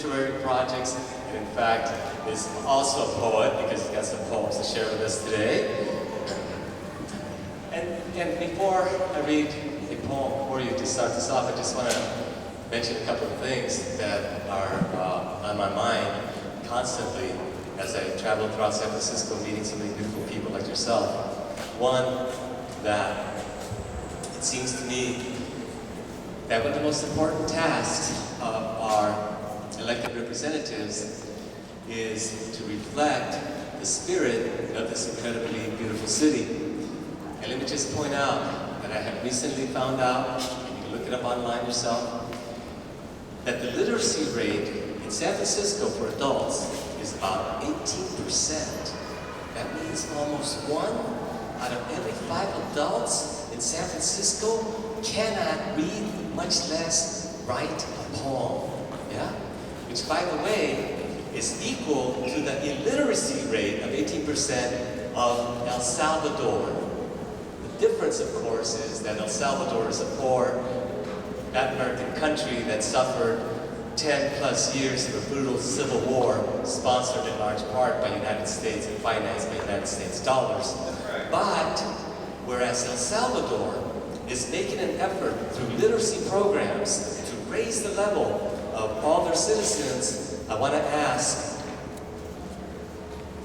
literary projects, and in fact is also a poet because he's got some poems to share with us today. And before I read a poem for you to start this off, I just want to mention a couple of things that are on my mind constantly as I travel throughout San Francisco meeting so many beautiful people like yourself. One, that it seems to me that one of the most important tasks of our elected representatives is to reflect the spirit of this incredibly beautiful city. And let me just point out that I have recently found out, and you can look it up online yourself, that the literacy rate in San Francisco for adults is about 18%. That means almost 1 out of every 5 adults in San Francisco cannot read, much less write a poem. Yeah? Which, by the way, is equal to the illiteracy rate of 18% of El Salvador. The difference, of course, is that El Salvador is a poor Latin American country that suffered 10 plus years of a brutal civil war sponsored in large part by the United States and financed by United States dollars. But, whereas El Salvador is making an effort through literacy programs to raise the level of all their citizens, I want to ask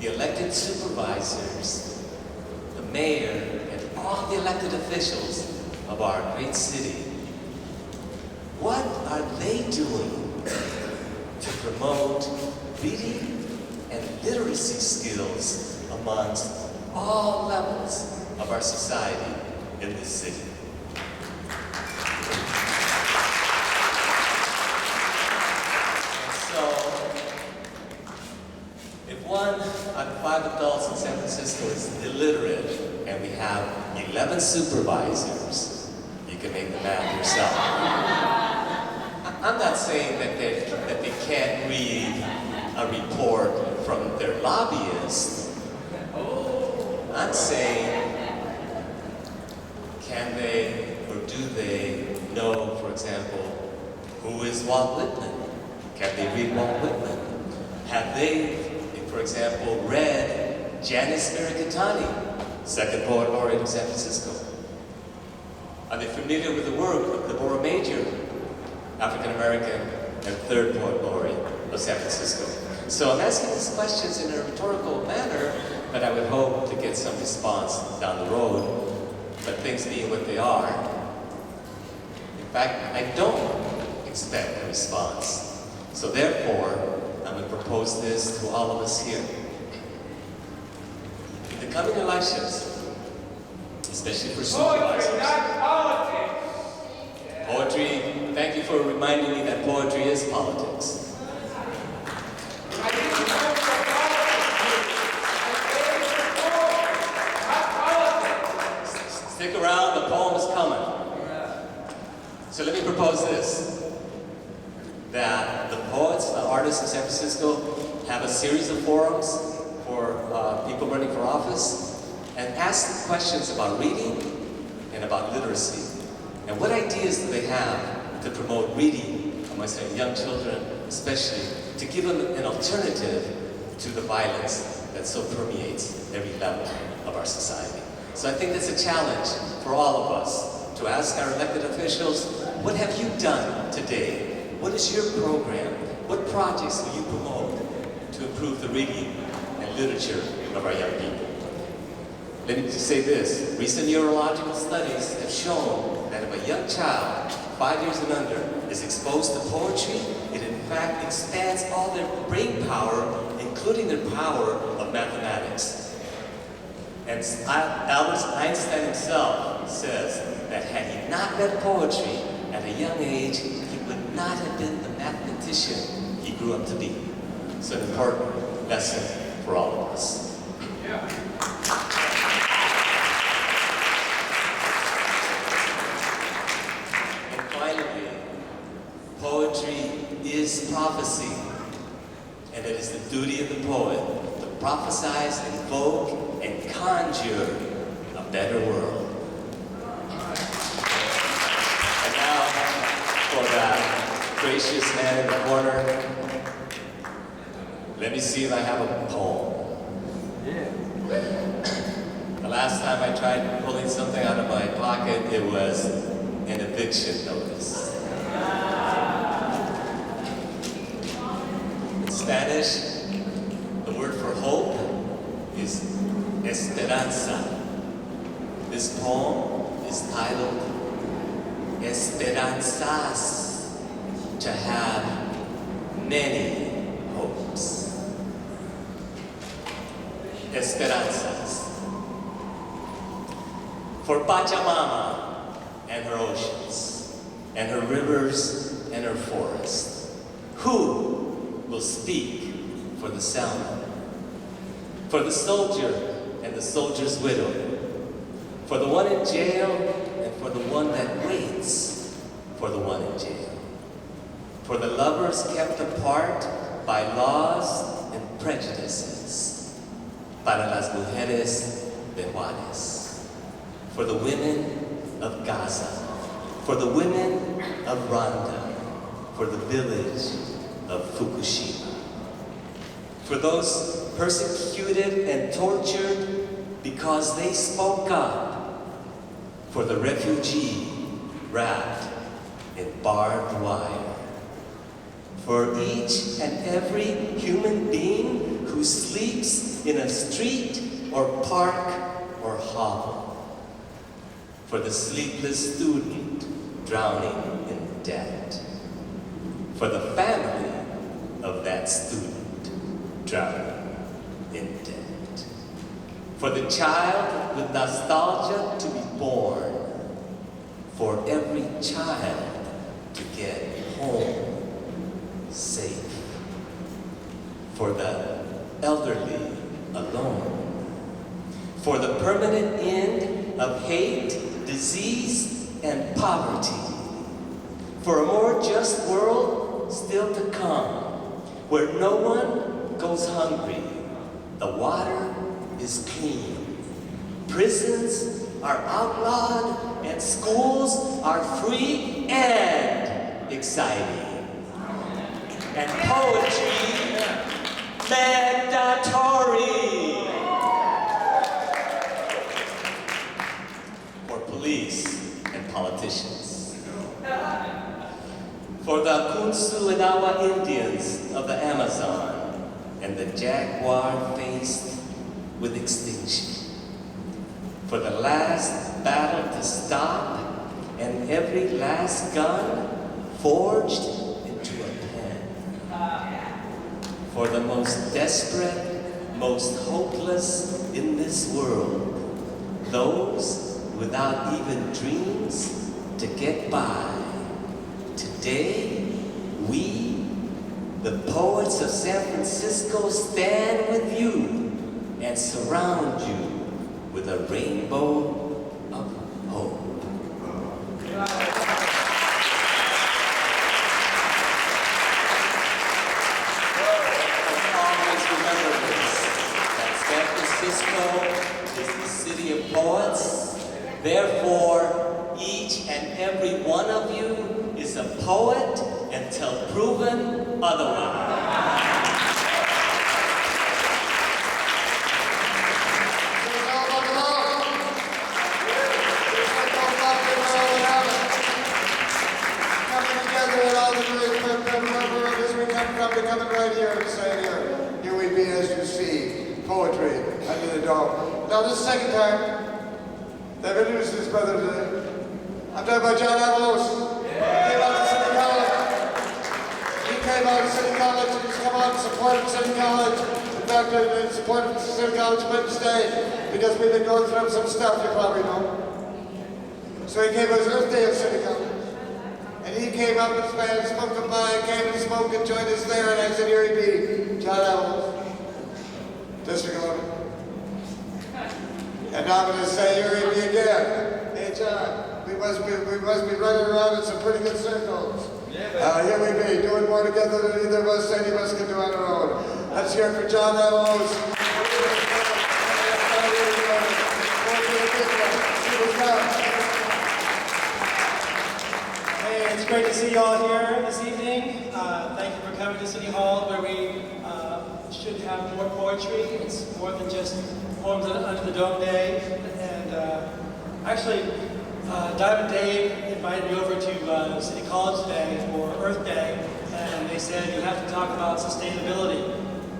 the elected supervisors, the mayor, and all the elected officials of our great city, what are they doing to promote reading and literacy skills amongst all levels of our society in this city? If 1 out of 5 adults in San Francisco is illiterate, and we have 11 supervisors, you can make the math yourself. I'm not saying that they can't read a report from their lobbyist. I'm saying, can they or do they know, for example, who is Walt Whitman? Can they read Walt Whitman? Have they, for example, read Janice Mericatani, second poet laureate of San Francisco? Are they familiar with the work of Deborah Major, African American and third poet laureate of San Francisco? So I'm asking these questions in a rhetorical manner, but I would hope to get some response down the road. But things being what they are, in fact, I don't expect a response. So therefore, I'm going to propose this to all of us here. In the coming elections, especially for supervisors. Poetry, not politics. Poetry, thank you for reminding me that poetry is politics. I didn't vote for politics. I voted for poetry, not politics. Stick around, the poem is coming. So let me propose this. That the poets, the artists in San Francisco have a series of forums for people running for office and ask them questions about reading and about literacy. And what ideas do they have to promote reading amongst our young children, especially to give them an alternative to the violence that so permeates every level of our society. So I think that's a challenge for all of us to ask our elected officials, what have you done today? What is your program? What projects will you promote to improve the reading and literature of our young people? Let me just say this. Recent neurological studies have shown that if a young child, 5 years and under, is exposed to poetry, it in fact expands all their brain power, including their power of mathematics. And Albert Einstein himself says that had he not read poetry at a young age, he would not have been the mathematician he grew up to be. So an important lesson for all of us. Yeah. And finally, poetry is prophecy. And it is the duty of the poet to prophesize, invoke, and conjure a better world. And now, for that gracious man in the corner, Let me see if I have a poem. Yeah. The last time I tried pulling something out of my pocket, it was an eviction notice. In Spanish, the word for hope is esperanza. This poem is titled Esperanzas, to have many hopes. Esperanzas. For Pachamama and her oceans, and her rivers and her forests, who will speak for the salmon? For the soldier and the soldier's widow, for the one in jail and for the one that waits for the one in jail, for the lovers kept apart by laws and prejudices, para las mujeres de Juárez, for the women of Gaza, for the women of Rwanda, for the village of Fukushima, for those persecuted and tortured because they spoke up, for the refugee wrapped in barbed wire, for each and every human being who sleeps in a street or park or hovel, for the sleepless student drowning in debt, for the family of that student drowning in debt, for the child with nostalgia to be born, for every child to get home safe, for the elderly alone, for the permanent end of hate, disease, and poverty, for a more just world still to come, where no one goes hungry, the water is clean, prisons are outlawed, and schools are free and exciting, and poetry mandatory. For police and politicians, for the Kunsu and Awa Indians of the Amazon, and the jaguar faced with extinction, for the last battle to stop, and every last gun forged into a pen, for the most desperate, most hopeless in this world, those without even dreams to get by. Today, we, the poets of San Francisco, stand with you and surround you with a rainbow of hope. Always remember this, that San Francisco is the city of poets. Therefore, each and every one of you is a poet until proven otherwise. Coming right here and saying, here we be as you see, poetry under the dome. Now this second time, they've introduced his brother today. I'm talking about John Avalos. He came out to City College. He came out to City College and he's come out and supported City College. In fact, in support of City College Wednesday, because we've been going through some stuff, you probably know. So he came on his Earth Day at City College. And he came up and spoke to mine, came and spoke and joined us there, and I said, here he be, John Avalos, District 11. And now I'm going to say, here he be again. Hey, John, we must be running around in some pretty good circles. Here we be, doing more together than either of us, any of us can do on our own. Let's hear it for John Avalos. It's great to see you all here this evening. Thank you for coming to City Hall, where we should have more poetry. It's more than just Poems Under the Dome Day. And actually, Diamond Dave invited me over to City College today for Earth Day, and they said you have to talk about sustainability.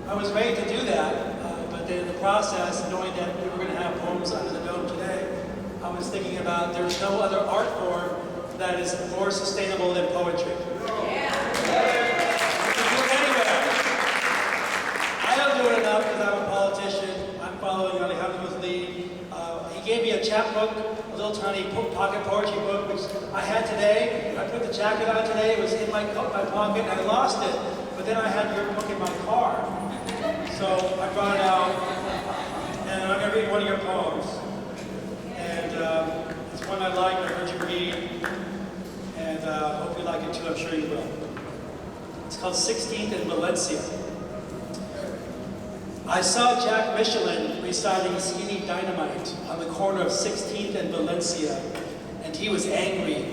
I was ready to do that, but then in the process, knowing that we were going to have Poems Under the Dome today, I was thinking about there's no other art form that is more sustainable than poetry. I don't do it enough because I'm a politician. I'm following Alejandro's lead. He gave me a chapbook, a little tiny pocket poetry book, which I had today. I put the jacket on today. It was in my pocket, and I lost it. But then I had your book in my car. So I brought it out, and I'm going to read one of your poems. And it's one I like, I heard you read, and hope you like it too, I'm sure you will. It's called 16th in Valencia. I saw Jack Michelin reciting Skinny Dynamite on the corner of 16th and Valencia, and he was angry.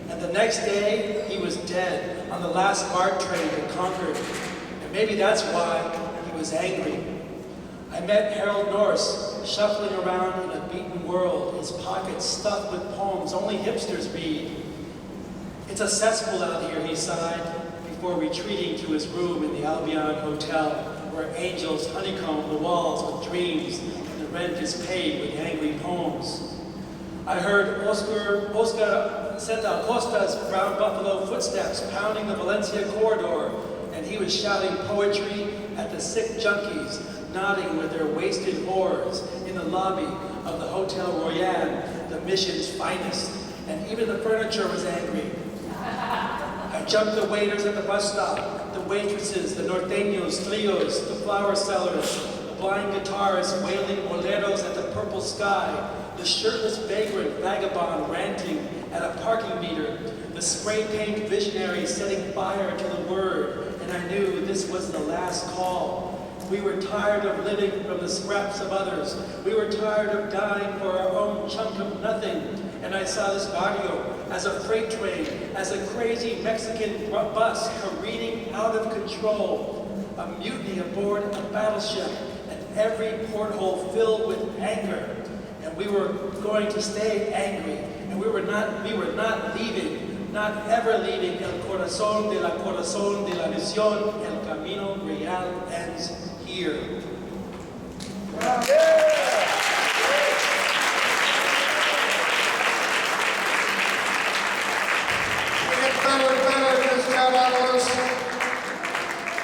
And the next day, he was dead on the last BART train to Concord. And maybe that's why he was angry. I met Harold Norse shuffling around in a beaten world, his pockets stuffed with poems only hipsters read. It's a cesspool out here, he sighed, before retreating to his room in the Albion Hotel, where angels honeycomb the walls with dreams and the rent is paid with angry poems. I heard Oscar Santa Acosta's brown buffalo footsteps pounding the Valencia corridor, and he was shouting poetry at the sick junkies, nodding with their wasted whores in the lobby of the Hotel Royale, the mission's finest, and even the furniture was angry. I jumped the waiters at the bus stop, the waitresses, the norteños, trios, the flower sellers, the blind guitarists wailing boleros at the purple sky, the shirtless vagrant vagabond ranting at a parking meter, the spray paint visionary setting fire to the word, and I knew this was the last call. We were tired of living from the scraps of others. We were tired of dying for our own chunk of nothing. And I saw this barrio as a freight train, as a crazy Mexican bus careening out of control, a mutiny aboard a battleship, and every porthole filled with anger. And we were going to stay angry, and we were not leaving, not ever leaving el corazón de la misión, el camino real ends here.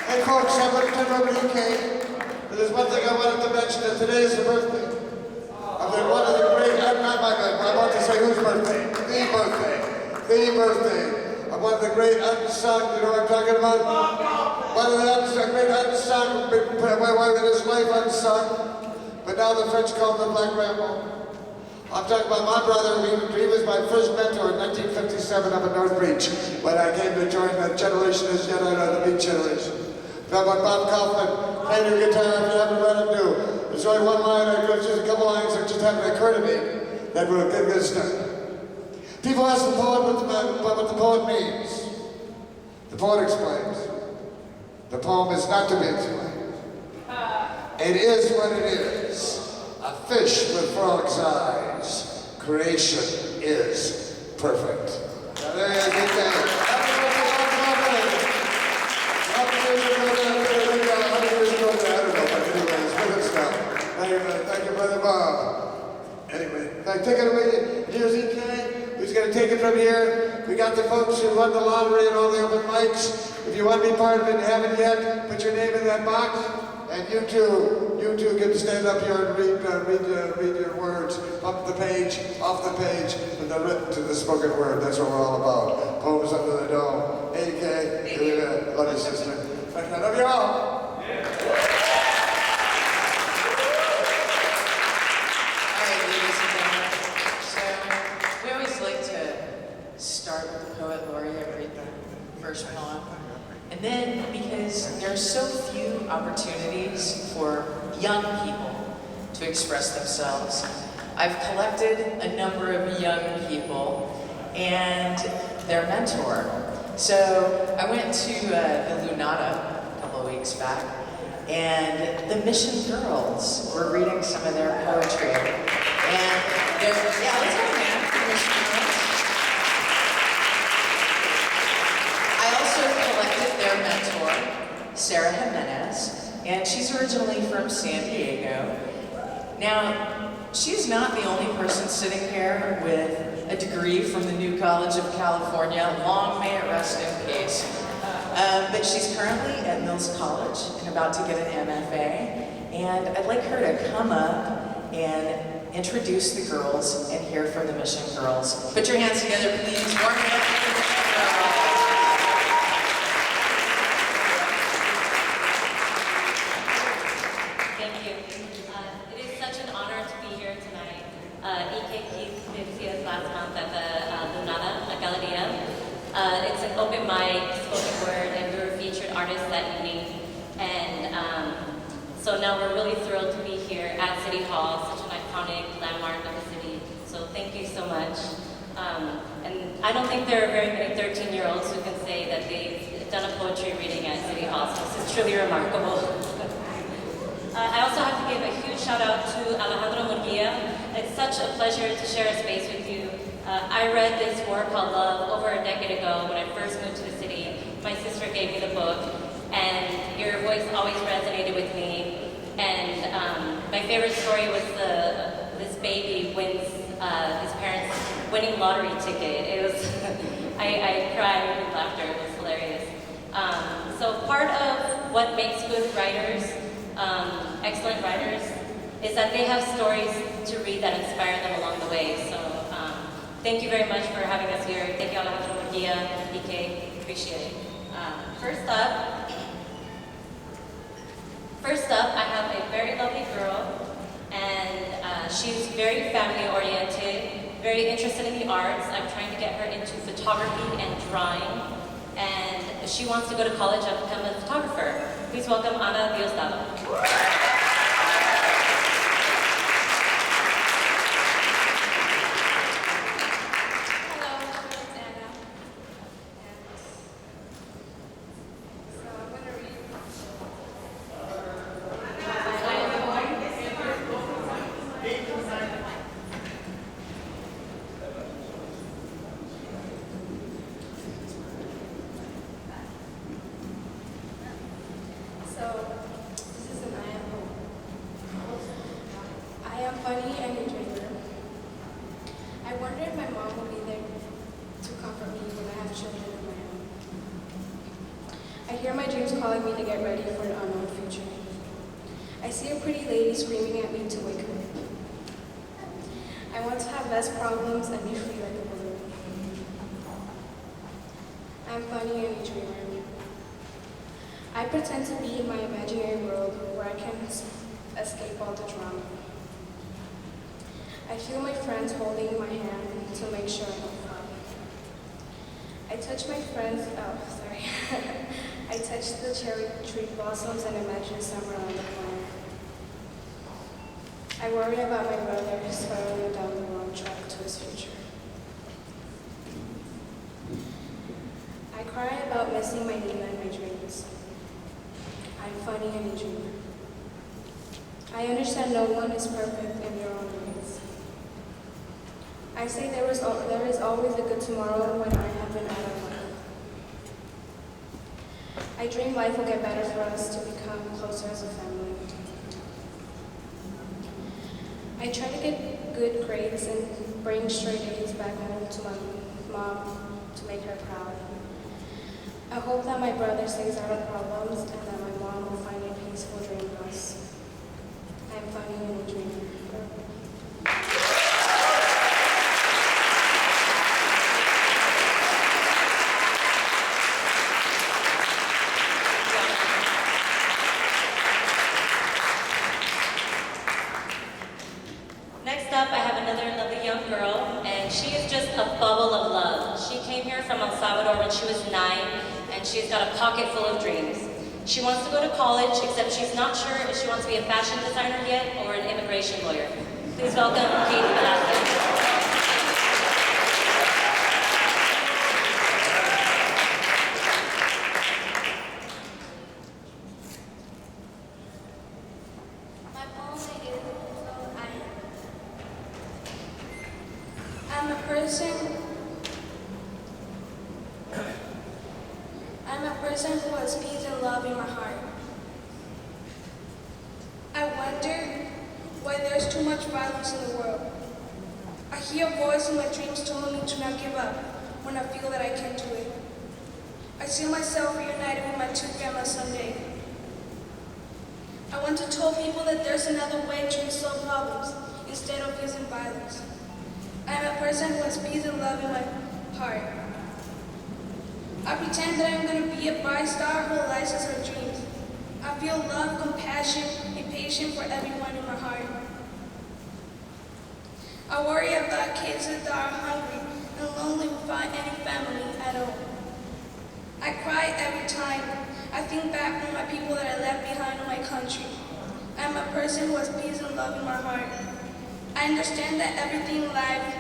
Hey folks, I'm going to turn over to you, Kate. But there's one thing I wanted to mention, that today is the birthday of one of the great, I'm about to say whose birthday? The birthday of one of the great unsung, you know what I'm talking about? One of the great unsung, one of his life unsung, but now the French call him the Black Rambo. I'm talking about my brother. He was my first mentor in 1957 up at North Beach when I came to join that generation as yet the Beach generation. I'm talking about Bob Kaufman, playing your guitar if you haven't read him do. There's only one line, just a couple lines that just haven't occurred to me that were a good start. People ask the poet what the poet means. The poet explains. The poem is not to be explained. It is what it is. A fish with frog's eyes. Creation is perfect. Now there you go. Thank you, Brother Bob. Anyway, take it away. Here's EK, who's going to take it from here. We got the folks who won the lottery and all the open mics. If you want to be part of it and haven't yet, put your name in that box. And you too get to stand up here and read your words up the page, off the page, from the written to the spoken word. That's what we're all about. Poems Under the Dome. AK, love you, sister. I love you all. Start with the poet laureate, read the first poem. And then, because there are so few opportunities for young people to express themselves, I've collected a number of young people and their mentor. So I went to the Lunata a couple of weeks back, And the Mission Girls were reading some of their poetry. And they're, yeah, let's go, man, the Mission Girls. I also collected their mentor, Sarah Jimenez, and she's originally from San Diego. Now, she's not the only person sitting here with a degree from the New College of California. Long may it rest in peace. But she's currently at Mills College and about to get an MFA. And I'd like her to come up and introduce the girls and hear from the Mission Girls. Put your hands together, please. Warm it up for the Mission Girls. Thank you. It is such an honor to be here tonight. EK Keith did see us last month at the Lunada at Galeria. It's an open mic, spoken word, and we were featured artists that evening. And so now we're really thrilled to be here at City Hall, such an iconic landmark of the city. So thank you so much. And I don't think there are very many 13-year-olds who can say that they've done a poetry reading at City Hall, so this is truly remarkable. I also have to give a huge shout out to Alejandro Murguia. It's such a pleasure to share a space with you. I read this work called Love over a decade ago when I first moved to the city. My sister gave me the book, and your voice always resonated with me. And my favorite story was this baby wins his parents' winning lottery ticket. It was, I cried with laughter, it was hilarious. So part of what makes good writers, excellent writers, is that they have stories to read that inspire them along the way. So thank you very much for having us here. Thank you, Alejandro Murguia, EK, appreciate it. First up, I have a very lovely girl, and she's very family-oriented, very interested in the arts. I'm trying to get her into photography and drawing, and she wants to go to college and become a photographer. Please welcome Ana Diosdado. Funny and a dreamer. I wonder if my mom will be there to comfort me when I have children of my own. I hear my dreams calling me to get ready for an unknown future. I see a pretty lady screaming at me to wake her up. I want to have less problems and be free like a balloon. I'm funny and a dreamer. I pretend to be in my imaginary world where I can escape all the drama. I feel my friends holding my hand to make sure I don't fall. I touch my friends, I touch the cherry tree blossoms and imagine summer on the corner. I worry about my brother spiraling down the wrong track to his future. I cry about missing my Nina in my dreams. I'm funny and a dreamer. I understand no one is perfect in their own ways. I say there is always a good tomorrow when I have been out of luck. I dream life will get better for us to become closer as a family. I try to get good grades and bring straight A's back home to my mom to make her proud. I hope that my brother stays out of problems and that my mom will find a peaceful dream house. I'm funny and a dreamer. Next up, I have another lovely young girl, and she is just a bubble of love. She came here from El Salvador when she was 9, and she's got a pocket full of dreams. She wants to go to college, except she's not sure if she wants to be a fashion designer yet or an immigration lawyer. Please welcome Katie Velasquez. person who has peace and love in my heart. I wonder why there's too much violence in the world. I hear a voice in my dreams telling me to not give up when I feel that I can't do it. I see myself reunited with my two grandmas someday. I want to tell people that there's another way to resolve problems instead of using violence. I am a person who has peace and love in my heart. I pretend that I'm going to be a bright star who realizes her dreams. I feel love, compassion, and patience for everyone in my heart. I worry about kids that are hungry and lonely without any family at all. I cry every time I think back on my people that I left behind in my country. I am a person who has peace and love in my heart. I understand that everything in life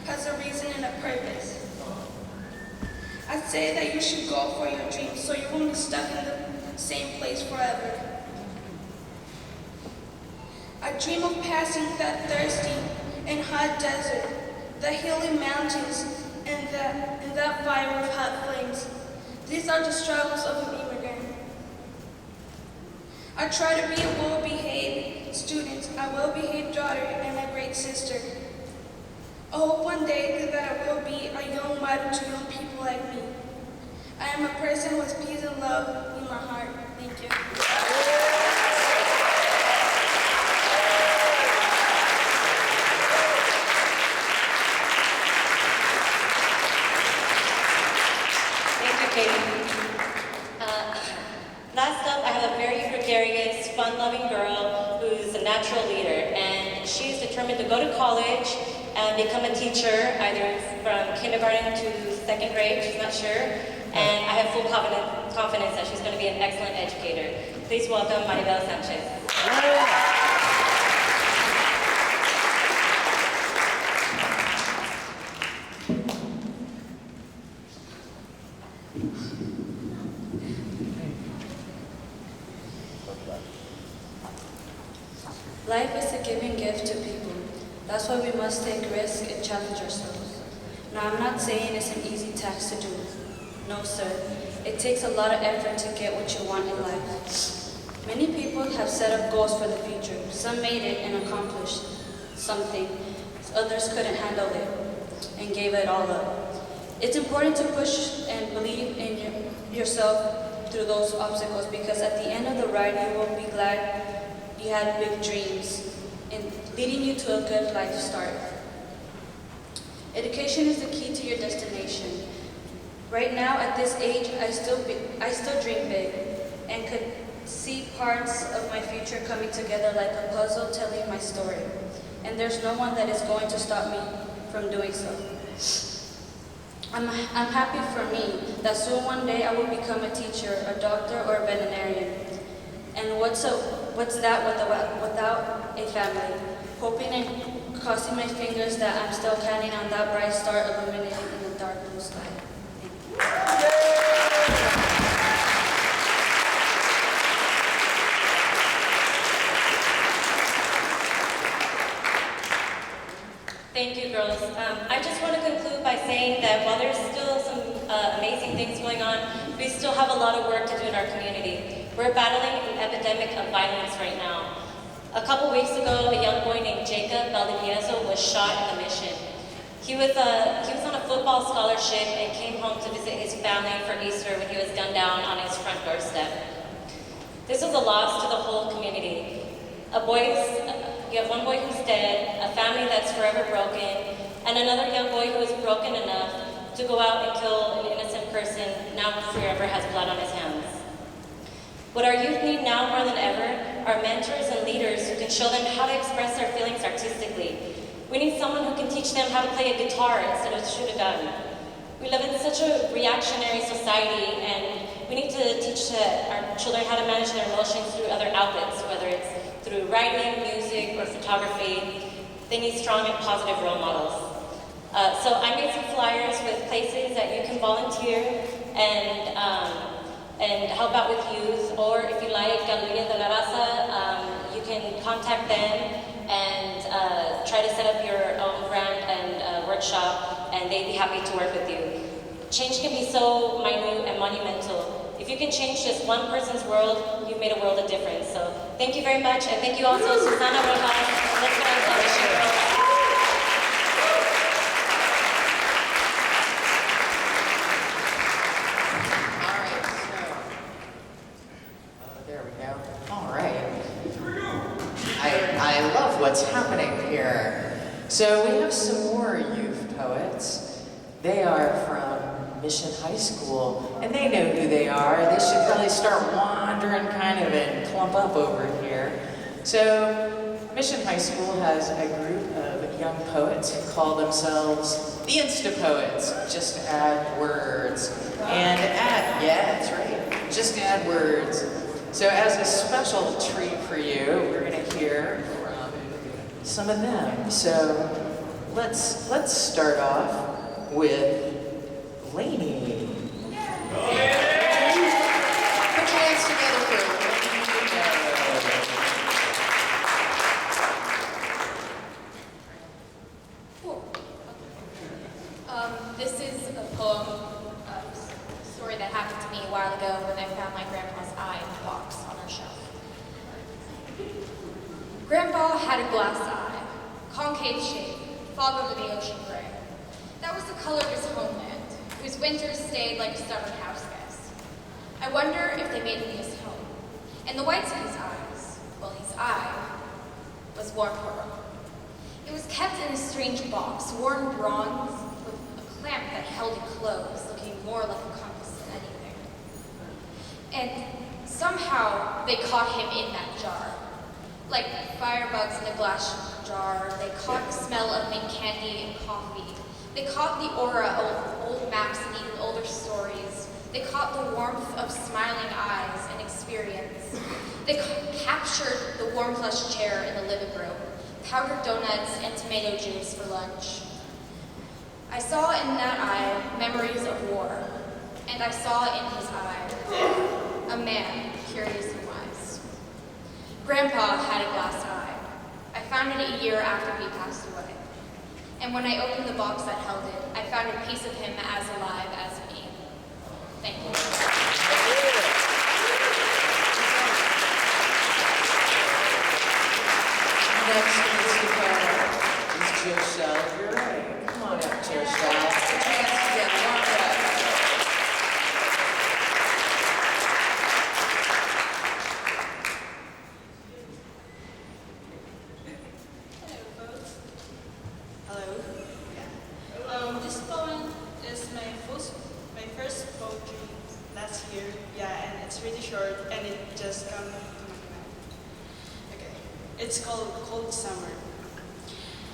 has a reason and a purpose. I say that you should go for your dreams so you won't be stuck in the same place forever. I dream of passing that thirsty and hot desert, the hilly mountains, and that fire with hot flames. These are the struggles of an immigrant. I try to be a well-behaved student, a well-behaved daughter, and a great sister. I hope one day that I will be a young model to young people like me. I am a person who has peace and love in my heart. Thank you. Last up, I have a very gregarious, fun-loving girl who's a natural leader, and she's determined to go to college and become a teacher, either from kindergarten to second grade, she's not sure, and I have full confidence that she's going to be an excellent educator. Please welcome Maribel Sanchez. Life is a giving gift to people. That's why we must take risks and challenge ourselves. Now, I'm not saying it's an easy task to do. No, sir. It takes a lot of effort to get what you want in life. Many people have set up goals for the future. Some made it and accomplished something. Others couldn't handle it and gave it all up. It's important to push and believe in yourself through those obstacles, because at the end of the ride, you will be glad you had big dreams and leading you to a good life start. Education is the key to your destination. Right now, at this age, I still dream big and could see parts of my future coming together like a puzzle telling my story. And there's no one that is going to stop me from doing so. I'm happy for me that soon one day I will become a teacher, a doctor, or a veterinarian. And what's that without a family? Hoping and crossing my fingers that I'm still counting on that bright star illuminating in the dark blue sky. Thank you, girls. I just want to conclude by saying that while there's still some amazing things going on, we still have a lot of work to do in our community. We're battling an epidemic of violence right now. A couple weeks ago, a young boy named Jacob Valdivieso was shot in the Mission. He was on a football scholarship and came home to visit his family for Easter when he was gunned down on his front doorstep. This was a loss to the whole community. You have one boy who's dead, a family that's forever broken, and another young boy who was broken enough to go out and kill an innocent person, now forever has blood on his hands. What our youth need now more than ever are mentors and leaders who can show them how to express their feelings artistically. We need someone who can teach them how to play a guitar instead of shoot a gun. We live in such a reactionary society, and we need to teach our children how to manage their emotions through other outlets, whether it's through writing, music, or photography. They need strong and positive role models. So I made some flyers with places that you can volunteer and help out with youth, or if you like Galeria de la Raza, you can contact them and try to set up your own brand and workshop, and they'd be happy to work with you. Change can be so minute and monumental. If you can change just one person's world, you've made a world of difference. So thank you very much, and thank you also Susana Rojas, Let's Go on Television Girls. All right, so, there we go. All right. I love what's happening here. So we have some more youth poets. They are from Mission High School, and they know who they are. They should probably start wandering kind of and clump up over here. So Mission High School has a group of young poets who call themselves the Insta Poets. Just add words. And add, yeah, that's right. Just add words. So as a special treat for you, we're going to hear from some of them. So let's start off with Lainey. Put your hands together for Lainey. Cool. This is a poem, a story that happened to me a while ago when I found my grandpa's eye in a box on our shelf. Grandpa had a glass eye, concave shape, fog over the ocean gray. That was the color of his homeland, whose winters stayed like a stubborn house guest. I wonder if they made him his home. And the whites of his eyes, well, his eye, was warm pearl. It was kept in a strange box, worn bronze, with a clamp that held it closed, looking more like a compass than anything. And somehow they caught him in that jar. Like firebugs in a glass jar, they caught the smell of mint candy and coffee. They caught the aura of old maps and even older stories. They caught the warmth of smiling eyes and experience. They captured the warm plush chair in the living room, powdered donuts and tomato juice for lunch. I saw in that eye memories of war, and I saw in his eye a man curious and wise. Grandpa had a glass eye. I found it a year after he passed away. And when I opened the box that held it, I found a piece of him as alive as me. Thank you. Next is Joshelle. You're right. Come on up, Joshelle. Put your hands together. Warm it up. Hello. This poem is my first poetry last year. Yeah, and it's really short, and it just comes to my mind. Okay, it's called Cold Summer.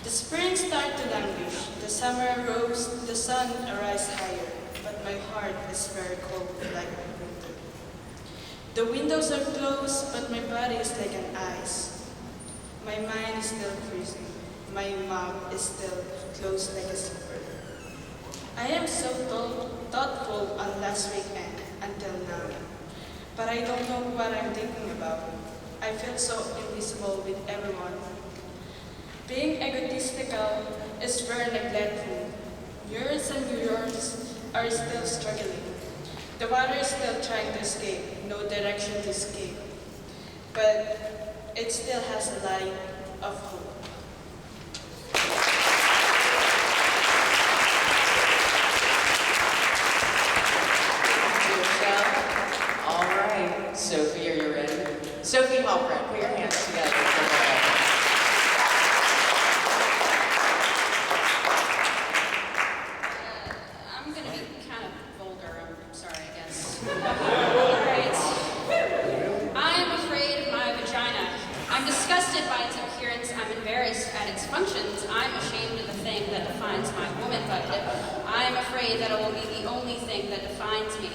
The spring started to languish. The summer rose, the sun arise higher, but my heart is very cold, like winter. The windows are closed, but my body is like an ice. My mind is still freezing. My mouth is still closed like a zipper. I am so thoughtful on last weekend until now, but I don't know what I'm thinking about. I feel so invisible with everyone. Being egotistical is very neglectful. Yours and yours are still struggling. The water is still trying to escape, no direction to escape, but it still has a light of hope. All right, Sophie, are you ready? Sophie Halpern, put your hands together. I'm going to be kind of vulgar. I'm sorry, I guess. All right. I am afraid of my vagina. I'm disgusted by its appearance. I'm embarrassed at its functions. I'm ashamed of the thing that defines my womanhood. I am afraid that it will be the only thing that defines me.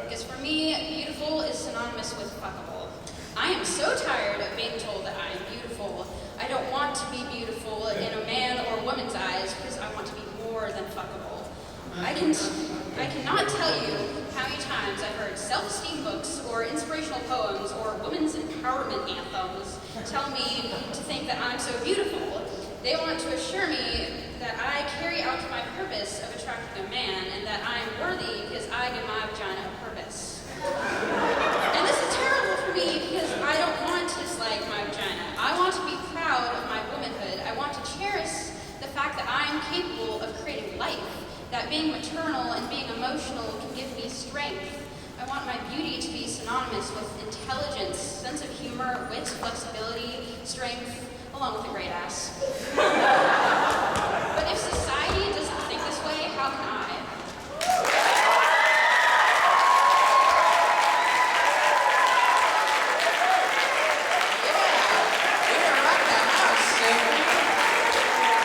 Because for me, beautiful is synonymous with fuckable. I am so tired of being told that I am beautiful. I don't want to be beautiful in a man or woman's eyes because I want to be more than fuckable. I cannot tell you how many times I've heard self-esteem books or inspirational poems or women's empowerment anthems tell me to think that I'm so beautiful. They want to assure me that I carry out my purpose of attracting a man and that I am worthy because I give my vagina a purpose. And this is terrible for me because I don't want to dislike my vagina. I want to be proud of my womanhood. I want to cherish the fact that I am capable of creating life, that being maternal and being emotional can give me strength. I want my beauty to be synonymous with intelligence, sense of humor, wit, flexibility, strength, along with a great ass. But if society doesn't think this way, how can I?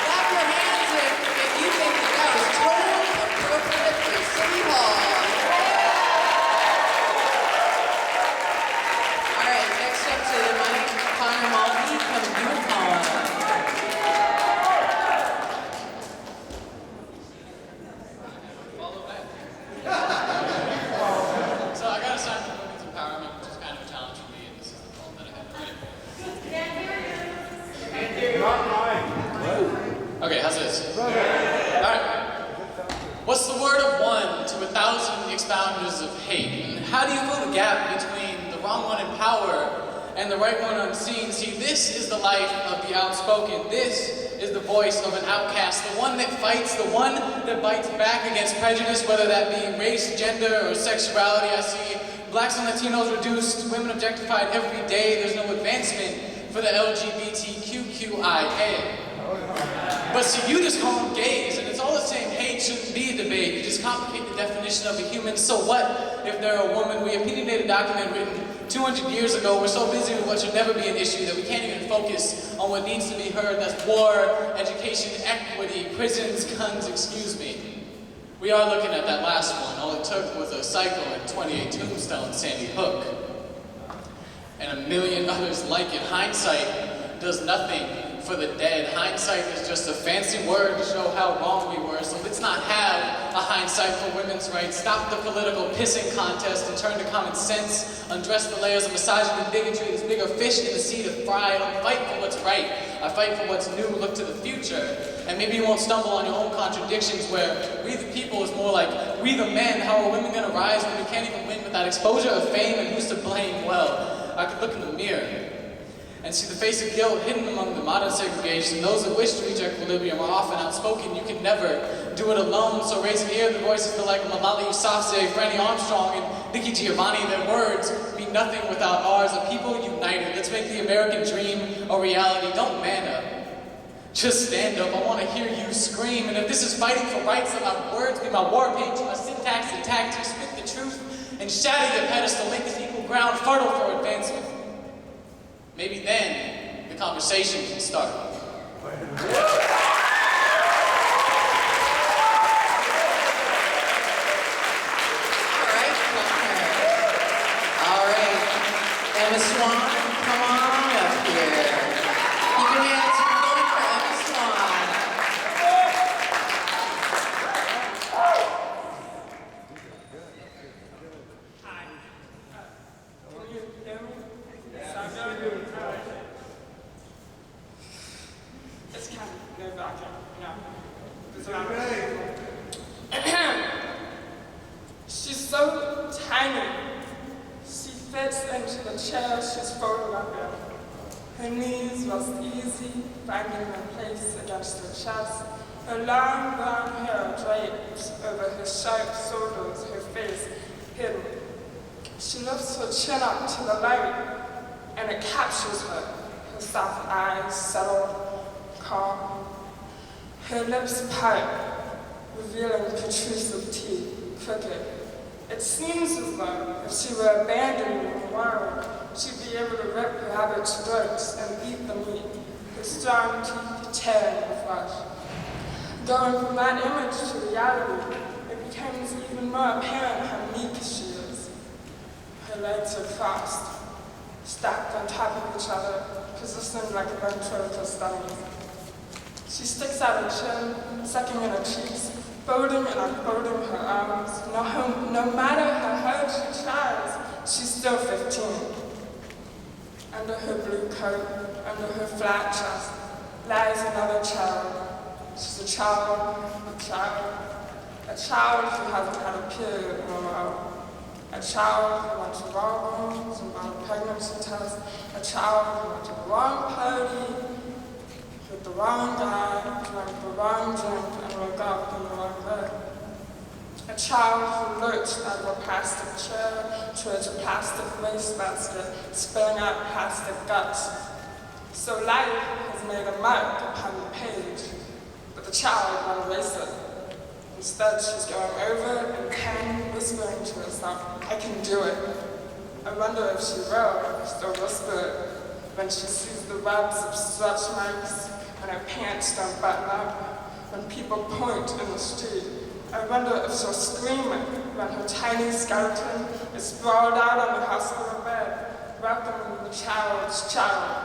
Clap your hands if you think that was totally appropriate for City Hall. All right, next up to the mic, Connor Maltby, come do a poem. So I got assigned for women's empowerment, which is kind of a challenge for me, and this is the poem that I had to write. Okay, how's this? Alright. What's the word of one to 1,000 expounders of hate? And how do you fill the gap between the wrong one in power and the right one unseen? See, this is the life of the outspoken. This is the voice of an outcast, the one that fights, the one that bites back against prejudice, whether that be race, gender, or sexuality. I see blacks and Latinos reduced, women objectified every day. There's no advancement for the LGBTQIA. But see, you just call them gays, and it's all the same hate, shouldn't be a debate. You just complicate the definition of a human. So what if they're a woman? We opinionated a document written 200 years ago. We're so busy with what should never be an issue that we can't even focus on what needs to be heard. That's war, education, equity, prisons, guns, excuse me. We are looking at that last one. All it took was a cycle and 28 tombstones, Sandy Hook. And a million others like it. Hindsight does nothing for the dead. Hindsight is just a fancy word to show how wrong we were. So let's not have a hindsight for women's rights. Stop the political pissing contest and turn to common sense. Undress the layers of misogyny and bigotry. There's bigger fish in the sea to fry. I don't fight for what's right. I fight for what's new. Look to the future. And maybe you won't stumble on your own contradictions where we the people is more like we the men. How are women going to rise when we can't even win without exposure of fame? And who's to blame? Well, I could look in the mirror and see the face of guilt hidden among the modern segregation. Those that wish to reach equilibrium are often outspoken. You can never do it alone. So raise an ear to the voices of like Malala Yousafzai, Franny Armstrong, and Nikki Giovanni. Their words mean nothing without ours. A people united. Let's make the American dream a reality. Don't man up. Just stand up. I want to hear you scream. And if this is fighting for rights, let my words be my war paint, my syntax and tactics, spit the truth, and shatter your pedestal. Make this equal ground fertile for advancement. Maybe then the conversation can start. All right, Emma Swan, come on up here. Keep your hands going for Emma Swan. Hi. Can you hear me? Sound good? It's kind of nerve-wracking, you know. It's not She's so tiny. She fits into the chair she's folded up in. Her knees rest easy, finding her place against her chest. Her long brown hair drapes over her sharp shoulders, her face hidden. She lifts her chin up to the light, and it captures her. Her soft eyes settled, calm. Her lips part, revealing protrusive teeth, crooked. It seems as though if she were abandoned in the wild, she'd be able to rip rabbit's throats and eat the meat, her strong teeth tearing the flesh. Going from that image to reality, it becomes even more apparent how meek she is. Her legs are crossed, stacked on top of each other, positioned like a ventriloquist stomach. She sticks out her chin, sucking in her cheeks, folding and unfolding her arms. No matter how hard she tries, she's still 15. Under her blue coat, under her flat chest, lies another child. She's a child who hasn't had a period in a while. A child who went to Walgreens and bought a pregnancy test. A child who went to the wrong party, with the wrong guy, drank the wrong drink, and woke up in the wrong bed. A child who lurched out of a plastic chair towards a plastic wastebasket, spilling out plastic guts. So life has made a mark upon the page, but the child won't erase it. Instead, she's going over and pen, whispering to herself, I can do it. I wonder if she will still whisper it when she sees the webs of stretch marks and her pants don't button up, when people point in the street. I wonder if she'll scream it when her tiny skeleton is sprawled out on the hospital bed, welcoming the child's child.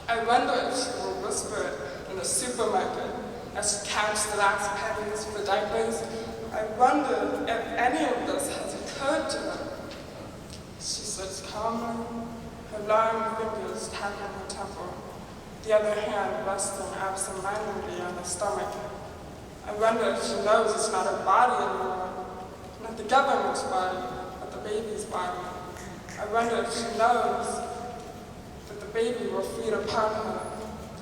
I wonder if she will whisper it in the supermarket as she counts the last pennies for diapers. I wonder if any of this has occurred to her. She sits calmly, her long fingers tapping her temple, the other hand resting absent-mindedly on her stomach. I wonder if she knows it's not her body anymore, not the government's body, but the baby's body. I wonder if she knows that the baby will feed upon her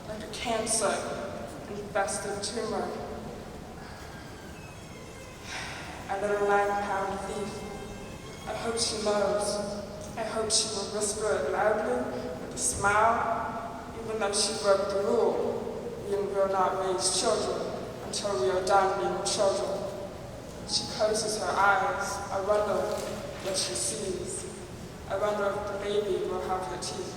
like a cancer-infested tumor. A little 9-pound thief. I hope she knows. I hope she will whisper it loudly with a smile, even though she broke the rule. We will not raise children until we are done being children. She closes her eyes. I wonder what she sees. I wonder if the baby will have her teeth.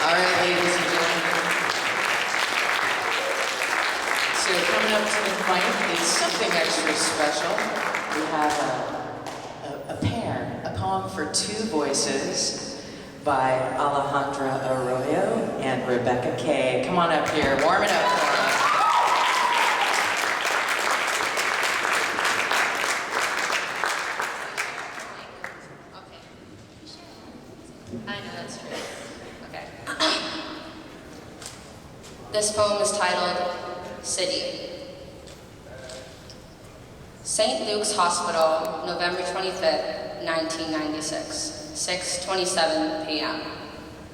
All right, ladies and gentlemen. So coming up to the mic is something extra special. We have a pair, a poem for two voices by Alejandra Arroyo and Rebecca Kay. Come on up here, warm it up for us. I know that's true. Okay. This poem is titled City. St. Luke's Hospital, November 25th, 1996. 6:27 p.m.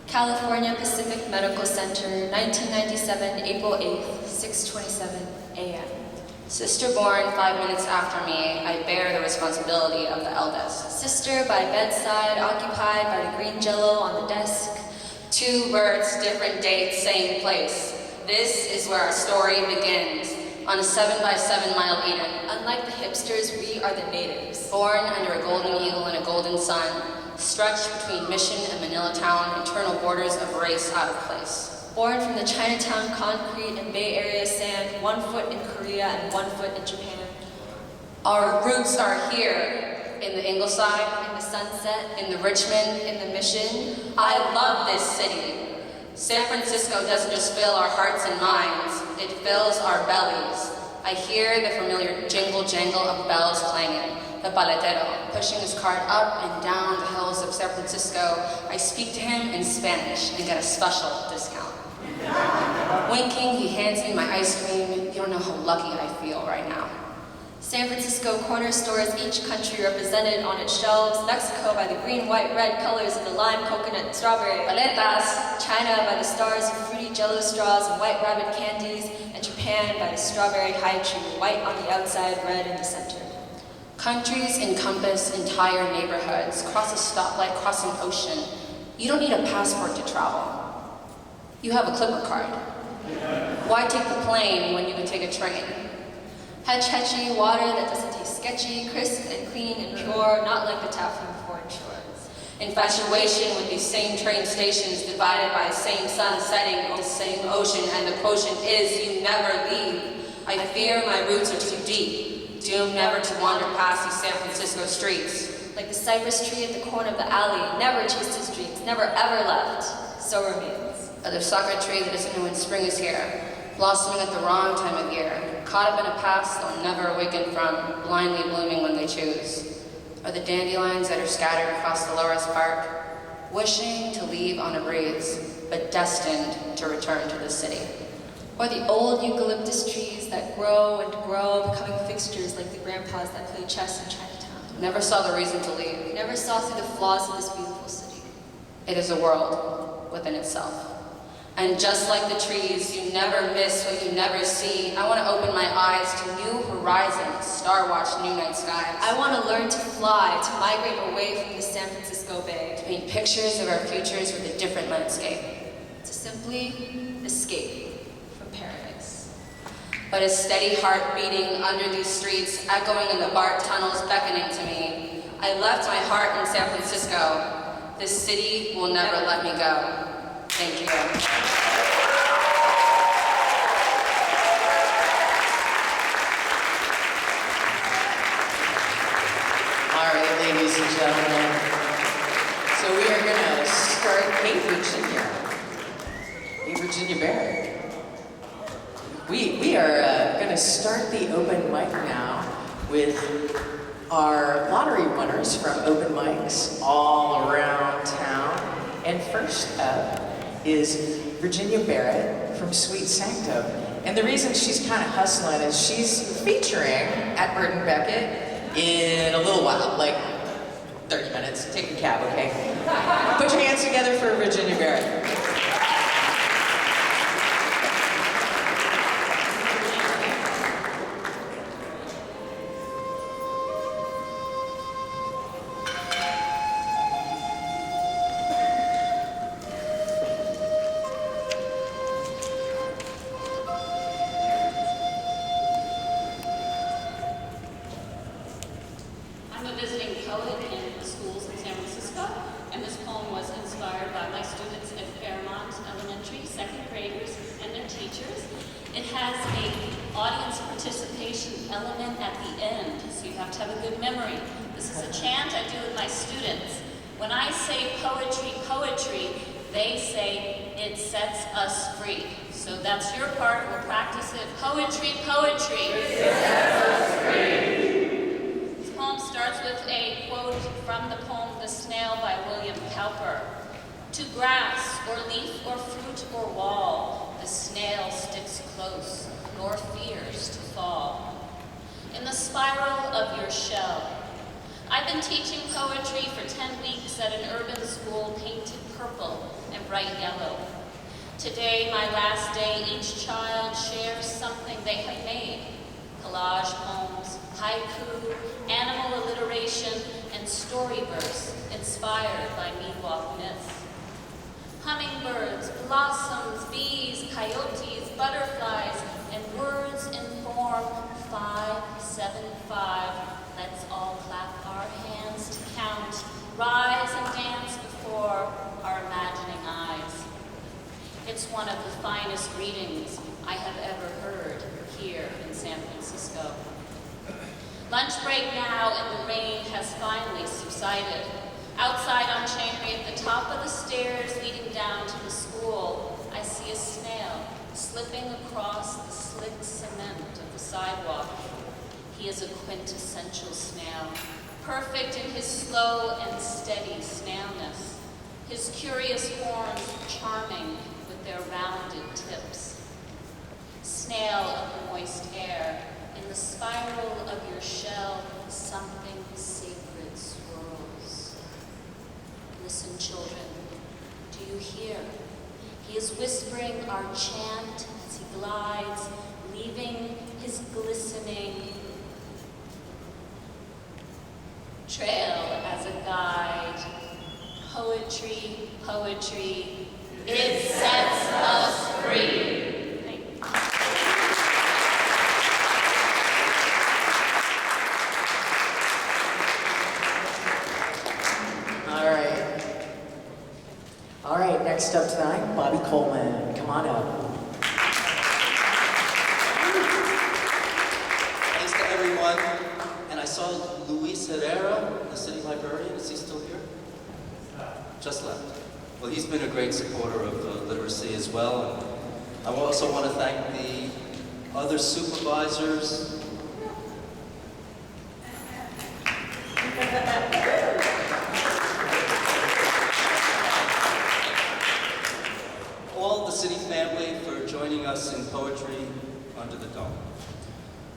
California Pacific Medical Center, 1997, April 8th, 6:27 a.m. Sister born 5 minutes after me, I bear the responsibility of the eldest. Sister by bedside, occupied by the green jello on the desk. 2 births, different dates, same place. This is where our story begins, on a 7x7 mile Eden. Unlike the hipsters, we are the natives. Born under a golden eagle and a golden sun, stretched between Mission and Manila Town, internal borders of race out of place. Born from the Chinatown concrete and Bay Area sand, 1 foot in Korea and 1 foot in Japan. Our roots are here, in the Ingleside, In the Sunset, in the Richmond, in the Mission. I love this city. San Francisco doesn't just fill our hearts and minds, it fills our bellies. I hear the familiar jingle-jangle of bells clanging, the paletero, pushing his cart up and down the hills of San Francisco. I speak to him in Spanish and get a special discount. Winking, he hands me my ice cream. You don't know how lucky I feel right now. San Francisco corner stores, each country represented on its shelves. Mexico by the green, white, red colors of the lime, coconut, and strawberry paletas. China by the stars of fruity jello straws and white rabbit candies. And Japan by the strawberry haichu, white on the outside, red in the center. Countries encompass entire neighborhoods, cross a stoplight, cross an ocean. You don't need a passport to travel. You have a Clipper card. Why take the plane when you can take a train? Hetchy water that doesn't taste sketchy, crisp and clean and pure, not like the tap from foreign shores. Infatuation with these same train stations divided by the same sun setting on the same ocean, and the quotient is you never leave. I fear my roots are too deep, doomed never to wander past these San Francisco streets. Like the cypress tree at the corner of the alley, never chased his dreams, never ever left, so remains. Or the sakura tree that doesn't know when spring is here, blossoming at the wrong time of year, caught up in a past they'll never awaken from, blindly blooming when they choose. or the dandelions that are scattered across Dolores Park, wishing to leave on a breeze, but destined to return to the city. Or the old eucalyptus trees that grow and grow, becoming fixtures like the grandpas that play chess in Chinatown. Never saw the reason to leave. Never saw through the flaws of this beautiful city. It is a world within itself. And just like the trees, you never miss what you never see. I want to open my eyes to new horizons, star watch new night skies. I want to learn to fly, to migrate away from the San Francisco Bay. To paint pictures of our futures with a different landscape. To simply escape from paradise. But a steady heart beating under these streets, echoing in the BART tunnels, beckoning to me. I left my heart in San Francisco. This city will never let me go. Thank you. All right, ladies and gentlemen. So we are gonna start, hey Virginia Barrett. We are gonna start the open mic now with our lottery winners from open mics all around town. And first up is Virginia Barrett from Sweet Sanctum. And the reason she's kind of hustling is she's featuring at Burton Beckett in a little while, like 30 minutes. Take a cab, okay? Put your hands together for Virginia Barrett. I'm a visiting poet in the schools in San Francisco, and this poem was inspired by my students at Fairmont Elementary, second graders, and their teachers. It has an audience participation element at the end, so you have to have a good memory. This is a chant I do with my students. When I say poetry, poetry, they say it sets us free. So that's your part, we'll practice it. Poetry, poetry. It sets us free. This poem starts with a quote from the poem The Snail by William Cowper. To grass or leaf or fruit or wall, the snail sticks close, nor fears to fall. In the spiral of your shell, I've been teaching poetry for 10 weeks at an urban school painted purple and bright yellow. Today, my last day, each child shares something they have made. Collage poems, haiku, animal alliteration, and story verse inspired by Miwok myths. Hummingbirds, blossoms, bees, coyotes, butterflies, and words in form 575. Let's all clap our hands to count, rise and dance before our imagining eyes. It's one of the finest readings I have ever heard here in San Francisco. Lunch break now and the rain has finally subsided. Outside on Chanery at the top of the stairs leading down to the school, I see a snail slipping across the slick cement of the sidewalk. He is a quintessential snail, perfect in his slow and steady snailness, his curious horns charming with their rounded tips. Snail of the moist air, in the spiral of your shell, something sacred swirls. Listen, children, do you hear? He is whispering our chant as he glides, leaving his glistening trail as a guide. Poetry, poetry, it sets us free. Thank you. All right, next up tonight, Bobby Coleman. Come on up. Thanks to everyone. And I saw Luis Herrera, the city librarian. Is he still here? Just left. Well, he's been a great supporter of literacy as well. And I also want to thank the other supervisors.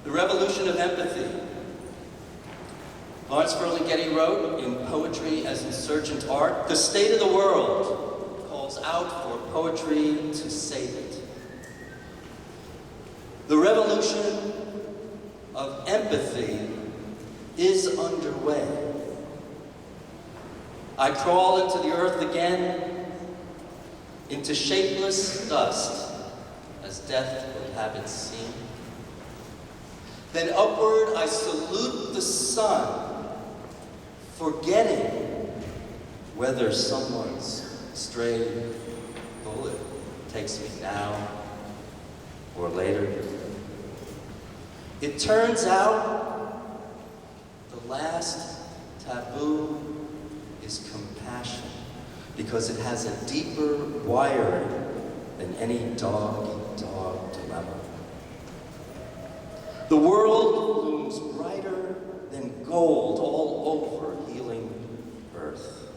The Revolution of Empathy. Lawrence Ferlinghetti wrote in Poetry as Insurgent Art, the state of the world calls out for poetry to save it. The revolution of empathy is underway. I crawl into the earth again, into shapeless dust, as death would have it seem. Then upward I salute the sun, forgetting whether someone's stray bullet takes me now or later. It turns out the last taboo is compassion, because it has a deeper wiring than any dog-eat-dog dilemma. The world looms brighter than gold all over healing earth.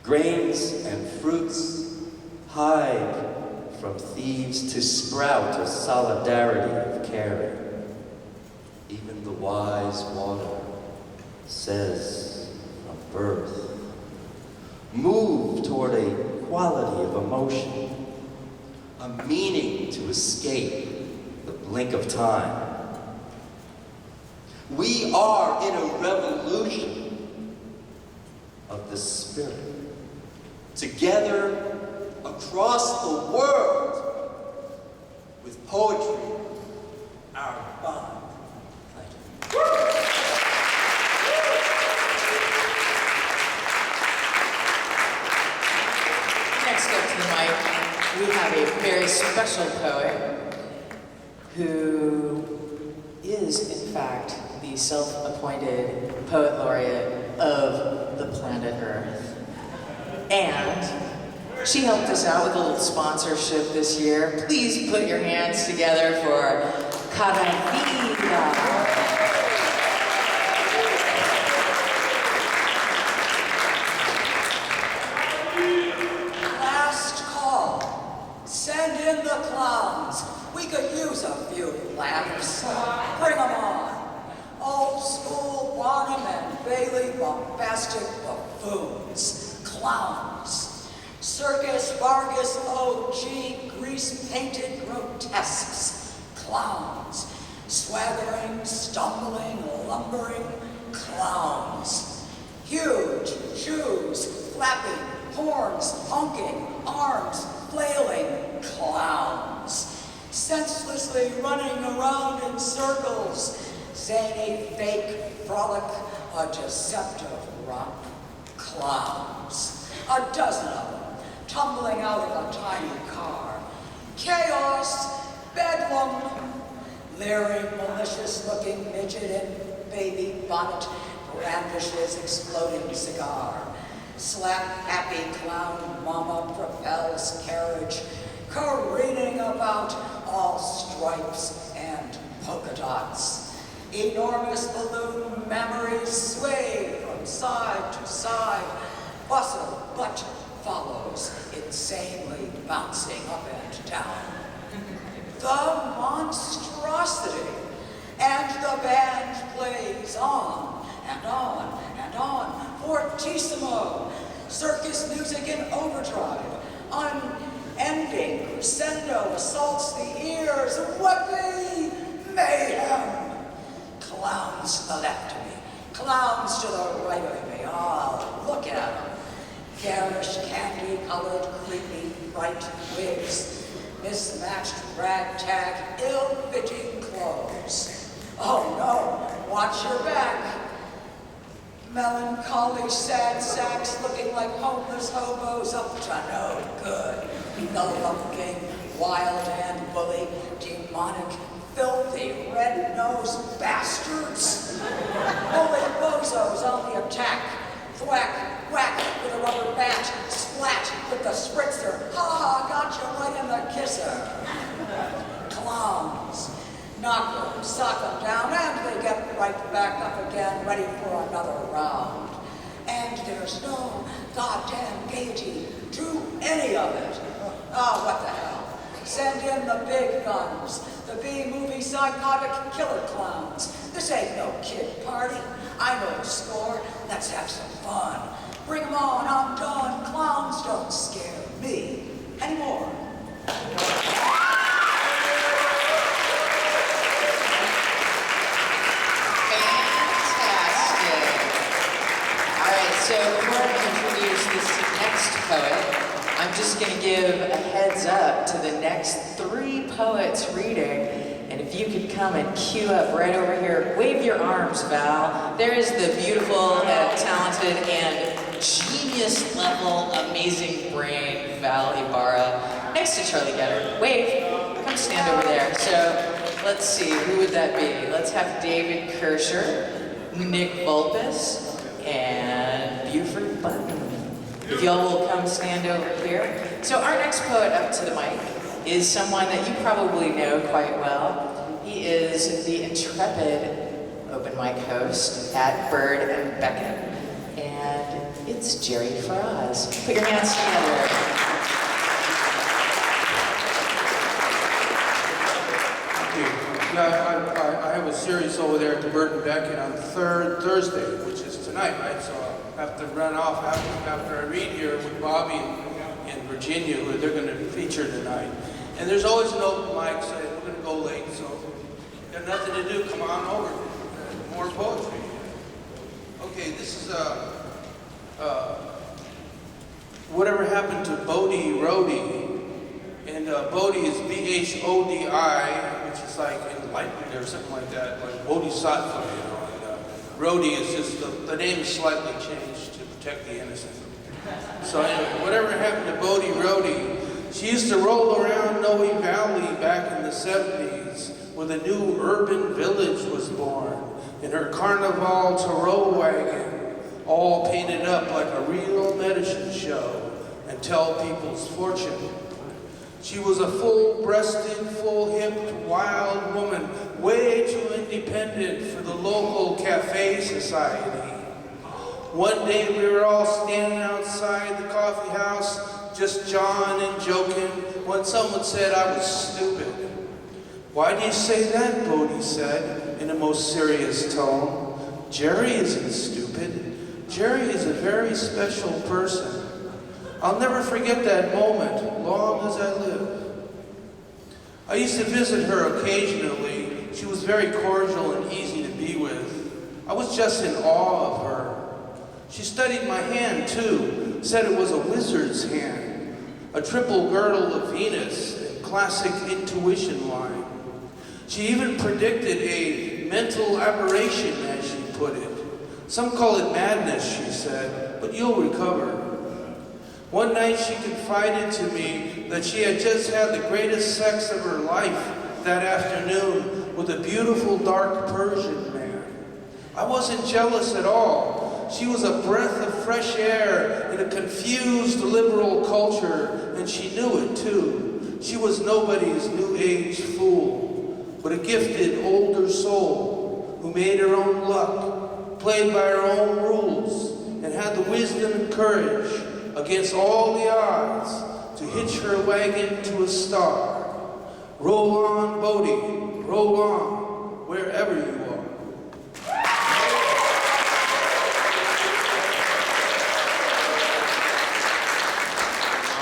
Grains and fruits hide from thieves to sprout a solidarity of caring. Even the wise water says from birth, move toward a quality of emotion, a meaning to escape the blink of time. We are in a revolution of the spirit. Together across the world with poetry, our bond. Thank you. Next up to the mic, we have a very special poet who is, in fact, the self-appointed poet laureate of the planet Earth. And she helped us out with a little sponsorship this year. Please put your hands together for Caravita. Last call. Send in the clowns. We could use a few laughs. Bring them on. Old school Bonham and Bailey bombastic buffoons. Clowns. Circus Vargas OG grease-painted grotesques. Clowns. Swaggering, stumbling, lumbering clowns. Huge shoes, flapping, horns, honking, arms, flailing clowns. Senselessly running around in circles, zany, fake, frolic, a deceptive romp. Clowns. A dozen of them, tumbling out of a tiny car. Chaos, bedlam, leering, malicious-looking midget in baby bonnet brandishes exploding cigar. Slap-happy clown mama propels carriage, careening about all stripes and polka dots. Enormous balloon memories sway from side to side. Bustle butt follows, insanely bouncing up and down. The monstrosity, and the band plays on and on and on, fortissimo, circus music in overdrive, unending crescendo assaults the ears, whippy mayhem. Clowns to the left of me, clowns to the right of me, oh, look at them. Garish, candy-colored, creepy, bright wigs, mismatched ragtag, ill-fitting clothes. Oh no, watch your back. Melancholy, sad sacks looking like homeless hobos up to no good. The lurking, wild and bully, demonic, filthy, red-nosed bastards. Bully bozos on the attack. Thwack, whack with a rubber bat, splat with the spritzer. Ha ha, got you right in the kisser. Clowns. Knock them, sock them down, and they get right back up again, ready for another round. And there's no goddamn gaiety to any of it. Oh, what the hell. Send in the big guns, the B-movie psychotic killer clowns. This ain't no kid party. I know the score. Let's have some fun. Bring 'em on, I'm done. Clowns don't scare me anymore. So before I introduce this next poet, I'm just going to give a heads up to the next 3 poets reading. And if you could come and queue up right over here, wave your arms, Val. There is the beautiful, talented, and genius level, amazing brain, Val Ibarra, next to Charlie Getter. Wave, come stand over there. So let's see, who would that be? Let's have David Kirscher, Nick Vulpes, and Buford Button. If y'all will come stand over here. So our next poet up to the mic is someone that you probably know quite well. He is the intrepid open mic host at Bird and Beckett. And it's Jerry Faraz. Put your hands together. Yeah, I have a series over there at the Bird and Beckett on Thursday, which is tonight, right? So I have to run off after I read here with Bobby and Virginia, who they're going to feature tonight. And there's always an open mic, so we're going to go late, so got nothing to do. Come on over. More poetry. Okay, this is Whatever Happened to Bodhi Rodi. And Bodhi is B-H-O-D-I, which is like enlightenment or something like that, like Bodhisattva, you know. And Rodi is just, the name is slightly changed to protect the innocent. So anyway, whatever happened to Bodhi Rodi, she used to roll around Noe Valley back in the 70s, where the new urban village was born, in her Carnival Tarot wagon, all painted up like a real medicine show, and tell people's fortune. She was a full-breasted, full-hipped, wild woman, way too independent for the local cafe society. One day we were all standing outside the coffee house, just jawing and joking, when someone said I was stupid. Why do you say that, Bodhi said, in a most serious tone. Jerry isn't stupid. Jerry is a very special person. I'll never forget that moment, long as I live. I used to visit her occasionally. She was very cordial and easy to be with. I was just in awe of her. She studied my hand, too, said it was a wizard's hand, a triple girdle of Venus and classic intuition line. She even predicted a mental aberration, as she put it. Some call it madness, she said, but you'll recover. One night she confided to me that she had just had the greatest sex of her life that afternoon with a beautiful dark Persian man. I wasn't jealous at all. She was a breath of fresh air in a confused liberal culture, and she knew it too. She was nobody's new age fool, but a gifted older soul who made her own luck, played by her own rules, and had the wisdom and courage against all the odds to hitch her wagon to a star. Roll on, Bodhi, roll on, wherever you are.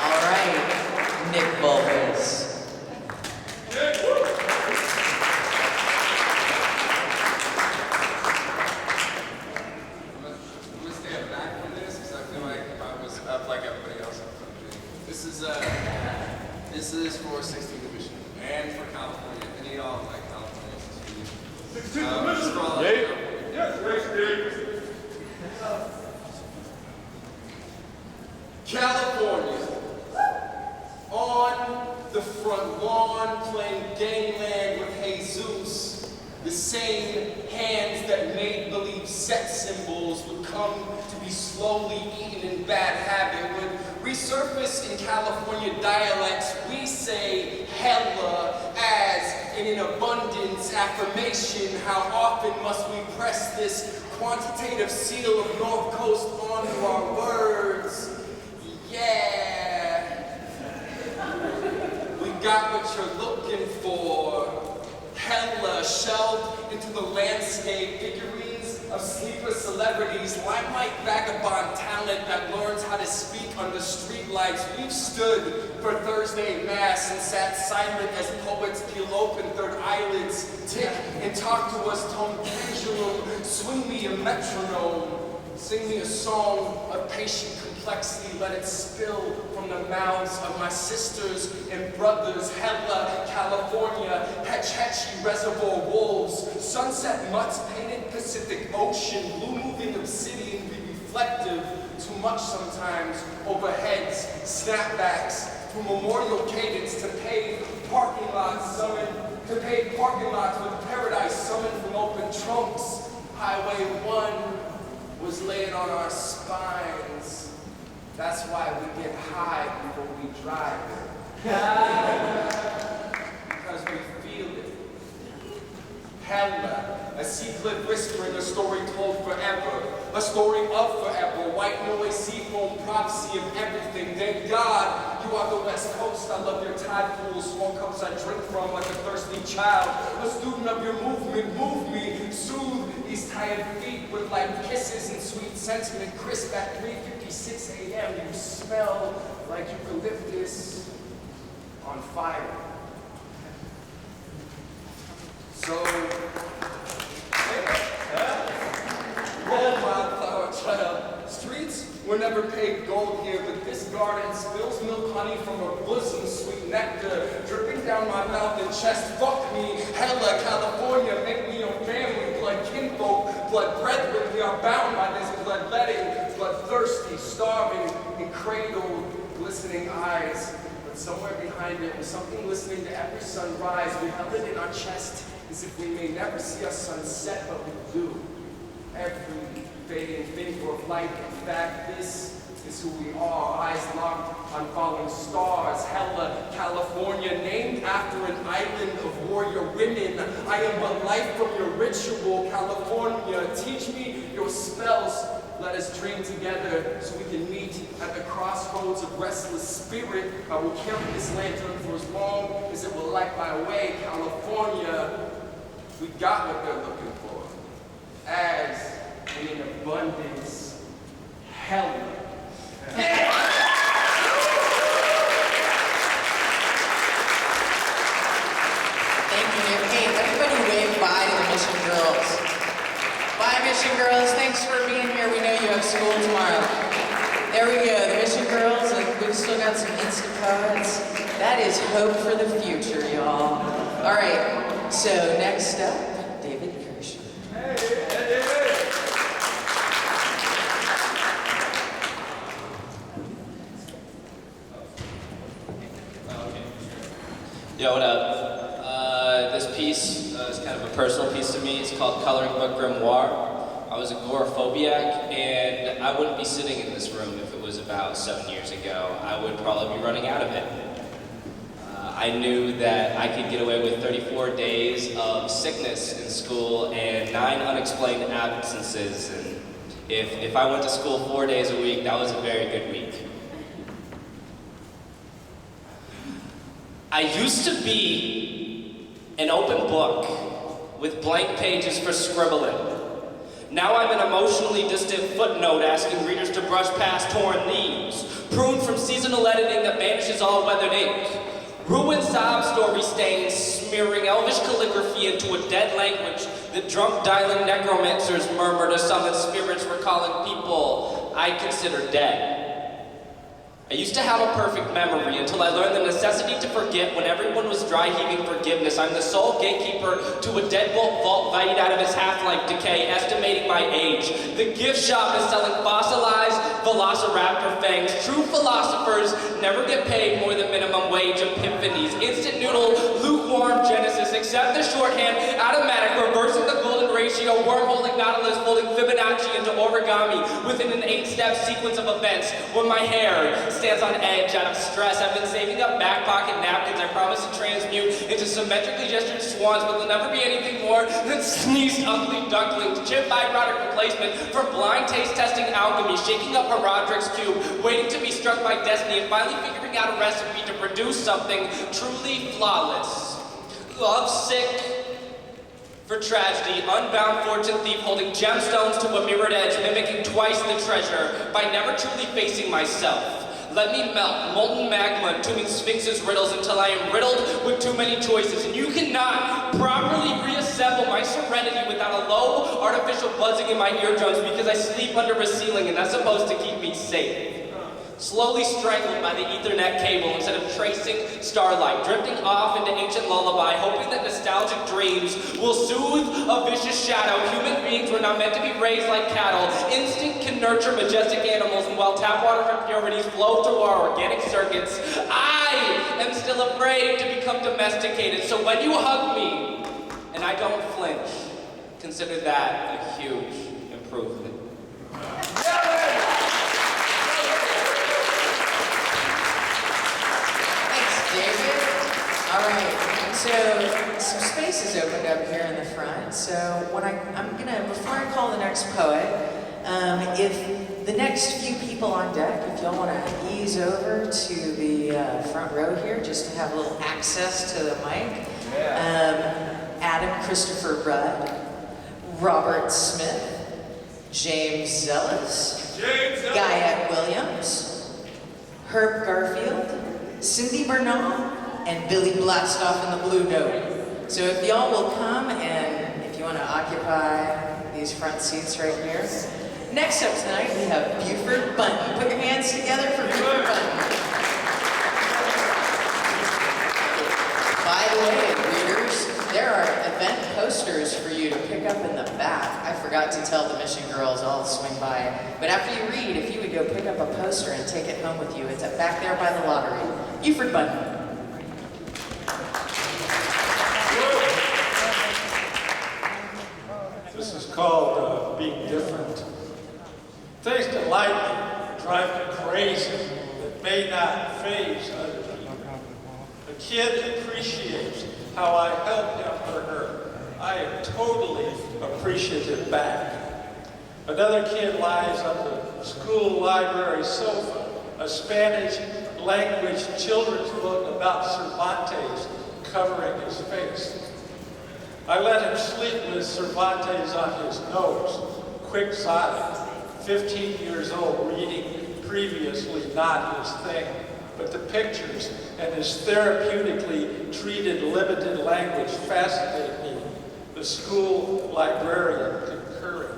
All right, Nick Vulpes. This is for 16th Division and for California. Any of y'all like California? 16th Division. California, on the front lawn, playing gangland with Jesus. The same hands that made believe sex symbols would come to be slowly eaten in bad habit would resurface in California dialects. We say hella as in an abundance affirmation. How often must we press this quantitative seal of North Coast onto our words? Yeah. We got what you're looking for. Hella shelved into the landscape, figurines of sleeper celebrities, limelight vagabond talent that learns how to speak under streetlights. We've stood for Thursday Mass and sat silent as poets peel open third eyelids, tick and talk to us, tone pendulum, swing me a metronome, sing me a song of patient complexity, let it spill from the mouths of my sisters and brothers. Hella, California, Hetch Hetchy Reservoir Wolves, sunset mutts, painted Pacific Ocean, blue moving obsidian, be reflective, too much sometimes, overheads, snapbacks, to memorial cadence, to pave parking lots with paradise summoned from open trunks. Highway 1 was laid on our spines. That's why we get high before we drive it. Because we feel it. Hella, a sea cliff whispering a story told forever. A story of forever. White noise, seafoam, prophecy of everything. Thank God you are the West Coast. I love your tide pools, small cups I drink from like a thirsty child. A student of your movement, move me, soothe these tired feet with light kisses and sweet sentiment. Crisp at 3:56 a.m. You smell like eucalyptus on fire. So, roll wildflower child. Streets were never paved gold here, but this garden spills milk honey from her bosom, sweet nectar, dripping down my mouth and chest. Fuck me, hella, California, make me your family, blood kinfolk, blood brethren. We are bound by this bloodletting, bloodthirsty, starving, and cradled, glistening eyes. But somewhere behind it was something listening to every sunrise. We held it in our chest as if we may never see our sunset, but we do. Every fading finger of light. In fact, this is who we are. Eyes locked on falling stars. Hella, California, named after an island of warrior women. I am but life from your ritual. California, teach me your spells. Let us dream together so we can meet at the crossroads of restless spirit. I will carry this lantern for as long as it will light my way. California, we got what they're looking for. As in abundance, hella. Thank you, Nick. Hey, everybody wave bye to the Mission Girls. Bye, Mission Girls. Thanks for being here. We know you have school tomorrow. There we go, the Mission Girls, and we've still got some Instacards. That is hope for the future, y'all. All right, so next up, David Kirsch. Yo, what up? This piece is kind of a personal piece to me. It's called Coloring Book Grimoire. I was agoraphobiac, and I wouldn't be sitting in this room if it was about 7 years ago. I would probably be running out of it. I knew that I could get away with 34 days of sickness in school and 9 unexplained absences. And if I went to school 4 days a week, that was a very good week. I used to be an open book with blank pages for scribbling. Now I'm an emotionally distant footnote asking readers to brush past torn leaves, pruned from seasonal editing that banishes all weathered ink, ruined sob story stains smearing elvish calligraphy into a dead language that drunk dialing necromancers murmur to summon spirits recalling people I consider dead. I used to have a perfect memory until I learned the necessity to forget when everyone was dry heaving forgiveness. I'm the sole gatekeeper to a deadbolt vault valued out of its half-life decay, estimating my age. The gift shop is selling fossilized velociraptor fangs. True philosophers never get paid more than minimum wage epiphanies. Instant noodle, lukewarm genesis, accept the shorthand, automatic, reversing the golden Horatio, wormholing Nautilus, folding Fibonacci into origami within an 8-step sequence of events. When my hair stands on edge out of stress, I've been saving up back pocket napkins I promise to transmute into symmetrically gestured swans, but there'll never be anything more than sneezed ugly ducklings, chip byproduct replacement from blind taste testing alchemy, shaking up Herodric's cube, waiting to be struck by destiny, and finally figuring out a recipe to produce something truly flawless. Lovesick for tragedy, unbound fortune thief holding gemstones to a mirrored edge, mimicking twice the treasure by never truly facing myself. Let me melt molten magma, entombing Sphinx's riddles until I am riddled with too many choices. And you cannot properly reassemble my serenity without a low, artificial buzzing in my eardrums because I sleep under a ceiling and that's supposed to keep me safe. Slowly strangled by the Ethernet cable instead of tracing starlight, drifting off into ancient lullaby, hoping that nostalgic dreams will soothe a vicious shadow. Human beings were not meant to be raised like cattle. Instinct can nurture majestic animals, and while tap water impurities flow through our organic circuits, I am still afraid to become domesticated. So when you hug me, and I don't flinch, consider that a huge improvement. David. All right, so some space has opened up here in the front. So when before I call the next poet, if the next few people on deck, if y'all want to ease over to the front row here, just to have a little access to the mic. Adam Christopher Rudd, Robert Smith, James Zealous, Guyette Williams, Herb Garfield, Cindy Bernal, and Billy Blastoff in the Blue Note. So if y'all will come and if you want to occupy these front seats right here. Next up tonight we have Buford Bunton. Put your hands together for Buford Bunton. By the way, readers, there are event posters for you to pick up in the back. I forgot to tell the Mission Girls I'll swing by. But after you read, if you would go pick up a poster and take it home with you, it's back there by the lottery. Buford Bunton. This is called Being Different. Things that light me, drive me crazy, that may not faze other people. A kid appreciates how I help him or her. I am totally appreciative back. Another kid lies on the school library sofa, a Spanish language children's book about Cervantes covering his face. I let him sleep with Cervantes on his nose, quixotic, 15 years old, reading previously not his thing, but the pictures and his therapeutically treated limited language fascinate me. The school librarian concurring.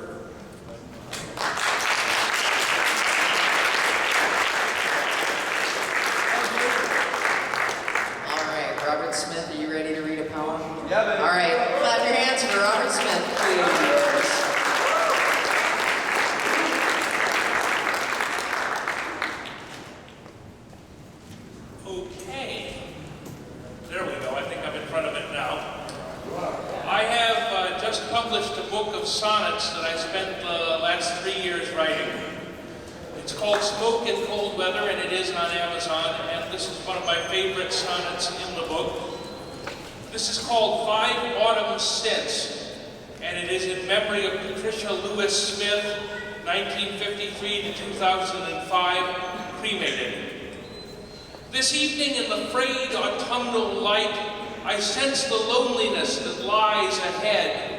Robert Smith, are you ready to read a poem? Yeah, baby. All right, clap your hands for Robert Smith, please. Okay. There we go. I think I'm in front of it now. I have just published a book of sonnets that I spent the last 3 years writing. It's called Smoke in Cold Weather, and it is on Amazon, and this is one of my favorite sonnets in the book. This is called 5 Autumns Since, and it is in memory of Patricia Lewis Smith, 1953 to 2005, cremated. This evening in the frayed autumnal light, I sense the loneliness that lies ahead,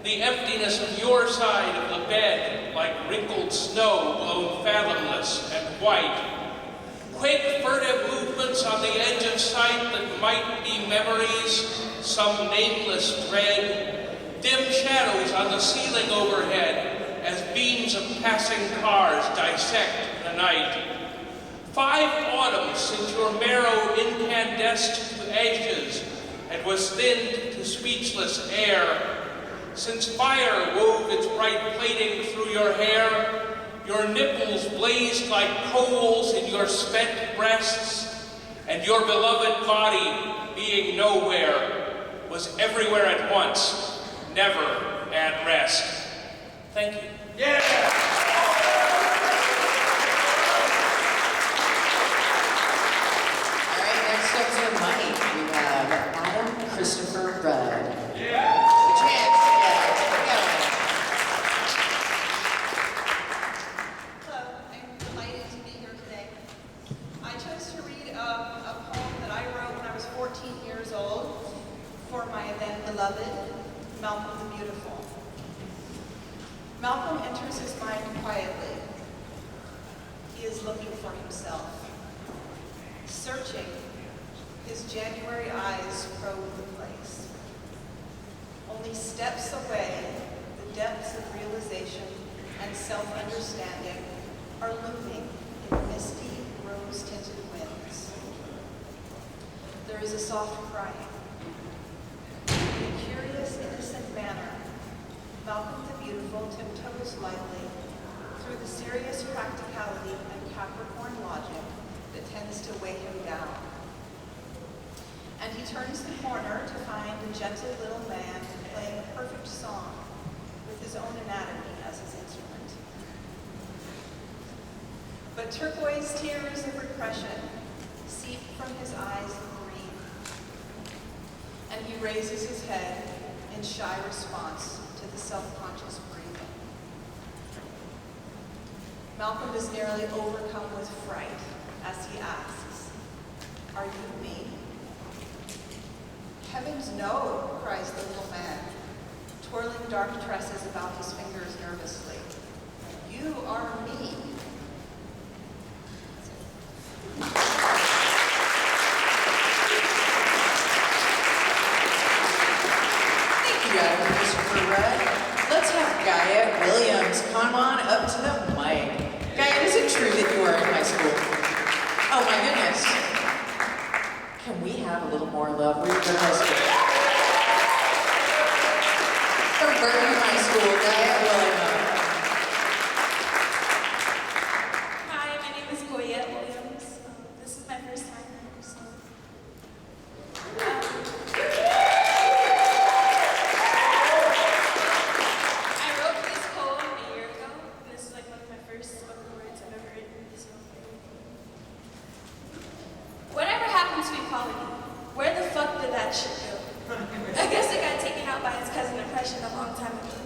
the emptiness of your side of the bed, like wrinkled snow blown fathomless and white. Quick, furtive movements on the edge of sight that might be memories, some nameless dread. Dim shadows on the ceiling overhead as beams of passing cars dissect the night. 5 autumns since your marrow incandesced to ashes and was thinned to speechless air. Since fire wove its bright plating through your hair, your nipples blazed like coals in your spent breasts, and your beloved body, being nowhere, was everywhere at once, never at rest. Thank you. All right, next up to the mic, we have Adam Christopher Rudd. Put your hands together. Hello, I'm delighted to be here today. I chose to read a poem that I wrote when I was 14 years old for my then beloved, Malcolm the Beautiful. Malcolm enters his mind quietly. He is looking for himself. Searching, his January eyes probe the place. Only steps away, the depths of realization and self-understanding are looming in misty, rose-tinted winds. There is a soft crying. In a curious, innocent manner, Malcolm the Beautiful tiptoes lightly through the serious practicality and Capricorn logic that tends to weigh him down. And he turns the corner to find a gentle little man playing a perfect song with his own anatomy as his instrument. But turquoise tears of repression seep from his eyes of green, and he raises his head in shy response to the self-conscious breathing. Malcolm is nearly overcome with fright as he asks, "Are you me?" "Heavens, no," cries the little man, twirling dark tresses about his fingers nervously. "You are me." Thank you, Adam Christopher Rudd. Let's have Gaia Williams come on up to the mic. Gaia, is it true that you are in high school? Oh my goodness. Can we have a little more love? We're in high school. From Burton High School, Gaia Williams. Hi, my name is Goya Williams. This is my first time here, so. I wrote this poem a year ago, and this is like one of my first spoken words I've ever written. So. Whatever happened to equality? Where the fuck did that shit go? I guess it got taken out by its cousin oppression a long time ago.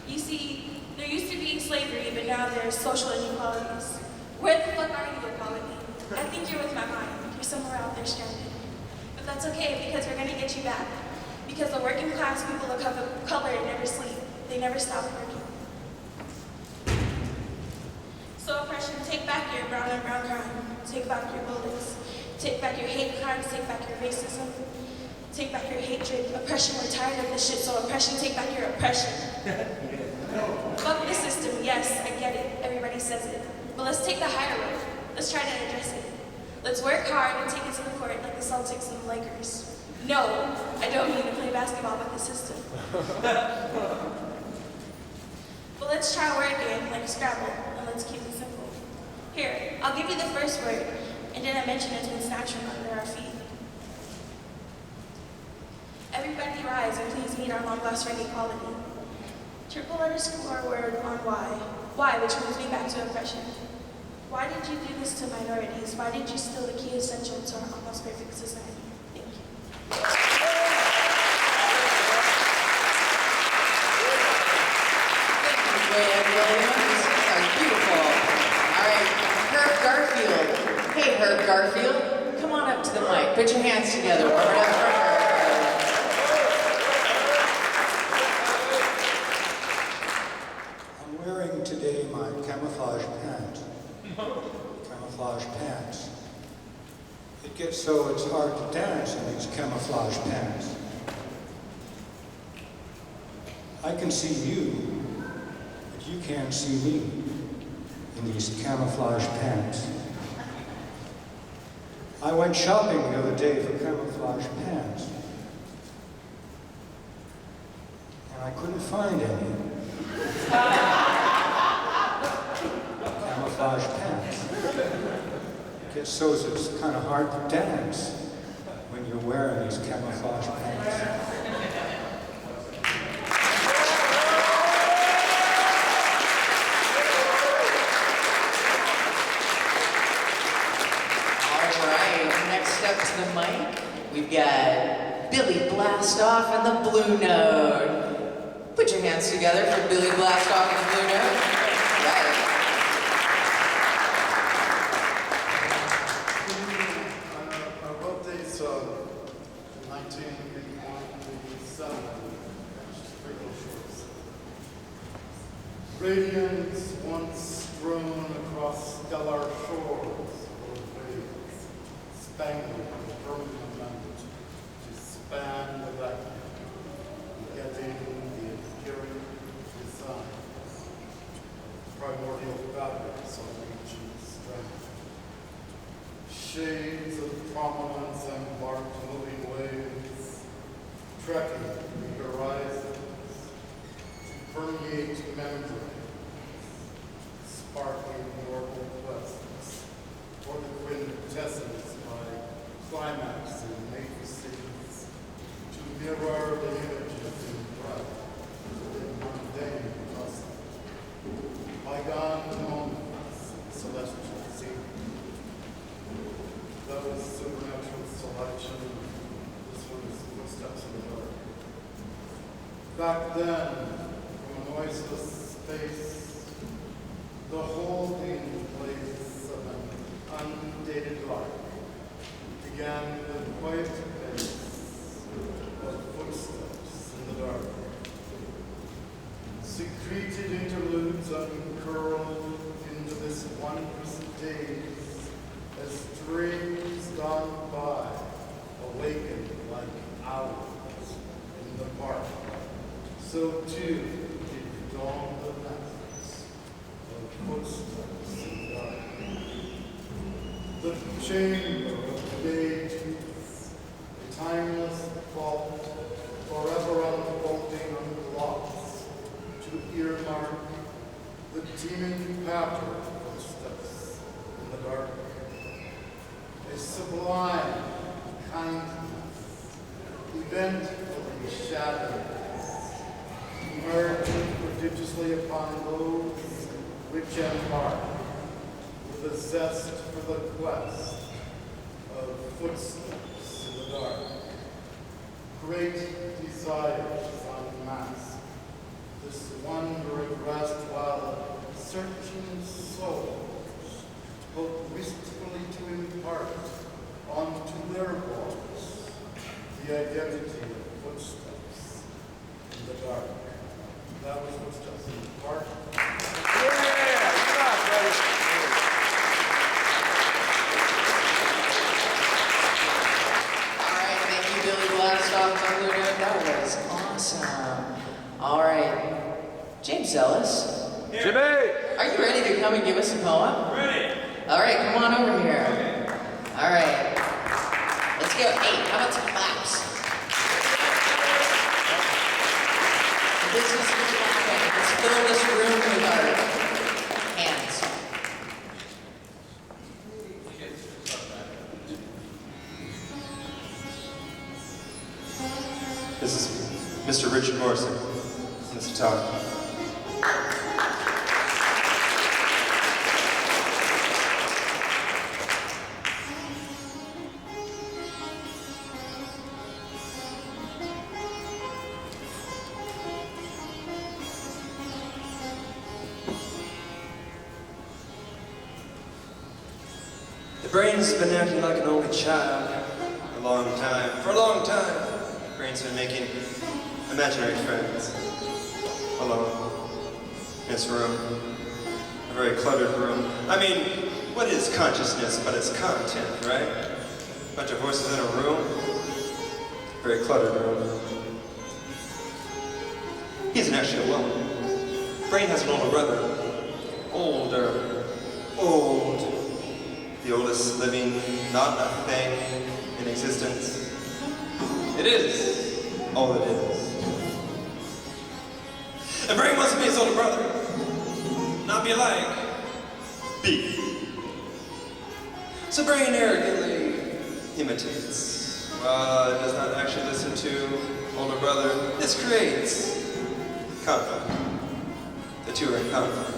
You see, there used to be slavery, but now there's social inequalities. Where the fuck are you, equality? I think you're with my mind. You're somewhere out there stranded. But that's okay, because we're gonna get you back. Because the working class people of color never sleep. They never stop working. So oppression, take back your brown and brown crime. Take back your bullets. Take back your hate crimes. Take back your racism. Take back your hatred. Oppression, we're tired of this shit, so oppression, take back your oppression. Fuck the system, yes, I get it. Everybody says it. But let's take the higher road. Let's try to address it. Let's work hard and take it to the court like the Celtics and the Lakers. No, I don't mean to play basketball with the system. But let's try a word game like Scrabble, and let's keep it simple. Here, I'll give you the first word, and then I mention it to its natural under our feet. Everybody rise and please meet our long lost friend equality. Triple underscore word on why. Why, which brings me back to oppression. Why did you do this to minorities? Why did you steal the key essential to our almost perfect society? Thank you. Williams. That was beautiful. All right, Herb Garfield. Hey, Herb Garfield. Come on up to the mic. Put your hands together. Warm it up for Herb. I'm wearing today my camouflage pants. Camouflage pants. It gets so it's hard to dance in these camouflage pants. I can see you, but you can't see me in these camouflage pants. I went shopping the other day for camouflage pants, and I couldn't find any. Camouflage pants. It gets so it's kind of hard to dance when you're wearing these camouflage pants. next up to the mic, we've got Billy Blastoff and the Blue Note. Put your hands together for Billy Blastoff and the Blue Note. Right. I wrote these in 1987, pretty shorts. Radiance once strewn across stellar shores of waves, spangled with firmament to span the vacuum, getting the adhering designs, primordial fabrics on ancient strength. Shades of prominence and marked moving waves, trekking the horizons to permeate membranes, sparkling orbital quests for the quintessence by climax and matrices to mirror the images in breath within mundane bustle. Bygone moments in celestial scenery. That was supernatural selection. This one is footsteps in the dark. Back then, from a noiseless space, the holding place of an undated life began with a quiet pace of footsteps in the dark. Secreted interludes uncurled into this wondrous daze as dreams gone by awakened like owls in the park. So too did dawn the masses of footsteps in the dark. The chamber of the ages, a timeless vault, forever unfolding unlocks to earmark the teeming pattern of footsteps in the dark. A sublime kindness, eventfully shadowed, emerging prodigiously upon those which embark with a zest for the quest of footsteps in the dark. Great desires unmasked, this wandering rest while searching souls hope wistfully to impart onto their walls the identity of footsteps in the dark. That was Footsteps in the Park. All right, thank you, Billy Blastoff, my Blue Note. That was awesome. All right, James Ellis. Jimmy! Are you ready to come and give us a poem? Ready. All right, come on over here. All right. Let's go 8. How about some claps? This is what's happening. Let's fill this room with our hands. This is Mr. Richard Morrison on this guitar. The brain's been acting like an only child. A long time. For a long time. Brain's been making imaginary friends. Alone. In this room. A very cluttered room. I mean, what is consciousness but its content, right? A bunch of voices in a room. Very cluttered room. He isn't actually alone. Brain has an older brother. Older. Old. The oldest living, not a thing in existence. It is all it is. And Brain wants to be his older brother. Not be alike. Be. So Brain arrogantly Imitates. It does not actually listen to older brother. This creates conflict. The two are in conflict.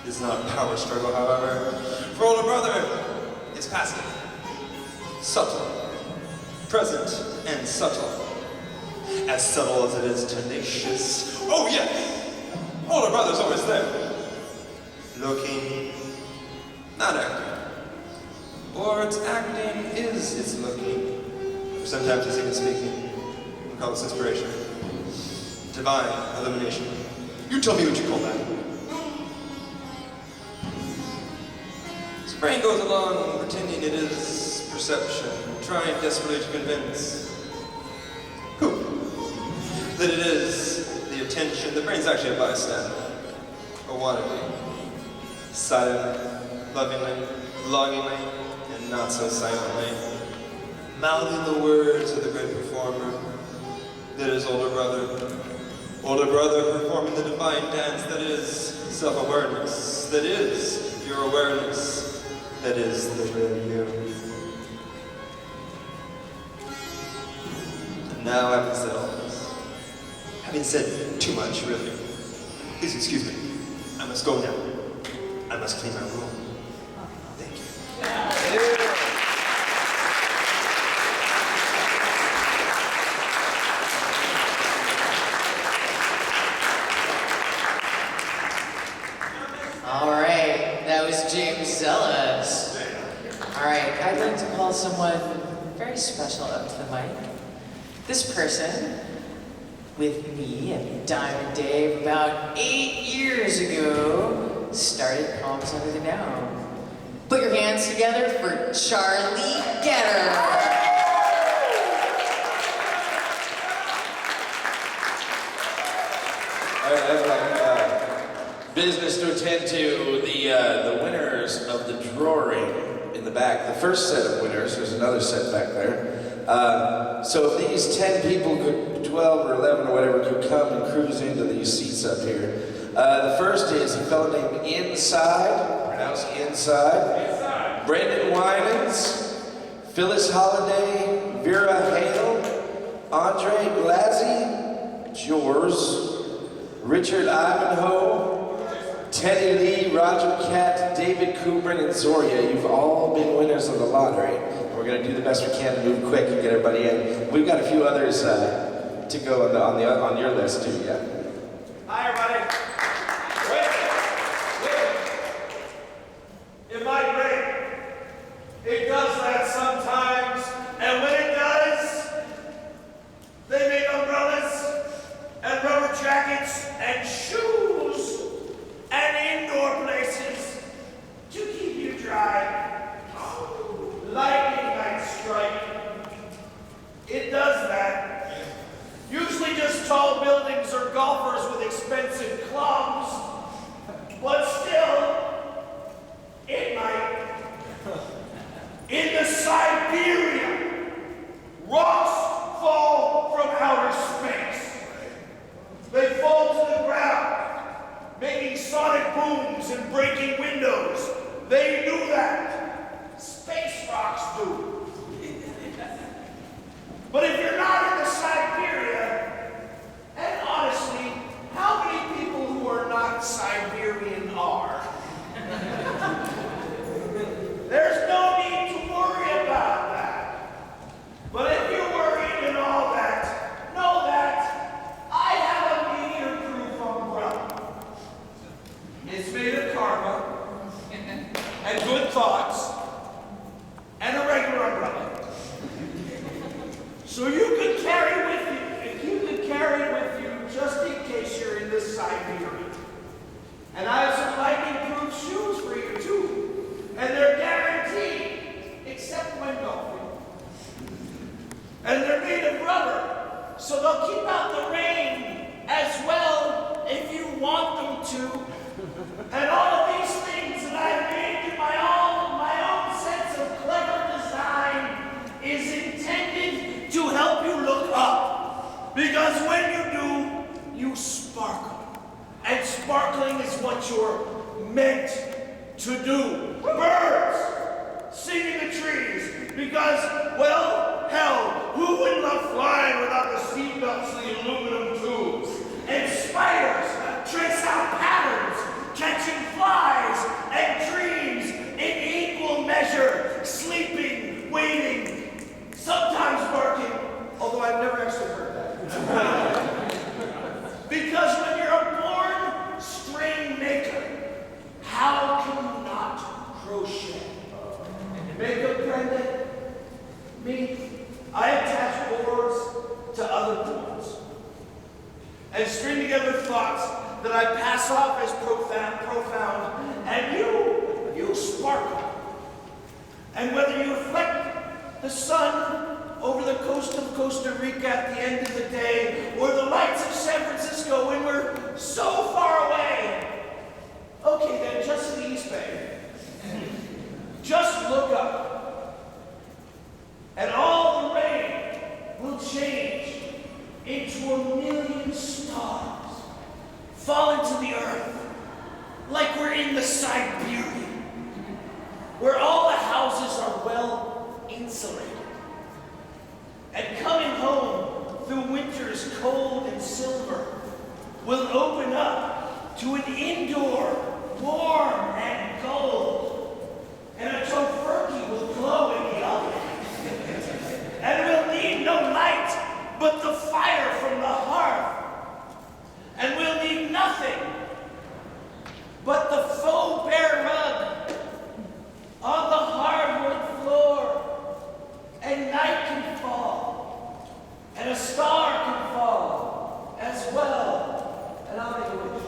It's not a power struggle, however. For older brother, It's passive. Subtle. Present and subtle. As subtle as it is tenacious. Oh yes! Older brother's always there. Looking. Not acting. Or it's acting is its looking. Or sometimes it's even speaking. We call this inspiration. Divine illumination. You tell me what you call that. His brain goes along pretending it is perception, trying desperately to convince who? That it is the attention. The brain's actually a bystander. A wannabe. Silently, lovingly, longingly, and not so silently. Mouthing the words of the great performer. That is older brother. Older brother performing the divine dance that is self-awareness. That is your awareness. That is the real you. And now having said all this, having said too much, really, please excuse me. I must go now. I must clean my room. Thank you. All right, that was James Zellas. All right, I'd like to call someone very special up to the mic. This person, with me and Diamond Dave about 8 years ago, started Poems Under the Now. Put your hands together for Charlie Getter. All right, I have business to attend to. The winners of the drawing in the back. The first set of winners. There's another set back there. So if these 10 people could, 12 or 11 or whatever, could come and cruise into these seats up here. The first is a fellow named Inside, pronounced Inside. Brandon Winans, Phyllis Holliday, Vera Hale, Andre Glazzi, Jors, Richard Ivanhoe, Teddy Lee, Roger Catt, David Kubrin, and Zoria. You've all been winners of the lottery. We're going to do the best we can to move quick and get everybody in. We've got a few others to go on your list too, yeah. Hi, everybody. It might rain. It does that sometimes. And when it does, they make umbrellas and rubber jackets and shoes and indoor places to keep you dry. Lightning might strike. It does that. Usually just tall buildings or golfers with expensive clubs. But still, it might. In the Siberia, rocks fall from outer space. They fall to the ground, making sonic booms and breaking windows. They knew that. Space rocks do. But if you're not in the Siberia, and honestly, how many people who are not Siberian are? There's no need to worry about that. But if you're worried and all that, know that I have a meteor-proof umbrella. It's made of karma and good thoughts and a regular umbrella. So you can carry with you, if you can carry it with you just in case you're in this Siberia. And I have some lightning-proof shoes for you too. And they're guaranteed, except when golfing. And they're made of rubber, so they'll keep out the rain as well if you want them to. And all of these things that I've made in my own sense of clever design is intended to help you look up. Because when you do, you sparkle. And sparkling is what you're meant to do. Birds sing in the trees because, well, hell, who wouldn't love flying without the seatbelts and the aluminum tubes? And spiders trace out patterns, catching flies and dreams in equal measure. that I pass off as profound, and you sparkle. And whether you reflect the sun over the coast of Costa Rica at the end of the day, or the lights of San Francisco when we're so far away, okay then, just in the East Bay, just look up, and all the rain will change into 1,000,000 stars, fall into the earth, like we're in the Siberia, where all the houses are well insulated. And coming home through winter's cold and silver will open up to an indoor, warm and gold. And a tofurkey will glow in the oven. And we'll need no light but the fire from the hearth. And we'll need nothing but the faux bear rug on the hardwood floor. And night can fall, and a star can fall as well. And I'll make a wish.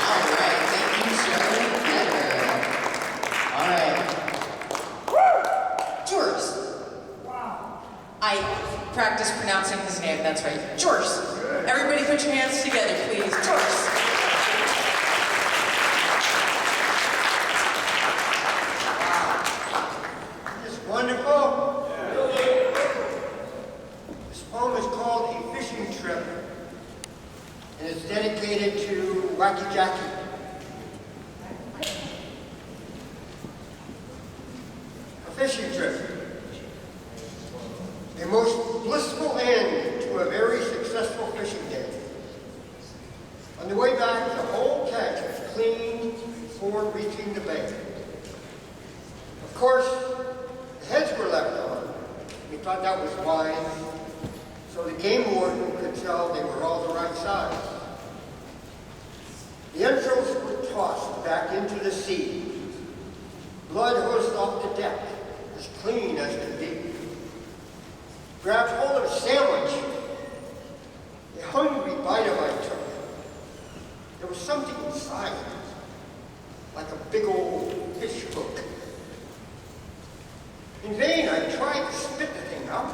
All right, thank you, Shirley Better. All right. George. Wow. I practiced pronouncing his name, that's right. George. Everybody put your hands together, please. George. Wonderful. This poem is called A Fishing Trip, and it's dedicated to Wacky Jackie. A fishing trip. A most blissful end to a very successful fishing day. On the way back, the whole catch was cleaned before reaching the bank. Of course, the heads were left on. We thought that was wise, so the game warden could tell they were all the right size. The entrails were tossed back into the sea. Blood hosed off the deck, as clean as could be. Grabbed hold of a sandwich. A hungry bite of I took. There was something inside, like a big old fish hook. In vain, I tried to spit the thing out,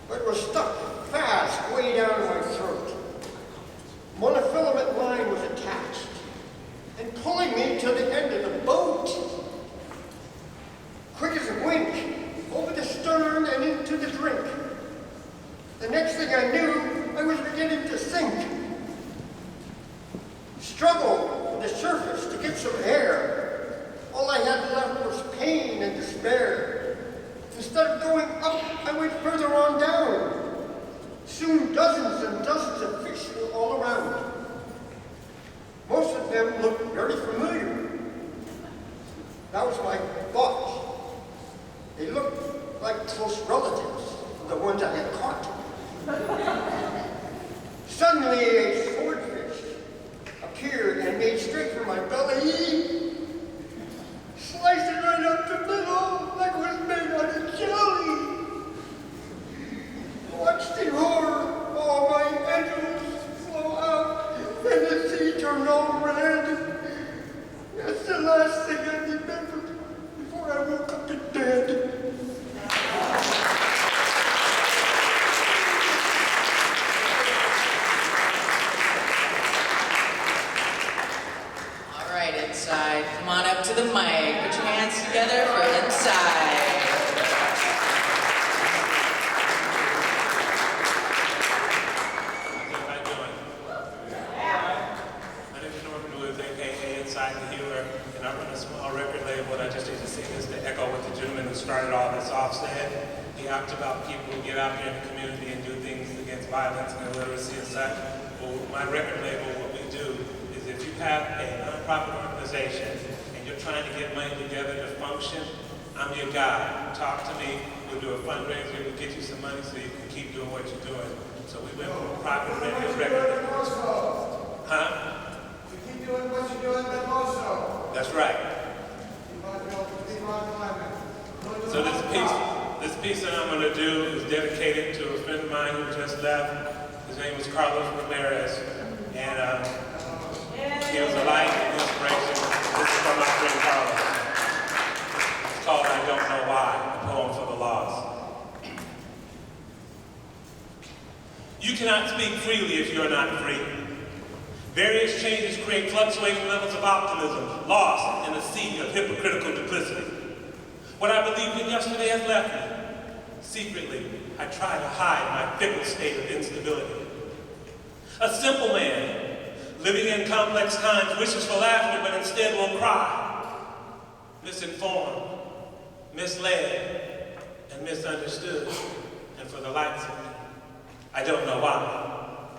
but it was stuck fast way down my throat. Monofilament line was attached and pulling me to the end of the boat. Quick as a wink, over the stern and into the drink. The next thing I knew, I was beginning to sink. Struggled to the surface to get some air. All I had left was pain and despair. Instead of going up, I went further on down. Soon dozens and dozens of fish were all around. Most of them looked very familiar. That was my thought. They looked like close relatives of the ones I had caught. Suddenly a swordfish appeared and made straight for my belly. Sliced it right up the middle like it was made out of jelly. Watched in horror all my entrails flow out and the sea turned all red. That's the last thing I remember before I woke up in bed. All right, Inside. Come on up to the mic. Put your hands together for Inside. My name is Norman Woods, aka Inside the Healer, and I run a small record label, and I just need to sing this to echo what the gentleman who started all this off said. He talked about people who get out there in the community and do things against violence and illiteracy and such. Well, my record label, what we do is if you have a nonprofit organization and you're trying to get money together to function, I'm your guy. Talk to me. We'll do a fundraiser. We'll get you some money so you can keep doing what you're doing. So we went from a private radio record. Huh? You keep doing what you're doing, but also. That's right. You might be able to keep on climbing. So this piece that I'm going to do is dedicated to a friend of mine who just left. His name was Carlos Ramirez, and he was a light and inspiration. This is from my friend Carlos. It's called I Don't Know Why, a poem for the lost. You cannot speak freely if you are not free. Various changes create fluctuating levels of optimism, lost in a sea of hypocritical duplicity. What I believed in yesterday has left me. Secretly, I try to hide my fickle state of instability. A simple man, living in complex times, wishes for laughter, but instead will cry. Misinformed, misled, and misunderstood. And for the likes of me, I don't know why.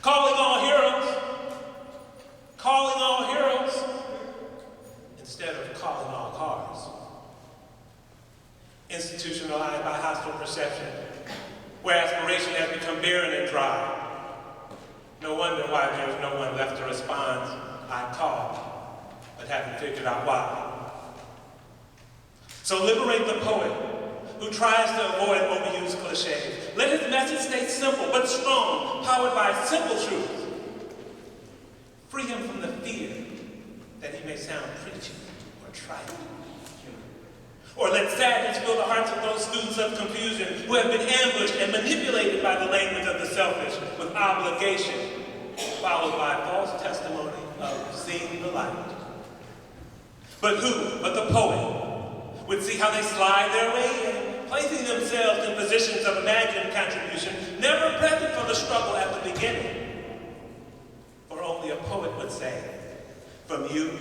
Calling all heroes, instead of calling all cars. Institutionalized by hostile perception, where aspiration has become barren and dry. No wonder why there's no one left to respond. I call, but haven't figured out why. So liberate the poet who tries to avoid overused cliches. Let his message stay simple but strong, powered by simple truth. Free him from the fear that he may sound preachy or trite. Or let sadness fill the hearts of those students of confusion who have been ambushed and manipulated by the language of the selfish with obligation, followed by false testimony of seeing the light. But who but the poet would see how they slide their way in, placing themselves in positions of imagined contribution, never present for the struggle at the beginning. For only a poet would say, from you,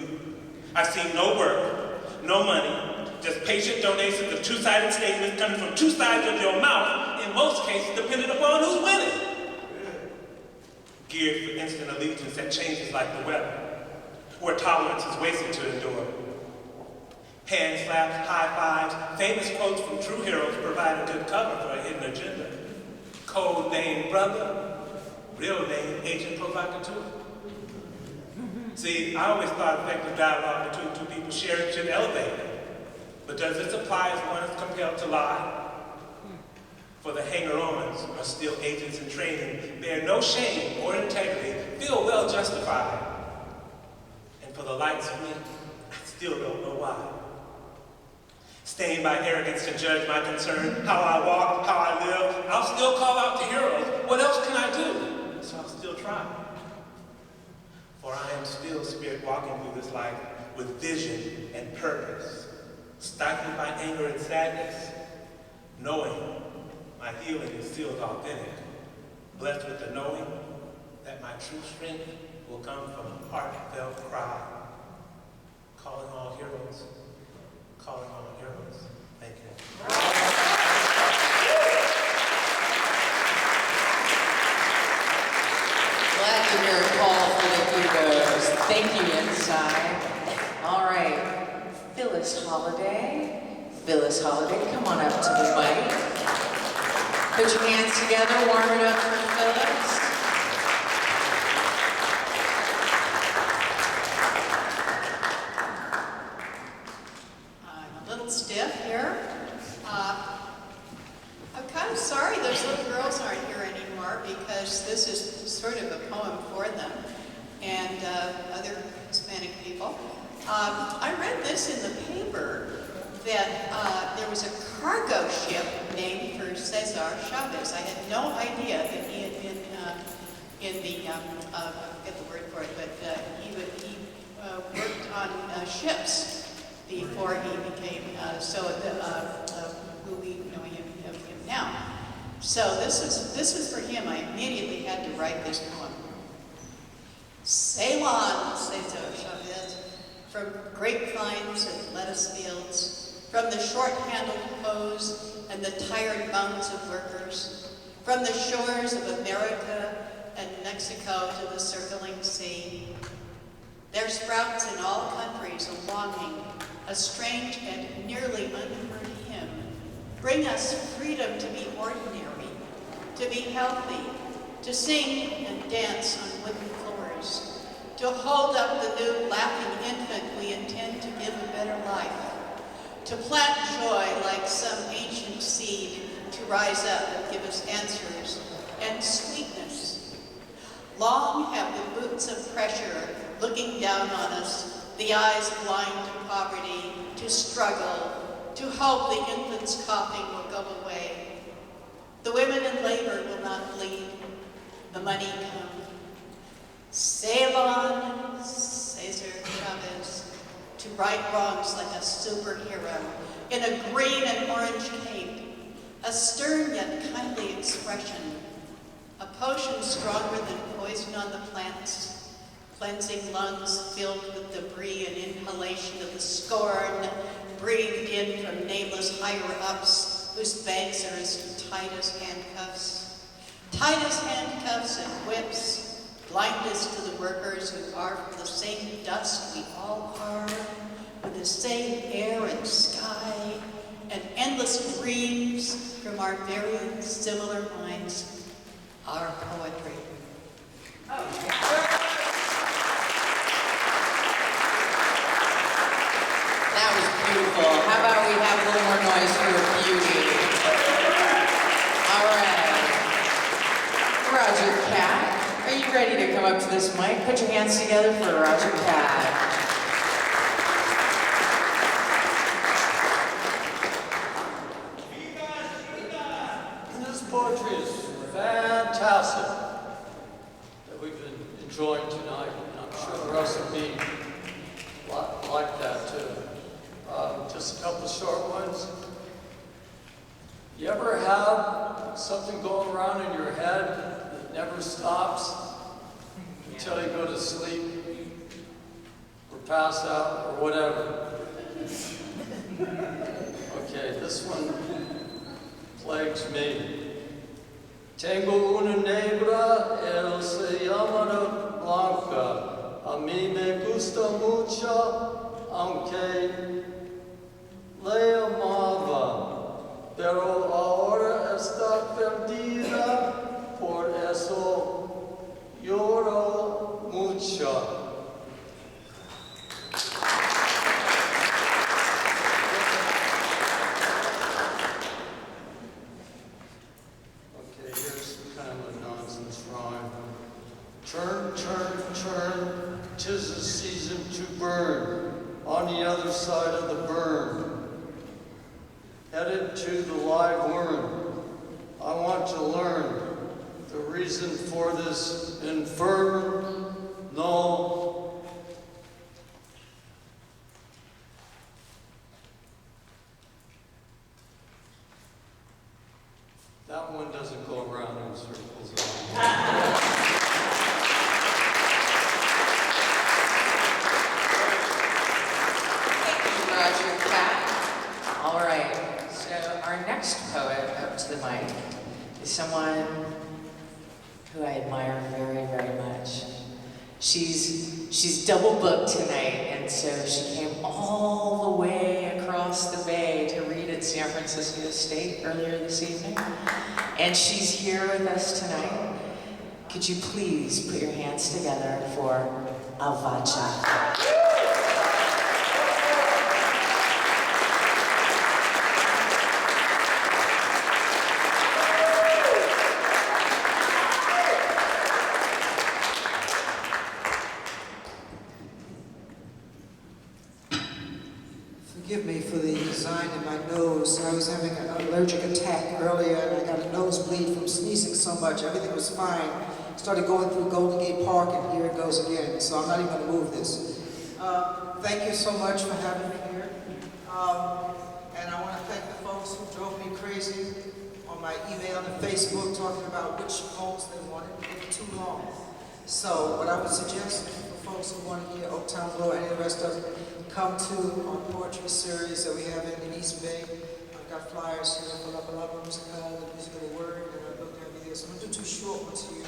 I've seen no work, no money, just patient donations of two-sided statements coming from two sides of your mouth, in most cases dependent upon who's winning. Geared for instant allegiance that changes like the weather, where tolerance is wasted to endure. Hand slaps, high fives, famous quotes from true heroes provide a good cover for a hidden agenda. Code name brother, real name agent provocateur. See, I always thought effective dialogue between two people sharing should elevate. But does this apply as one is compelled to lie? For the hanger-ons are still agents in training, bear no shame or integrity, feel well justified. And for the likes of me, I still don't know why. Stained by arrogance to judge my concern, how I walk, how I live, I'll still call out to heroes. What else can I do? So I'll still try. For I am still spirit walking through this life with vision and purpose, stifled by anger and sadness, knowing my healing is still authentic, blessed with the knowing that my true strength will come from a heartfelt cry, calling all heroes, calling all heroes. Thank you. Glad to hear a call for the heroes. Thank you, Inside. All right, Phyllis Holiday. Phyllis Holiday, come on up to the mic. Put your hands together, warm it up for Phyllis. I'm a little stiff here. I'm kind of sorry those little girls aren't here anymore because this is sort of a poem for them and other Hispanic people. I read this in the paper that there was a cargo ship named for Cesar Chavez. I had no idea that he had been in the, I forget the word for it, but he worked on ships before he became, who we know him now. So this is for him. I immediately had to write this poem. Ceylon, Cesar Chavez, from grapevines and lettuce fields, from the short-handled hoes and the tired bones of workers, from the shores of America and Mexico to the circling sea. There sprouts in all countries a longing, a strange and nearly unheard hymn. Bring us freedom to be ordinary, to be healthy, to sing and dance on wooden floors, to hold up the new laughing infant we intend to give a better life, to plant joy like some ancient seed, to rise up and give us answers, and sweetness. Long have the boots of pressure looking down on us, the eyes blind to poverty, to struggle, to hope the infant's coughing will go away. The women in labor will not bleed, the money come. Sail on, Cesar Chavez, to right wrongs like a superhero, in a green and orange cape, a stern yet kindly expression, a potion stronger than poison on the plants, cleansing lungs filled with debris and inhalation of the scorn breathed in from nameless higher-ups whose banks are as tight as handcuffs. Tight as handcuffs and whips, blindness to the workers who are from the same dust we all are, with the same air and sky, and endless dreams from our very similar minds, our poetry. That was beautiful. How about we have a little more noise for Beauty? All right. Roger Cat, are you ready to come up to this mic? Put your hands together for Roger Cat. This poetry is fantastic that we've been enjoying tonight, and I'm sure the rest will be like that too. Just a couple of short ones. You ever have something going around in your head that never stops until you go to sleep or pass out or whatever? Okay, this one plagues me. Tengo una negra, él se llama Blanca. A mí me gusta mucho, aunque le amaba, pero ahora está perdida, por eso lloro mucho. Turn, turn, turn, 'tis the season to burn, on the other side of the burn. Headed to the live worm, I want to learn the reason for this inferno. That one doesn't go around in circles at all. Roger Cat. All right, so our next poet up to the mic is someone who I admire very, very much. She's double booked tonight, and so she came all the way across the bay to read at San Francisco State earlier this evening, and she's here with us tonight. Could you please put your hands together for Avacha? Forgive me for the design in my nose. I was having an allergic attack earlier and I got a nosebleed from sneezing so much. Everything was fine. Started going through Golden Gate Park and here it goes again. So I'm not even going to move this. Thank you so much for having me here. And I want to thank the folks who drove me crazy on my email and Facebook talking about which poems they wanted. It was too long. So what I would suggest for folks who want to hear Uptown Blue and the rest of it, come to our poetry series that we have in the East Bay. I've got flyers here for La Palabra Musical, the music of the word, and I've looked at videos. So I'm going to do two short ones here.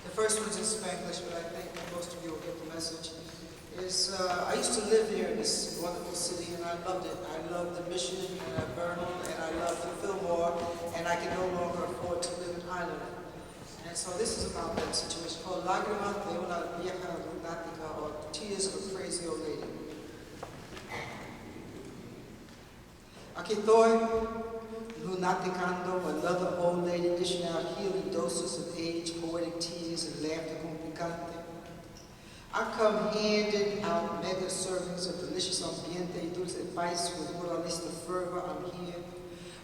The first one's in Spanglish, but I think most of you will get the message. I used to live here in this wonderful city, and I loved it. I loved the Mission, and I Bernal, and I loved the Fillmore, and I could no longer afford to live in Highland. And so this is about that situation called Lágrimas de una vieja lunática, or Tears of a Crazy Old Lady. Akitoy, Lunaticando, another old lady dishing out healing doses of age, poetic tears, and laughter con picante. I come handing out mega servings of delicious ambiente, dulce advice with moralista fervor. I'm here.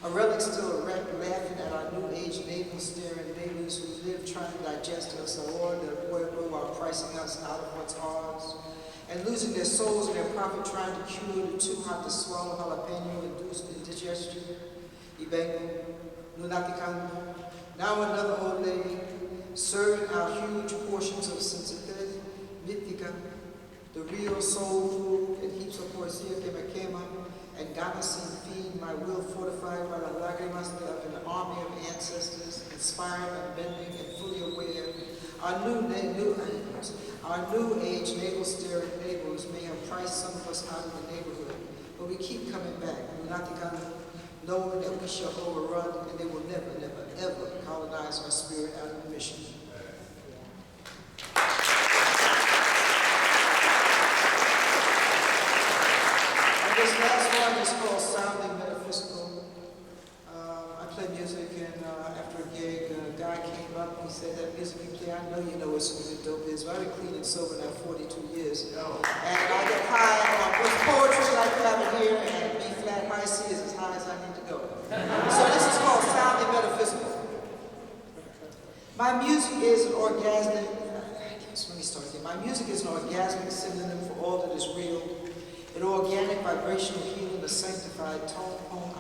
A relic still erect, laughing at our new age neighbors, staring neighbors who live trying to digest us, or del pueblo while pricing us out of what's ours, and losing their souls in their profit, trying to cure the too hot to swallow jalapeno-induced indigestion. Ibengo, Lunaticando. Now another old lady, serving out huge portions of sensibility, mítica, the real soul food, and heaps of poesía que me quema, and ganas sin fin, my will fortified by the lágrimas of an army of ancestors, inspired, unbending, and fully aware. Our new age navel-staring neighbors may have priced some of us out of the neighborhood, but we keep coming back, Lunaticando, knowing that we shall overrun, and they will never, never, ever colonize our spirit out of the mission. This last one is called Sounding Metaphysical. I play music, and after a gig, a guy came up and he said, "That music you play, I know you know what Smooth Dope is, but I've been clean and sober now 42 years. And I get high with poetry like you have it here, and B flat high C is as high as I need to go. So this is called Sounding Metaphysical. My music is an orgasmic, let me start again. My music is an orgasmic synonym for all that is real. An organic, vibrational healing, a sanctified tone, poem,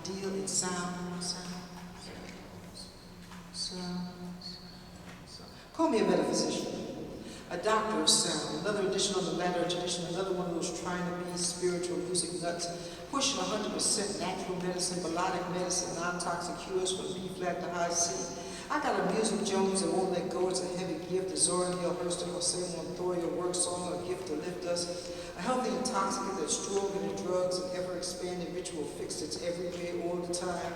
ideal in sounds. Call me a metaphysician, a doctor of sound, another edition on the latter tradition, another one who's trying to be spiritual music nuts, pushing 100% natural medicine, melodic medicine, non-toxic cures from B flat to high C. I got a music Jones that won't let go, it's a heavy gift, a Zora Neale Hurston, Jose Montoya work song, a gift to lift us, a healthy intoxicant that's stronger than drugs, an ever-expanding ritual fix that's everywhere all the time.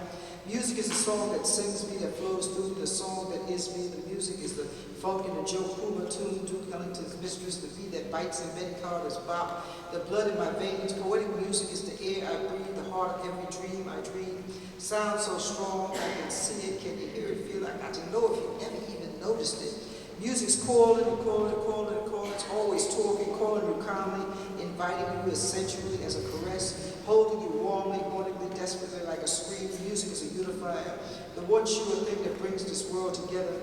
Music is the song that sings me, that flows through me, the song that is me. The music is the funk in the Joe Kuma tune, Duke Ellington's Mistress, the beat that bites in Betty Carter's bop, the blood in my veins. Poetic music is the air I breathe, the heart of every dream I dream. Sound so strong, I can see it, can you hear it, feel it? I got to know if you ever even noticed it. Music's calling and calling and calling and calling. It's always talking, calling you calmly, inviting you essentially as a caress, holding you warmly, hauntingly, desperately like a scream. Music is a unifier, the one sure thing that brings this world together.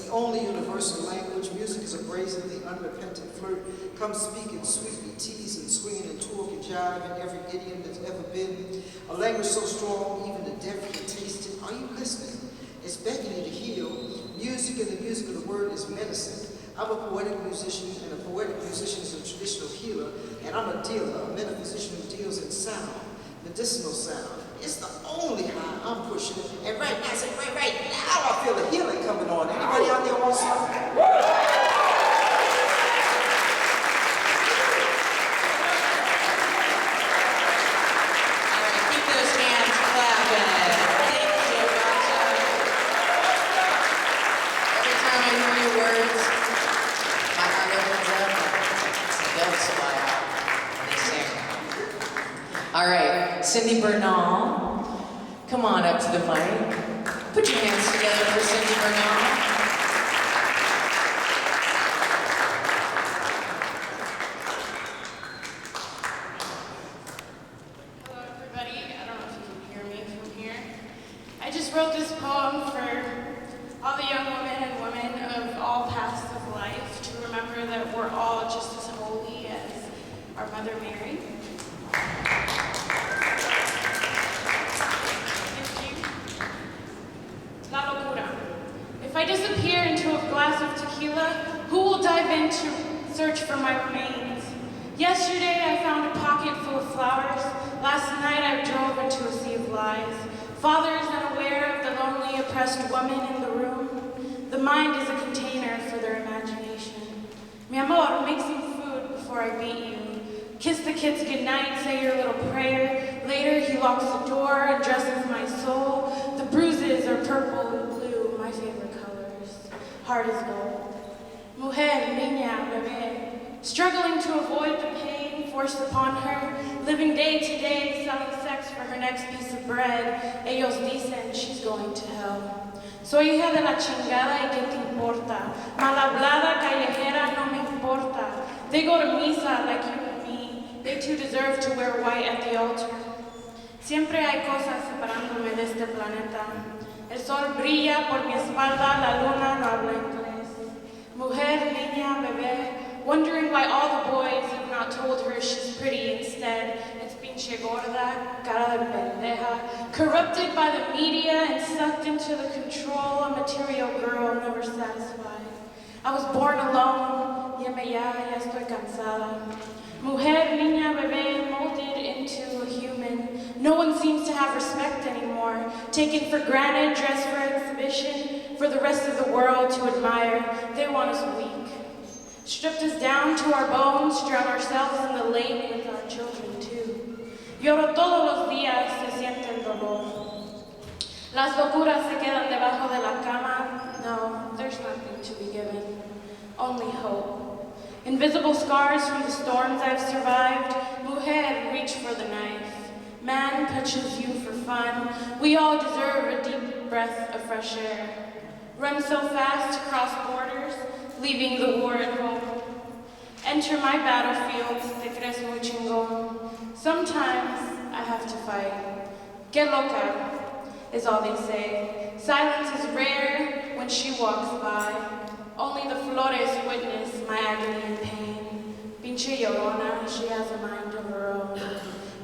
The only universal language. Music is a brazenly unrepentant flirt. Come speaking sweetly, teasing, swinging and talk and jive in every idiom that's ever been. A language so strong, even the deaf can taste it. Are you listening? It's begging you to heal. Music and the music of the word is medicine. I'm a poetic musician, and a poetic musician is a traditional healer, and I'm a dealer, a metaphysician who deals in sound, medicinal sound. It's the only high I'm pushing, and right now, right now I feel the healing coming on. Anybody out there want something? All right, Cindy Bernal, come on up to the mic. Put your hands together for Cindy Bernal. Hello, everybody. I don't know if you can hear me from here. I just wrote this poem for all the young women and women of all paths of life to remember that we're all just as holy as our Mother Mary. La locura. If I disappear into a glass of tequila, who will dive in to search for my remains? Yesterday I found a pocket full of flowers. Last night I drove into a sea of lies. Father is unaware of the lonely, oppressed woman in the room. The mind is a container for their imagination. Mi amor, make some food before I beat you. Kiss the kids goodnight, say your little prayer. Later he locks the door and dresses my soul. The bruises are purple and blue, my favorite colors. Heart is gold. Mujer, niña, bebé. Struggling to avoid the pain, forced upon her, living day to day, selling sex for her next piece of bread. Ellos dicen she's going to hell. Soy hija de la chingada y qué te importa. Mal hablada, callejera, no me importa. They go to misa like you and me. They too deserve to wear white at the altar. Siempre hay cosas separándome de este planeta. El sol brilla por mi espalda, la luna no habla inglés. Mujer, niña, bebé, wondering why all the boys have not told her she's pretty instead. It's pinche gorda, cara de pendeja, corrupted by the media and sucked into the control, a material girl never satisfied. I was born alone, ya estoy cansada. Mujer, niña, bebé, molded into a human. No one seems to have respect anymore, taken for granted, dressed for exhibition, for the rest of the world to admire. They want us weak. Stripped us down to our bones, drown ourselves in the lake with our children too. Lloro todos los días, se siente el dolor. Las locuras se quedan debajo de la cama. No, there's nothing to be given, only hope. Invisible scars from the storms I've survived. Mujer, reach for the knife. Man touches you for fun. We all deserve a deep breath of fresh air. Run so fast to cross borders, leaving the war at home. Enter my battlefield, te crees muy chingón. Sometimes I have to fight. Que loca, is all they say. Silence is rare when she walks by. Only the flores witness my agony and pain. Pinche llorona, she has a mind of her own.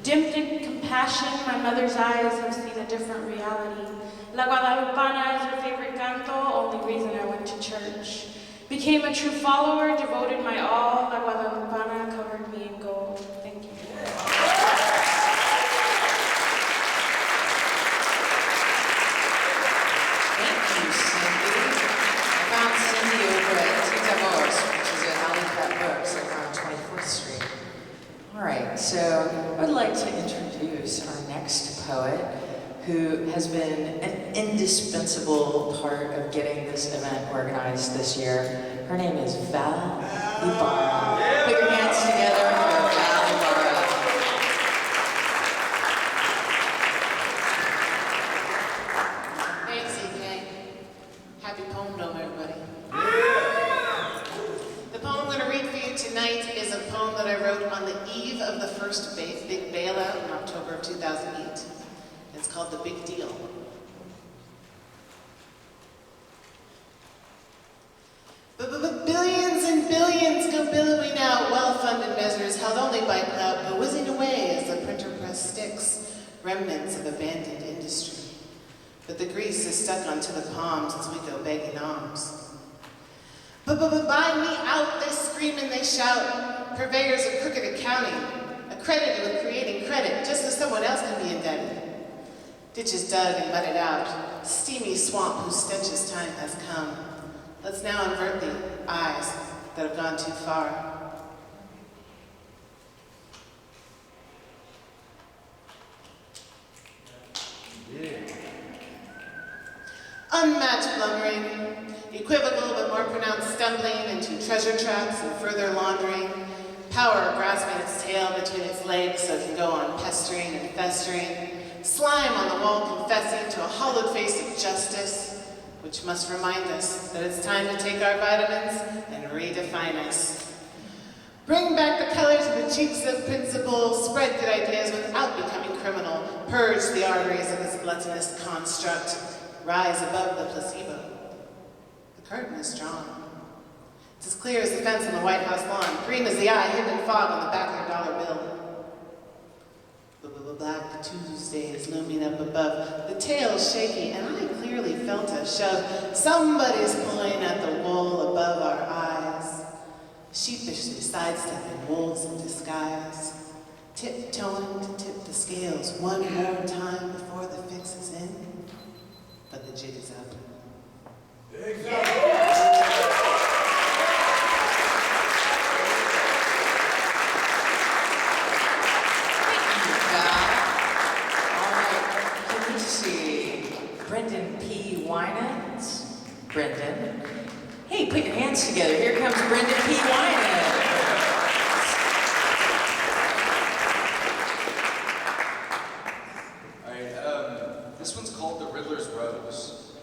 Dipped in compassion, my mother's eyes have seen a different reality. La Guadalupana is her favorite canto, only reason I went to church. Became a true follower, devoted my all. La Guadalupana covered me in gold. Thank you. Thank you, Cindy. I found Cindy over at Tita Mo's, which is at Alley Cat Books on 24th Street. All right, so I'd like to introduce our next poet who has been an indispensable part of getting this event organized this year. Her name is Val Ibarra. Put your hands together for Val Ibarra. Thanks, EK. Happy Poem Dome, everybody. The poem I'm going to read for you tonight is a poem that I wrote on the eve of the first big bailout in October of 2008. It's called The Big Deal. Billions and billions go billowing out, well-funded measures held only by clout, go whizzing away as the printer press sticks, remnants of abandoned industry. But the grease is stuck onto the palms as we go begging alms. Buy me out, they scream and they shout. Purveyors of crooked accounting, accredited with creating credit just so someone else can be indebted. Ditches dug and mudded out, steamy swamp whose stench's time has come. Let's now invert the eyes that have gone too far. Unmatched blundering, equivocal but more pronounced stumbling into treasure traps and further laundering, power grasping its tail between its legs so it can go on pestering and festering, slime on the wall confessing to a hollowed face of justice, which must remind us that it's time to take our vitamins and redefine us. Bring back the colors of the cheeks of principle, spread good ideas without becoming criminal, purge the arteries of this gluttonous construct, rise above the placebo. The curtain is drawn. It's as clear as the fence on the White House lawn, green as the eye hidden in fog on the back of your dollar bill. Black Tuesday is looming up above, the tail's shaky, and I clearly felt a shove. Somebody's pulling at the wool above our eyes, sheepishly sidestepping wolves in disguise, tiptoeing to tip the scales one more time before the fix is in. But the jig is up. Brendan P. Winans. Brendan. Hey, put your hands together. Here comes Brendan P. Winans. called the Riddler's Rose.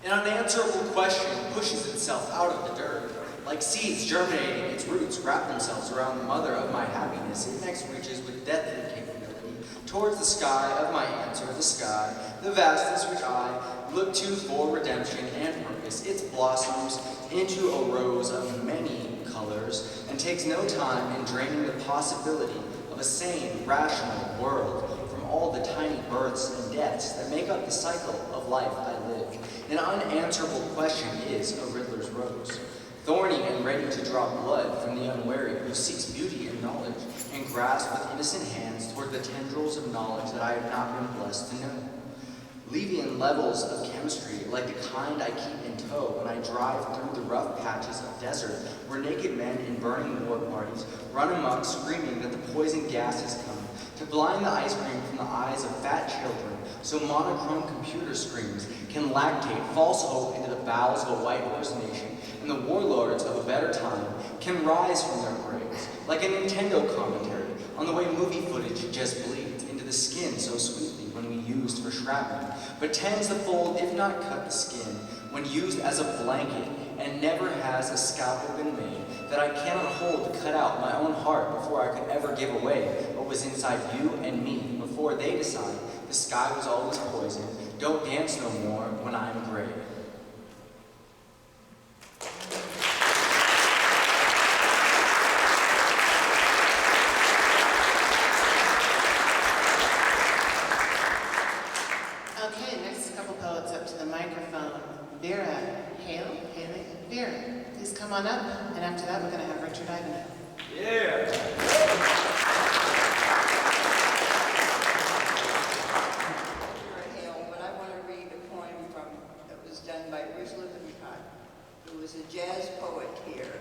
An unanswerable question pushes itself out of the dirt. Like seeds germinating, its roots wrap themselves around the mother of my happiness. It next reaches with deathly capability towards the sky of my answer, the sky, the vastness which I look to for redemption and purpose. It blossoms into a rose of many colors and takes no time in draining the possibility of a sane, rational world from all the tiny births and deaths that make up the cycle of life I live. An unanswerable question is a Riddler's Rose, thorny and ready to draw blood from the unwary who seeks beauty and knowledge and grasps with innocent hands toward the tendrils of knowledge that I have not been blessed to know. Levian levels of chemistry, like the kind I keep in tow when I drive through the rough patches of desert where naked men in burning war parties run amok screaming that the poison gas has come to blind the ice cream from the eyes of fat children so monochrome computer screens can lactate false hope into the bowels of a white horse nation, and the warlords of a better time can rise from their graves like a Nintendo commentary on the way movie footage just bleeds into the skin so sweetly when we used for shrapnel, but tends to fold if not cut the skin when used as a blanket, and never has a scalpel been made that I cannot hold to cut out my own heart before I could ever give away what was inside you and me before they decide the sky was always poison. Don't dance no more when I'm gray. Okay, next couple poets up to the microphone. Vera Haley, Vera, please come on up. And after that, we're going to have Richard Ivanhoe. Yeah. But I want to read a poem that was done by Bruce Lippincott, who was a jazz poet here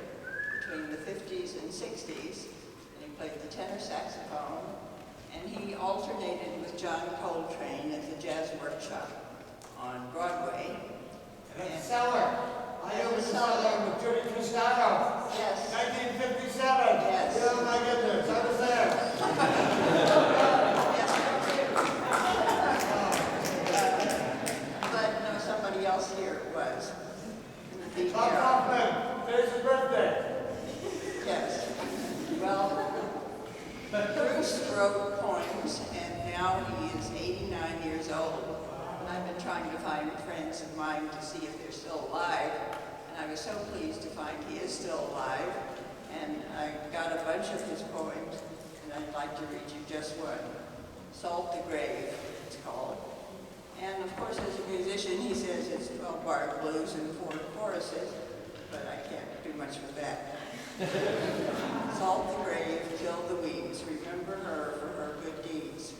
between the 50s and 60s, and he played the tenor saxophone, and he alternated with John Coltrane at the Jazz Workshop on Broadway. And Cellar. I know the Cellar with Judy Cristado. Yes. 1957. Yes. Oh my goodness, I was there. But no, somebody else here was. Bob Kaufman, today's his birthday. Yes. Well, Bruce wrote poems, and now he is 89 years old. And I've been trying to find friends of mine to see if they're still alive. And I was so pleased to find he is still alive. And I got a bunch of his poems, and I'd like to read you just one. Salt the Grave, it's called. And of course, as a musician, he says it's 12-bar blues and 4 choruses, but I can't do much with that. Salt the grave, kill the weeds, remember her for her good deeds.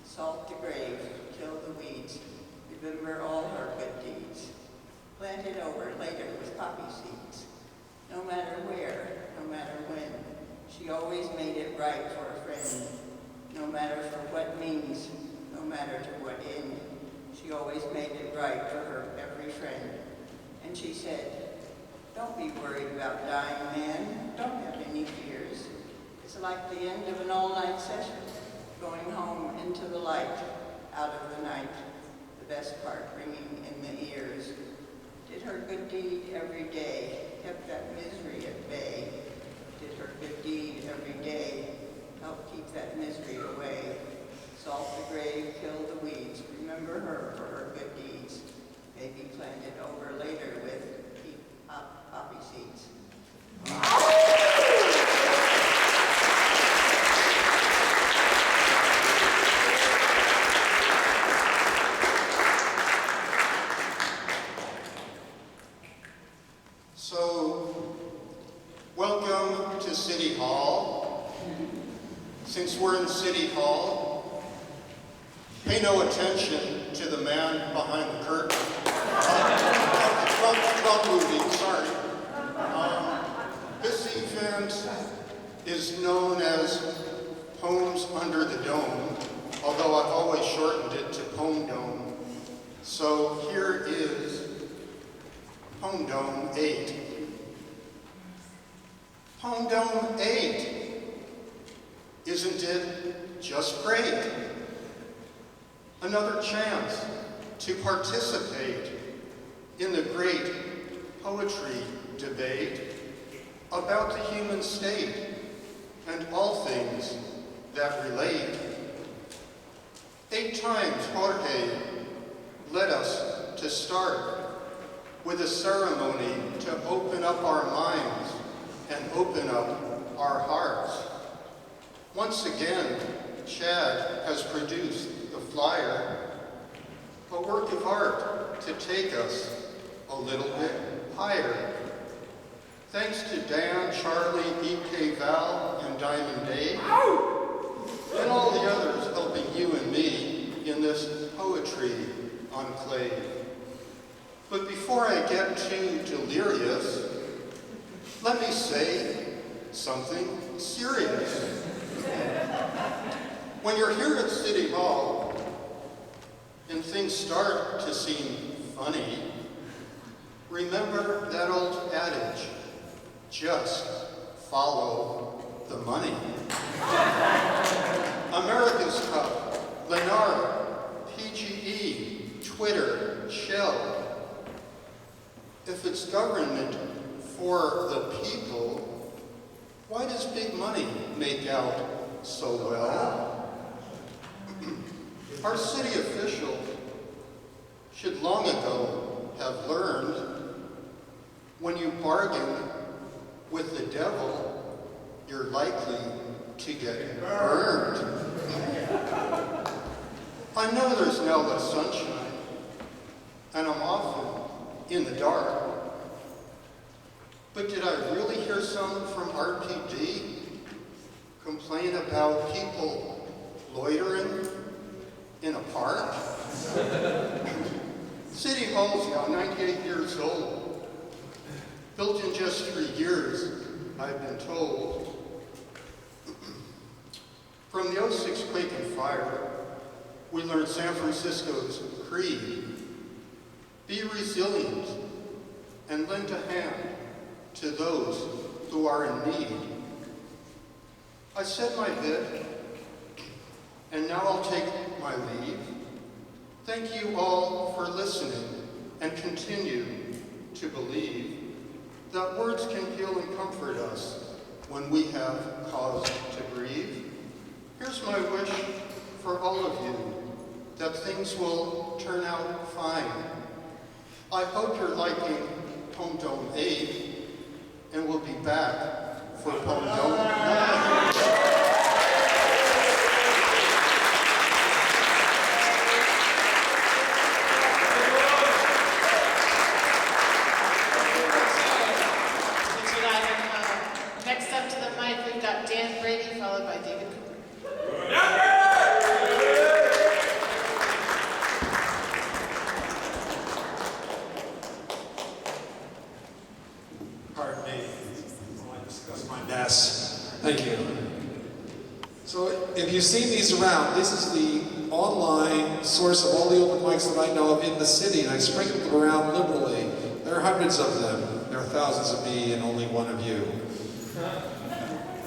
Salt the grave, kill the weeds, remember all her good deeds. Plant it over later with poppy seeds. No matter where, no matter when, she always made it right for a friend. No matter for what means, no matter to what end, she always made it right for her every friend. And she said, don't be worried about dying, man. Don't have any fears. It's like the end of an all-night session, going home into the light, out of the night, the best part ringing in the ears. Did her good deed every day, kept that misery at bay. Did her good deed every day, help keep that misery away. Salt the grave, kill the weeds, remember her for her good deeds. Maybe plant it over later with poppy seeds. So, welcome to City Hall. Since we're in City Hall, pay no attention to the man behind the curtain. Trump moving, sorry. This event is known as Poems Under the Dome, although I've always shortened it to Poem Dome. So here is Poem Dome 8. Poem Dome 8. Isn't it just great? another chance to participate in the great poetry debate about the human state and all things that relate. 8 times Jorge led us to start with a ceremony to open up our minds and open up our hearts. Once again, Chad has produced the flyer, a work of art to take us a little bit higher. Thanks to Dan, Charlie, BK Val, and Diamond Dave, and all the others helping you and me in this poetry enclave. But before I get too delirious, let me say something serious. When you're here at City Hall and things start to seem funny, remember that old adage, just follow the money. America's Cup, Lennar, PGE, Twitter, Shell. If it's government for the people, why does big money make out so well? Our city officials should long ago have learned when you bargain with the devil, you're likely to get burned. I know there's now less sunshine, and I'm often in the dark. But did I really hear someone from RPD complain about people loitering in a park? City Hall's now 98 years old, built in just 3 years, I've been told. From the '06 quake and fire, we learned San Francisco's creed: be resilient and lend a hand to those who are in need. I said my bit, and now I'll take my leave. Thank you all for listening, and continue to believe that words can heal and comfort us when we have cause to grieve. Here's my wish for all of you, that things will turn out fine. I hope you're liking Pom Dome 8, and we'll be back for Pom Dome 9. Next up to the mic, we've got Dan Brady, followed by David Cooper. Pardon me, while I discuss my mess. Thank you. So if you've seen these around, this is the online source of all the open mics that I know of in the city, and I sprinkled them around liberally. There are hundreds of them. There are thousands of me and only one of you.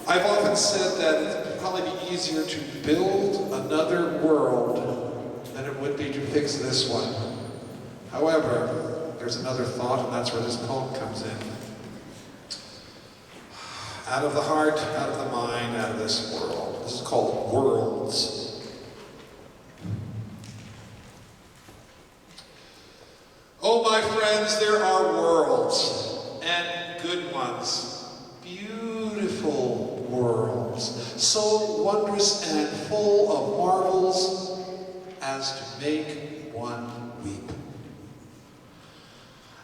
I've often said that it would probably be easier to build another world than it would be to fix this one. However, there's another thought, and that's where this poem comes in. Out of the heart, out of the mind, out of this world. This is called Worlds. Oh, my friends, there are worlds, and good ones. Beautiful worlds, so wondrous and full of marvels as to make one weep.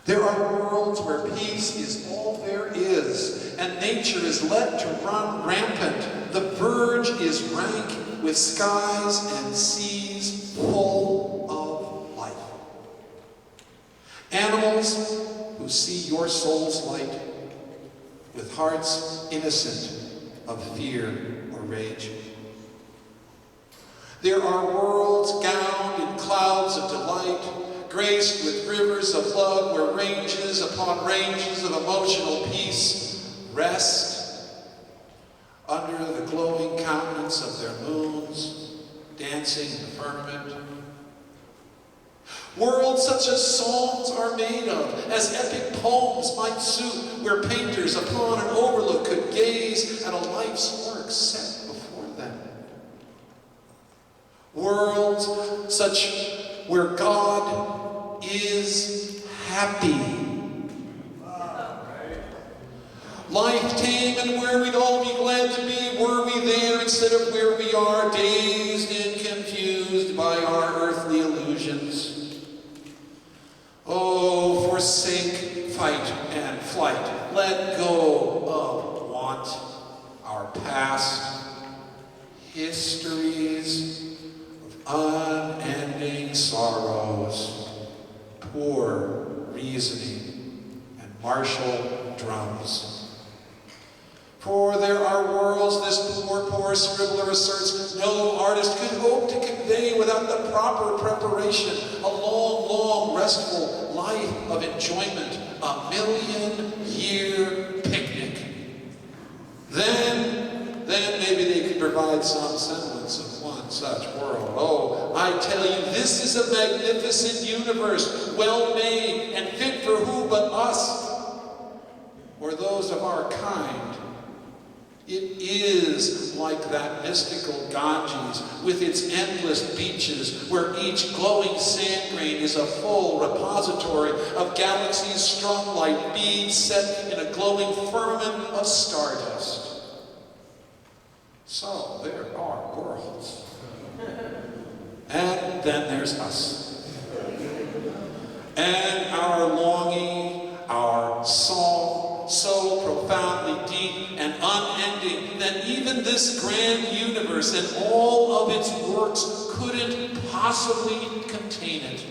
There are worlds where peace is all there is, and nature is let to run rampant. The verge is rank with skies and seas full of life. Animals who see your soul's light, with hearts innocent of fear or rage. There are worlds gowned in clouds of delight, graced with rivers of love, where ranges upon ranges of emotional peace rest under the glowing countenance of their moons, dancing in the firmament, Worlds such as songs are made of, as epic poems might suit, where painters upon an overlook could gaze at a life's work set before them. Worlds such where God is happy. Life tame and where we'd all be glad to be, were we there instead of where we are, dazed and confused by our earthly illusions. Oh, forsake fight and flight. Let go of want, our past histories of unending sorrows, poor reasoning, and martial drums. For there are worlds, this poor scribbler asserts, no artist could hope to convey without the proper preparation, a long, restful life of enjoyment, a million-year picnic. Then maybe they could provide some semblance of one such world. Oh, I tell you, this is a magnificent universe, well-made and fit for who but us, or those of our kind. It is like that mystical Ganges with its endless beaches where each glowing sand grain is a full repository of galaxies strung like beads set in a glowing firmament of stardust. So there are worlds. And then there's us. And our longing, our song, so profoundly deep and unending that even this grand universe and all of its works couldn't possibly contain it.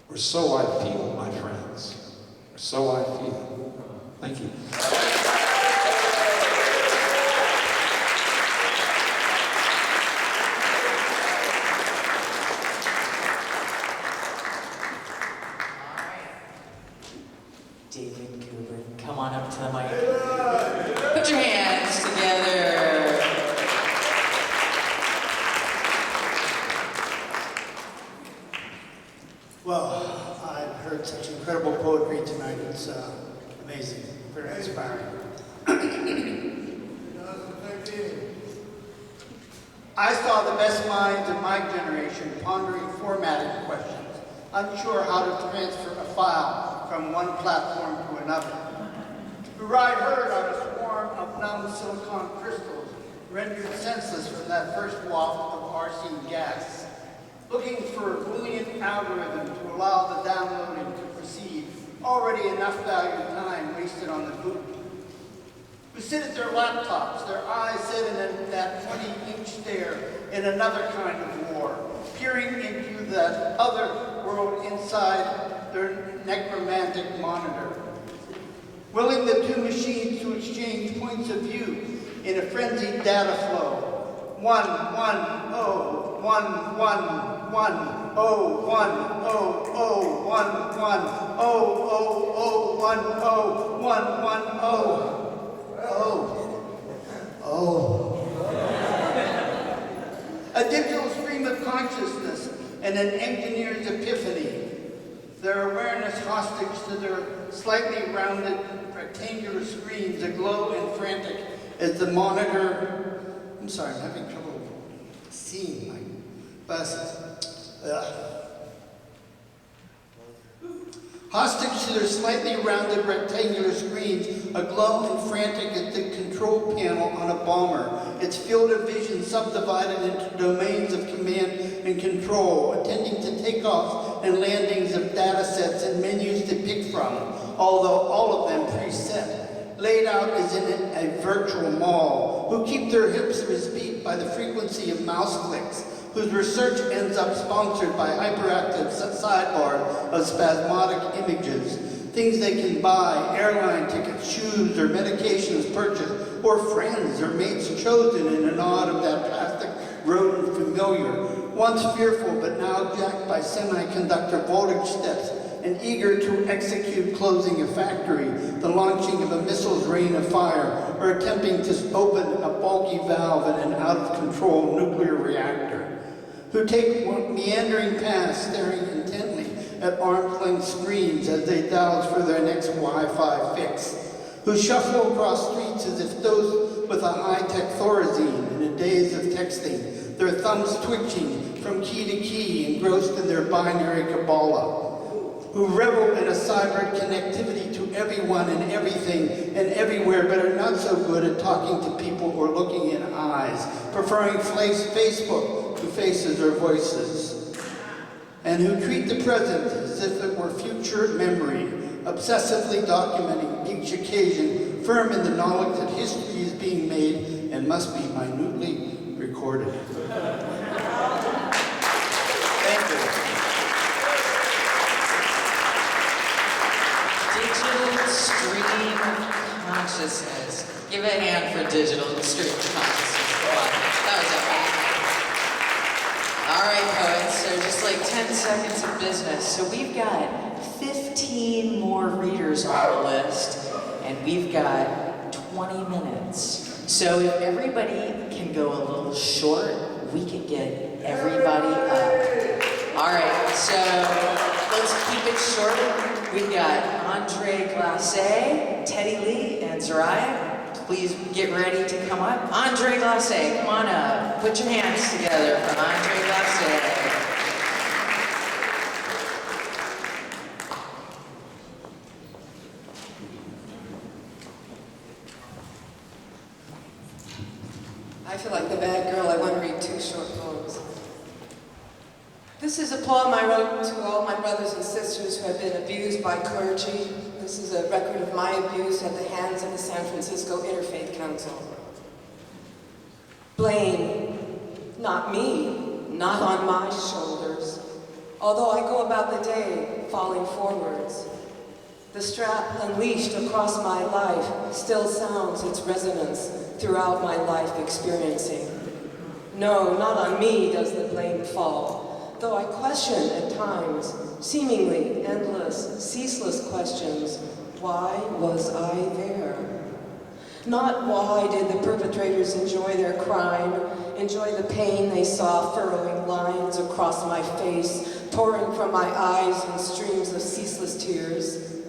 Or so I feel, my friends. Or so I feel. Thank you. David Kubrick, come on up to the mic. Put your hands together. Well, I've heard such incredible poetry tonight. It's amazing, very inspiring. I saw the best minds of my generation pondering formatting questions, unsure how to transfer a file from one platform to another. To ride herd on a swarm of numb silicon crystals, rendered senseless from that first waft of arsine gas. Looking for a Boolean algorithm to allow the downloading to proceed, already enough valued time wasted on the boot. Who sit at their laptops, their eyes set in that 20-inch stare in another kind of war, peering into that other world inside their necromantic monitor. Willing the two machines to exchange points of view in a frenzied data flow. 1, 1, 0, 1, 1, 1, 0, 1, 0, 0, 1, 1, 0, 0, 0, 1, 0, 1, 1, 0. A digital stream of consciousness and an engineer's epiphany. Their awareness hostage to their slightly rounded rectangular screens aglow and frantic as the monitor. I'm sorry, I'm having trouble seeing my glasses. Hostage to their slightly rounded rectangular screens, aglow and frantic at the control panel on a bomber, its field of vision subdivided into domains of command and control, attending to takeoffs and landings of data sets and menus to pick from, although all of them preset, laid out as in a virtual mall, who keep their hips beat by the frequency of mouse clicks, whose research ends up sponsored by hyperactive sidebars of spasmodic images, things they can buy, airline tickets, shoes, or medications purchased, or friends or mates chosen in a nod of that plastic rodent familiar, once fearful but now jacked by semiconductor voltage steps and eager to execute closing a factory, the launching of a missile's rain of fire, or attempting to open a bulky valve in an out-of-control nuclear reactor, who take meandering paths staring intently at arm's length screens as they douse for their next Wi-Fi fix, who shuffle across streets as if those with a high-tech Thorazine in a daze of texting, their thumbs twitching from key to key, engrossed in their binary Kabbalah, who revel in a cyber connectivity to everyone and everything and everywhere, but are not so good at talking to people or looking in eyes, preferring Facebook to faces or voices, and who treat the present as if it were future memory, obsessively documenting each occasion, firm in the knowledge that history is being made and must be minutely recorded. Thank you. Digital stream consciousness. Give a hand for digital stream consciousness. Come on. That was amazing. All right, poets, so just like 10 seconds of business. So we've got 15 more readers on the list, and we've got 20 minutes. So if everybody can go a little short, we can get everybody up. All right, so let's keep it short. We've got Andre Glacé, Teddy Lee, and Zariah. Please get ready to come up. Andre Glacé, come on up. Put your hands together for Andre Glacé. I feel like the bad girl. I want to read 2 short poems. This is a poem I wrote to all my brothers and sisters who have been abused by clergy. This is a record of my abuse at the hands of the San Francisco Interfaith Council. Blame, not me, not on my shoulders. Although I go about the day falling forwards, the strap unleashed across my life still sounds its resonance throughout my life experiencing. No, not on me does the blame fall. Though I question at times, seemingly endless, ceaseless questions, why was I there? Not why did the perpetrators enjoy their crime, enjoy the pain they saw furrowing lines across my face, pouring from my eyes in streams of ceaseless tears.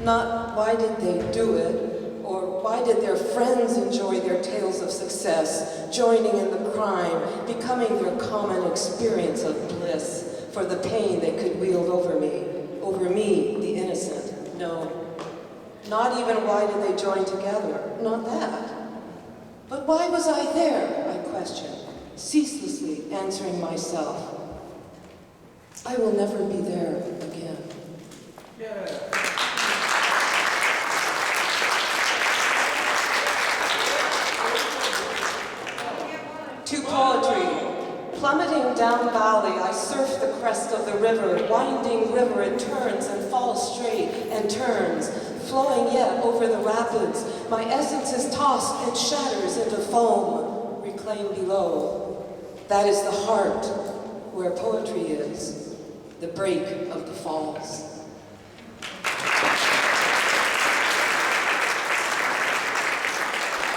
Not why did they do it, or why did their friends enjoy their tales of success, joining in the crime, becoming their common experience of bliss for the pain they could wield over me, the innocent? No. Not even why did they join together? Not that. But why was I there? I questioned, ceaselessly answering myself. I will never be there again. To poetry. Plummeting down valley, I surf the crest of the river. Winding river, it turns and falls straight and turns. Flowing yet over the rapids, my essence is tossed and shatters into foam. Reclaimed below. That is the heart where poetry is. The break of the falls.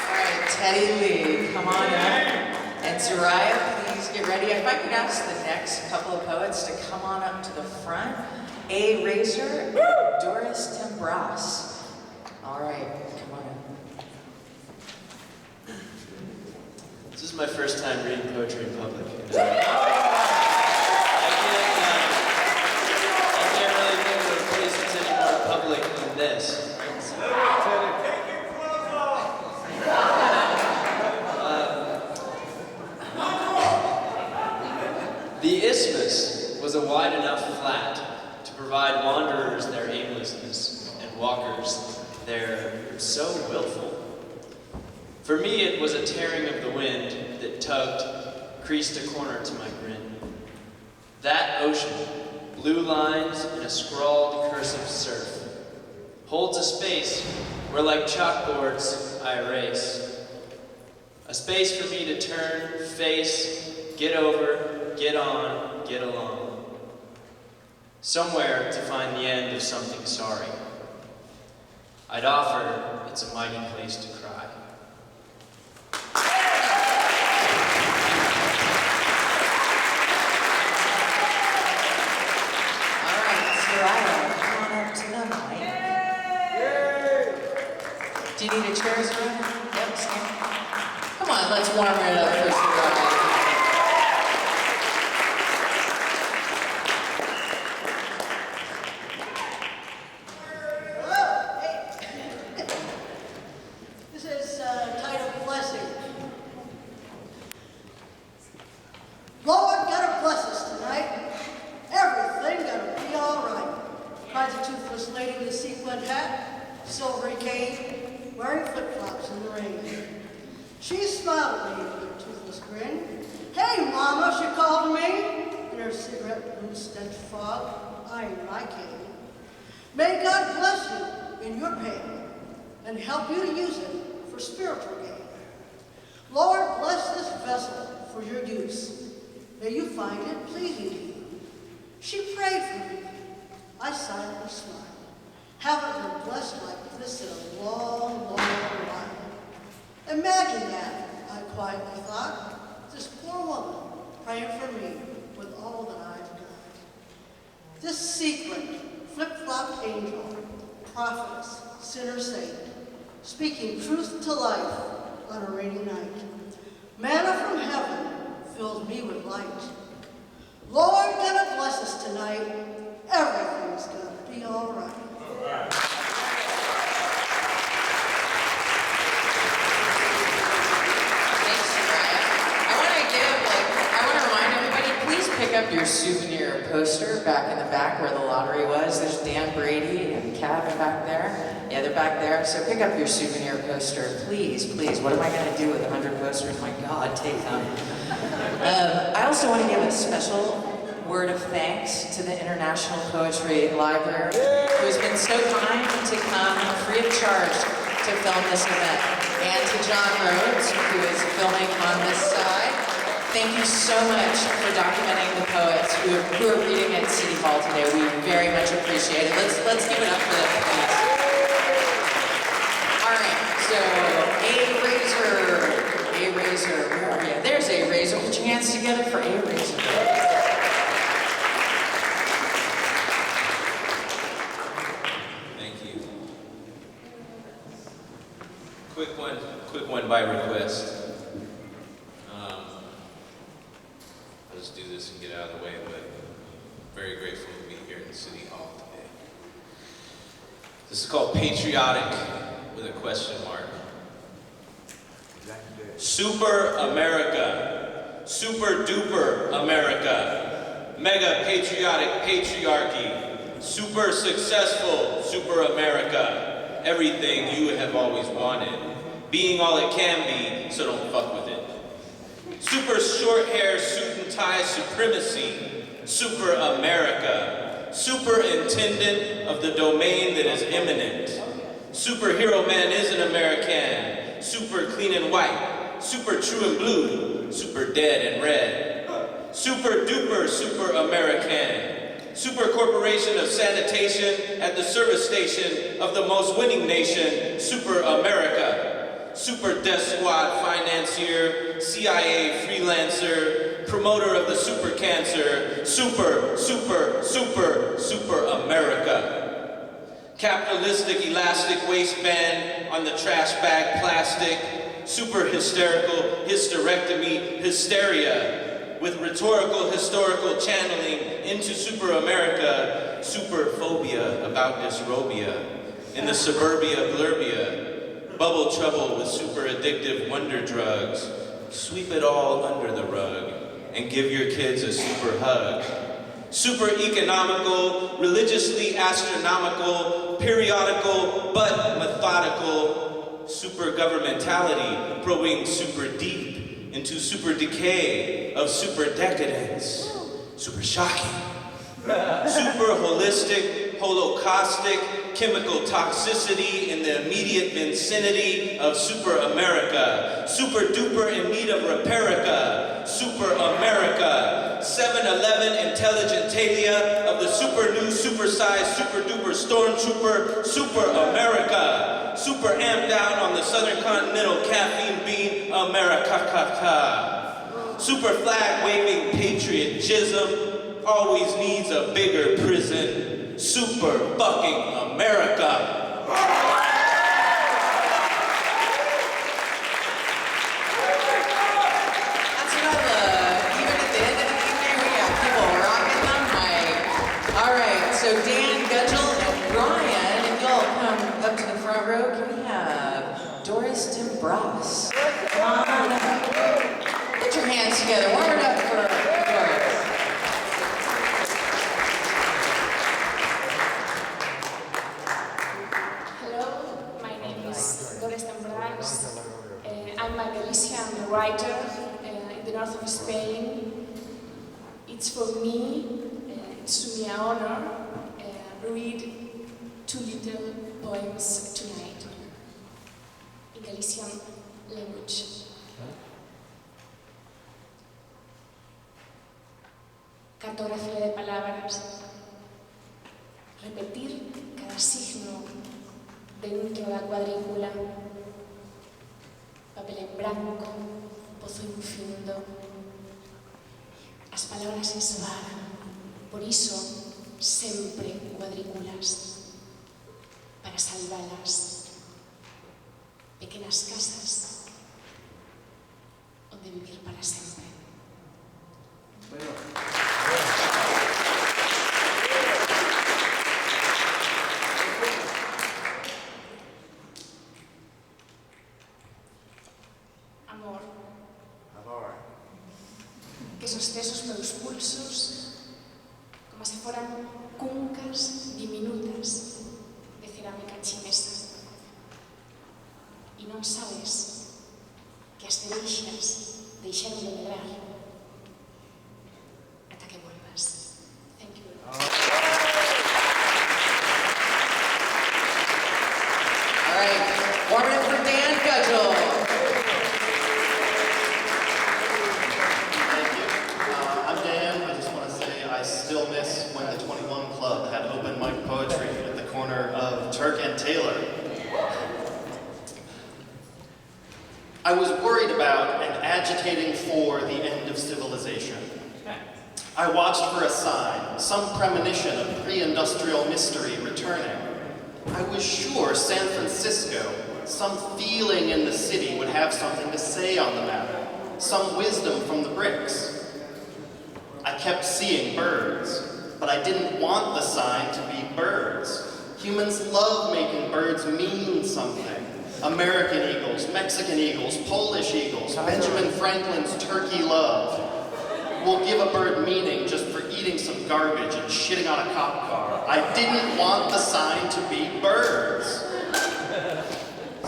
All right, Teddy Lee, come on up. And Zariah, please get ready. If I could ask the next couple of poets to come on up to the front. A. Razor and Doris Timbras. All right, come on up. This is my first time reading poetry in public. I can't really think of a place that's any more public than this. The isthmus was a wide enough flat to provide wanderers their aimlessness and walkers their so willful. For me, it was a tearing of the wind that tugged, creased a corner to my grin. That ocean, blue lines and a scrawled cursive surf, holds a space where, like chalkboards, I erase. A space for me to turn, face, get over, get on, get along. Somewhere to find the end of something sorry. I'd offer it's a mighty place to cry. All Mariah, come on up to the mic. Do you need a chair, Mariah? Yep, stand. Come on, let's warm it up for Mariah. This is titled Blessing. Lord, gonna bless us tonight. Everything gonna be all right. Finds a toothless lady with a sequin hat, silvery cane, wearing flip-flops in the rain. She smiled at me with a toothless grin. Hey, Mama, she called me. In her cigarette blue stench fog, eyeing my cane. May God bless you in your pain and help you to use it for spiritual gain. Lord, bless this vessel for your use. May you find it pleasing to you. She prayed for me. I silently smiled. Haven't been blessed like this in a long, long while. Imagine that, I quietly thought. This poor woman praying for me with all that I've got. This secret, flip-flop angel, prophetess, sinner saint, speaking truth to life on a rainy night. Manna from heaven fills me with light. Lord, gonna bless us tonight. Everything's gonna be all right. Thanks, Mariah. I want to remind everybody, please pick up your souvenir poster back in the back where the lottery was. There's Dan Brady and Kevin back there. Yeah, they're back there. So pick up your souvenir poster, please, please. What am I going to do with 100 posters? My God, take them. I also want to give a special word of thanks to the International Poetry Library, who has been so kind to come free of charge to film this event, and to John Rhodes, who is filming on this side. Thank you so much for documenting the poets who are reading at City Hall today. We very much appreciate it. Let's give it up for them, please. All right, so A Razor, where are you? There's A Razor. Put your hands together for A Razor. Thank you. Quick one by request. I'll just do this and get out of the way, but very grateful to be here in City Hall today. This is called Patriotic with a question mark. Super America, super duper America, mega patriotic patriarchy, super successful super America, everything you have always wanted, being all it can be, so don't fuck with it. Super short hair, suit and tie supremacy, super America, superintendent of the domain that is imminent. Superhero man is an American, super clean and white, super true and blue, super dead and red. Super duper super American, super corporation of sanitation at the service station of the most winning nation, super America. Super death squad financier, CIA freelancer, promoter of the super cancer, super America. Capitalistic elastic waistband on the trash bag plastic, super hysterical hysterectomy hysteria, with rhetorical historical channeling into super America, super phobia about dysrobia, in the suburbia blurbia, bubble trouble with super addictive wonder drugs, sweep it all under the rug, and give your kids a super hug. Super economical, religiously astronomical, periodical but methodical, super governmentality, probing super deep into super decay of super decadence, super shocking, super holistic, holocaustic, chemical toxicity in the immediate vicinity of super America, super duper in need of reparica, super America, 7-Eleven intelligentalia of the super new, super-sized, super duper stormtrooper, super America, super amped out on the Southern Continental caffeine bean, America, super flag waving patriotism, always needs a bigger prison. Super Fucking America. That's what I love. Even at the end of the evening, we got people rocking the mic. All right, so Dan Gudgel and Brian, if y'all come up to the front row, can we have Doris Timbras? Come on up. Put your hands together. Warm it up for Doris. Hello, my name is Doris Timbras. I'm a Galician writer in the north of Spain. It's for me, it's to me an honor, read 2 little poems tonight in Galician language. Cartografía de palabras. Repetir cada signo dentro da cuadrícula. Papel en branco, pozo infindo. As palabras esvaran, por iso sempre cuadrículas. Para salvalas, pequenas casas onde vivir para sempre. Amor. Amor. Que sostés os meus pulsos como se foran cuncas diminutas de cerámica chinesa. E non sabes que as cereixas deixaron de medrar ata que volvas. Thank you. All right, warm it up for Dan Gudgel. I'm Dan. I just want to say I still miss when the 21 Club had open mic poetry at the corner of Turk and Taylor. I was worried about and agitating for the end of civilization. I watched for a sign, some premonition of pre-industrial mystery returning. I was sure San Francisco, some feeling in the city would have something to say on the matter, some wisdom from the bricks. I kept seeing birds, but I didn't want the sign to be birds. Humans love making birds mean something. American eagles, Mexican eagles, Polish eagles, Benjamin Franklin's turkey love. We'll give a bird meaning just for eating some garbage and shitting on a cop car. I didn't want the sign to be birds.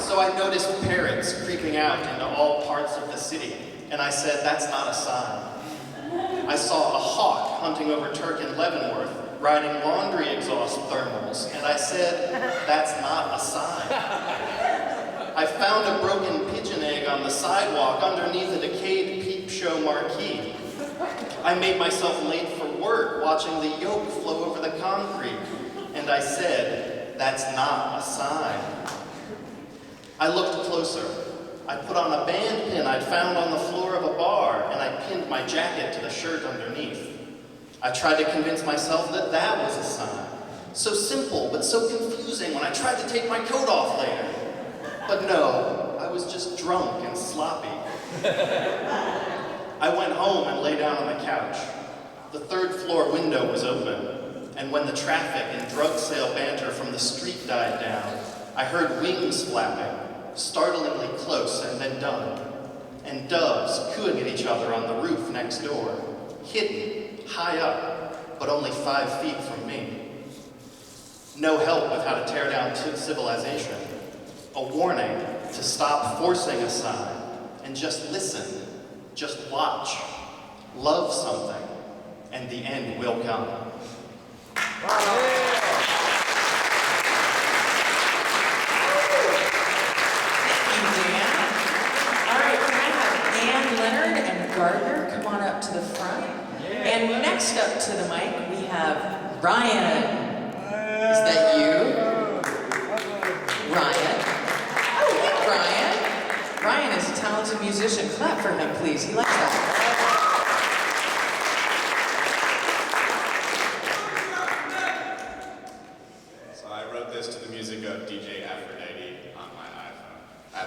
So I noticed parrots creeping out into all parts of the city, and I said, that's not a sign. I saw a hawk hunting over Turk and Leavenworth, riding laundry exhaust thermals, and I said, that's not a sign. I found a broken pigeon egg on the sidewalk underneath a decayed peep show marquee. I made myself late for work watching the yolk flow over the concrete, and I said, that's not a sign. I looked closer. I put on a band pin I'd found on the floor of a bar, and I pinned my jacket to the shirt underneath. I tried to convince myself that that was a sign. So simple, but so confusing when I tried to take my coat off later. But no, I was just drunk and sloppy. I went home and lay down on the couch. The 3rd floor window was open, and when the traffic and drug sale banter from the street died down, I heard wings flapping, startlingly close and then done, and doves cooing at each other on the roof next door, hidden, high up, but only 5 feet from me. No help with how to tear down civilization. A warning to stop forcing a sign and just listen, just watch, love something, and the end will come. Thank you, Dan. All right, we're going to have Ann Leonard and Gardner come on up to the front. And next up to the mic, we have Ryan. Is that you? Ryan. Oh, hey, Ryan. Ryan is a talented musician. Clap for him, please. He likes that.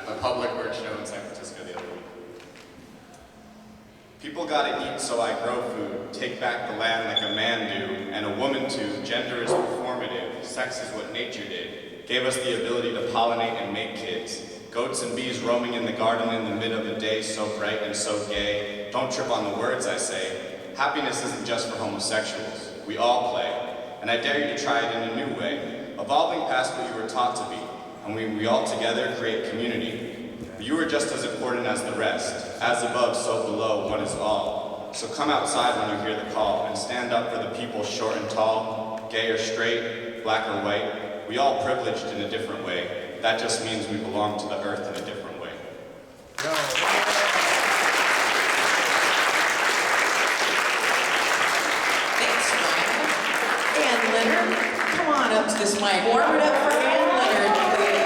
a public works show in San Francisco the other week. People gotta eat, so I grow food. Take back the land like a man do, and a woman too. Gender is performative. Sex is what nature did. Gave us the ability to pollinate and make kids. Goats and bees roaming in the garden in the mid of the day, so bright and so gay. Don't trip on the words I say. Happiness isn't just for homosexuals. We all play. And I dare you to try it in a new way. Evolving past what you were taught to be. And we all together create community. You are just as important as the rest. As above, so below, one is all. So come outside when you hear the call and stand up for the people short and tall, gay or straight, black or white. We all privileged in a different way. That just means we belong to the earth in a different way. Thanks, Ryan. Ann Leonard, come on up to this mic. Warm it up for Ann Leonard, please.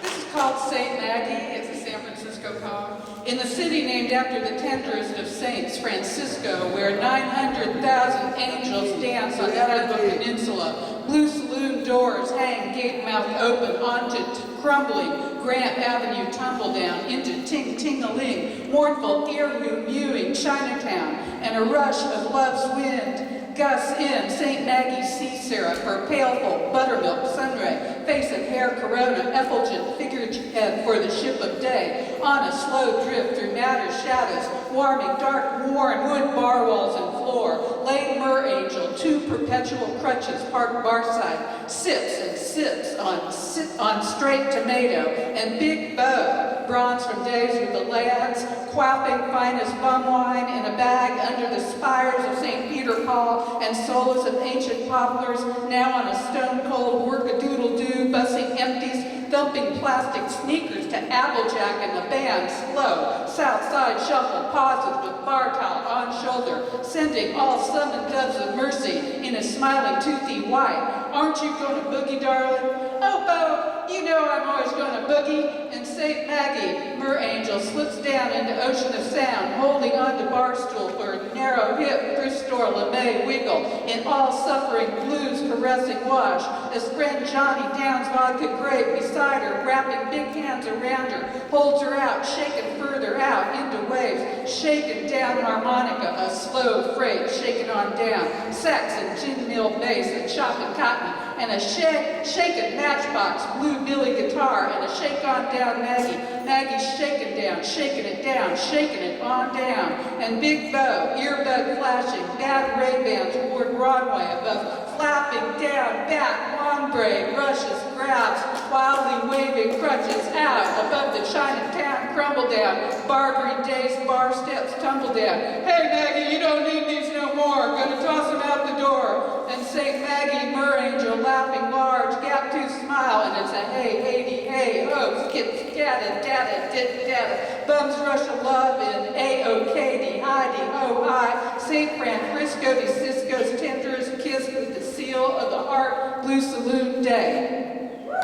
This is called St. Maggie. It's a San Francisco poem. In the city named after the tenderest of saints, Francisco, where 900,000 angels dance on the Alba Peninsula, blue saloon doors hang gate mouth open onto crumbling Grant Avenue tumble down into ting-ting-a-ling, mournful ear mewing Chinatown, and a rush of love's wind gusts in St. Maggie's sea syrup, her paleful buttermilk sunray, face of hair corona, effulgent figurehead for the ship of day, on a slow drift through madder shadows, warming dark, worn wood bar walls and floor, lame mer angel, two perpetual crutches parked barside, sips on straight tomato, and big bow, bronze from days with the lads, quaffing finest bum wine in a bag under the spires of St. Peter Paul and solos of ancient poplars, now on a stone-cold work-a-doodle-doo, bussing empties, thumping plastic sneakers to Applejack and the band, slow, south side shuffle pauses with bar towel on shoulder, sending all summoned doves of mercy in a smiling toothy white. Aren't you going to boogie, darling? Oh, Bo, you know I'm always going to boogie. And St. Maggie, mer angel, slips down into ocean of sound, holding onto bar stool for a narrow hip, thrift store LeMay wiggle, in all suffering blues caressing wash, as friend Johnny downs vodka grape beside her, wrapping big hands around her, holds her out, shaken further out into waves, shaken down harmonica, a slow freight, shaken on down, sax and gin mill bass, and chopping cotton, and a shaken matchbox, blue Billy guitar, and a shake on down Maggie. Maggie's shaking down, shaking it down, shaking it on down. And Big Bo, earbud flashing, bad Ray-Bans toward Broadway above, flapping down, back, ombre, rushes, grabs, wildly waving crutches out above the Chinatown crumble down, Barbary days, bar steps tumble down. Hey Maggie, you don't need these no more, gonna toss them out the door. And St. Maggie, mer angel, laughing large, gap tooth smile, and it's a hey, hey, hey, ho, skip, scatter, data, dit, data, bums rush of love in A-O-K-D, I-D-O-I, St. Francisco de Cisco's tenderest kiss with the seal of the heart, Blue Saloon Day. All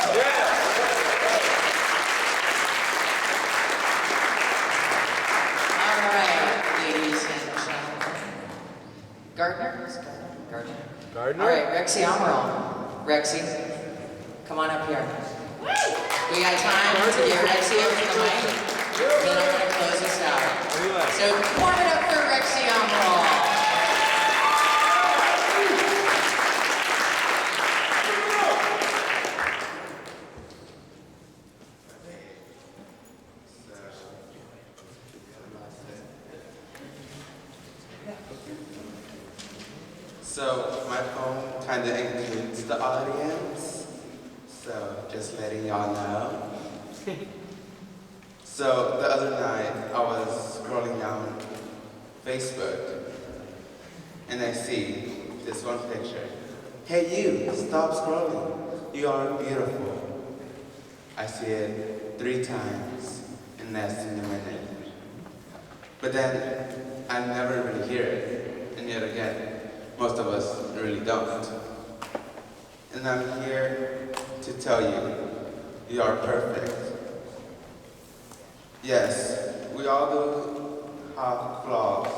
right, ladies and gentlemen. Gardner? Gardner? All right, Rexy Amaral. Rexy, come on up here. We got time to get Rexy over to the mic, then I'm going to close us out. So warm it up for Rexy Amaral. So my poem kind of includes the audience, so just letting y'all know. So the other night I was scrolling down Facebook and I see this one picture. Hey you, stop scrolling. You are beautiful. I see it 3 times in less than a minute. But then I never really hear it. And yet again, most of us really don't. And I'm here to tell you, you are perfect. Yes, we all do have flaws,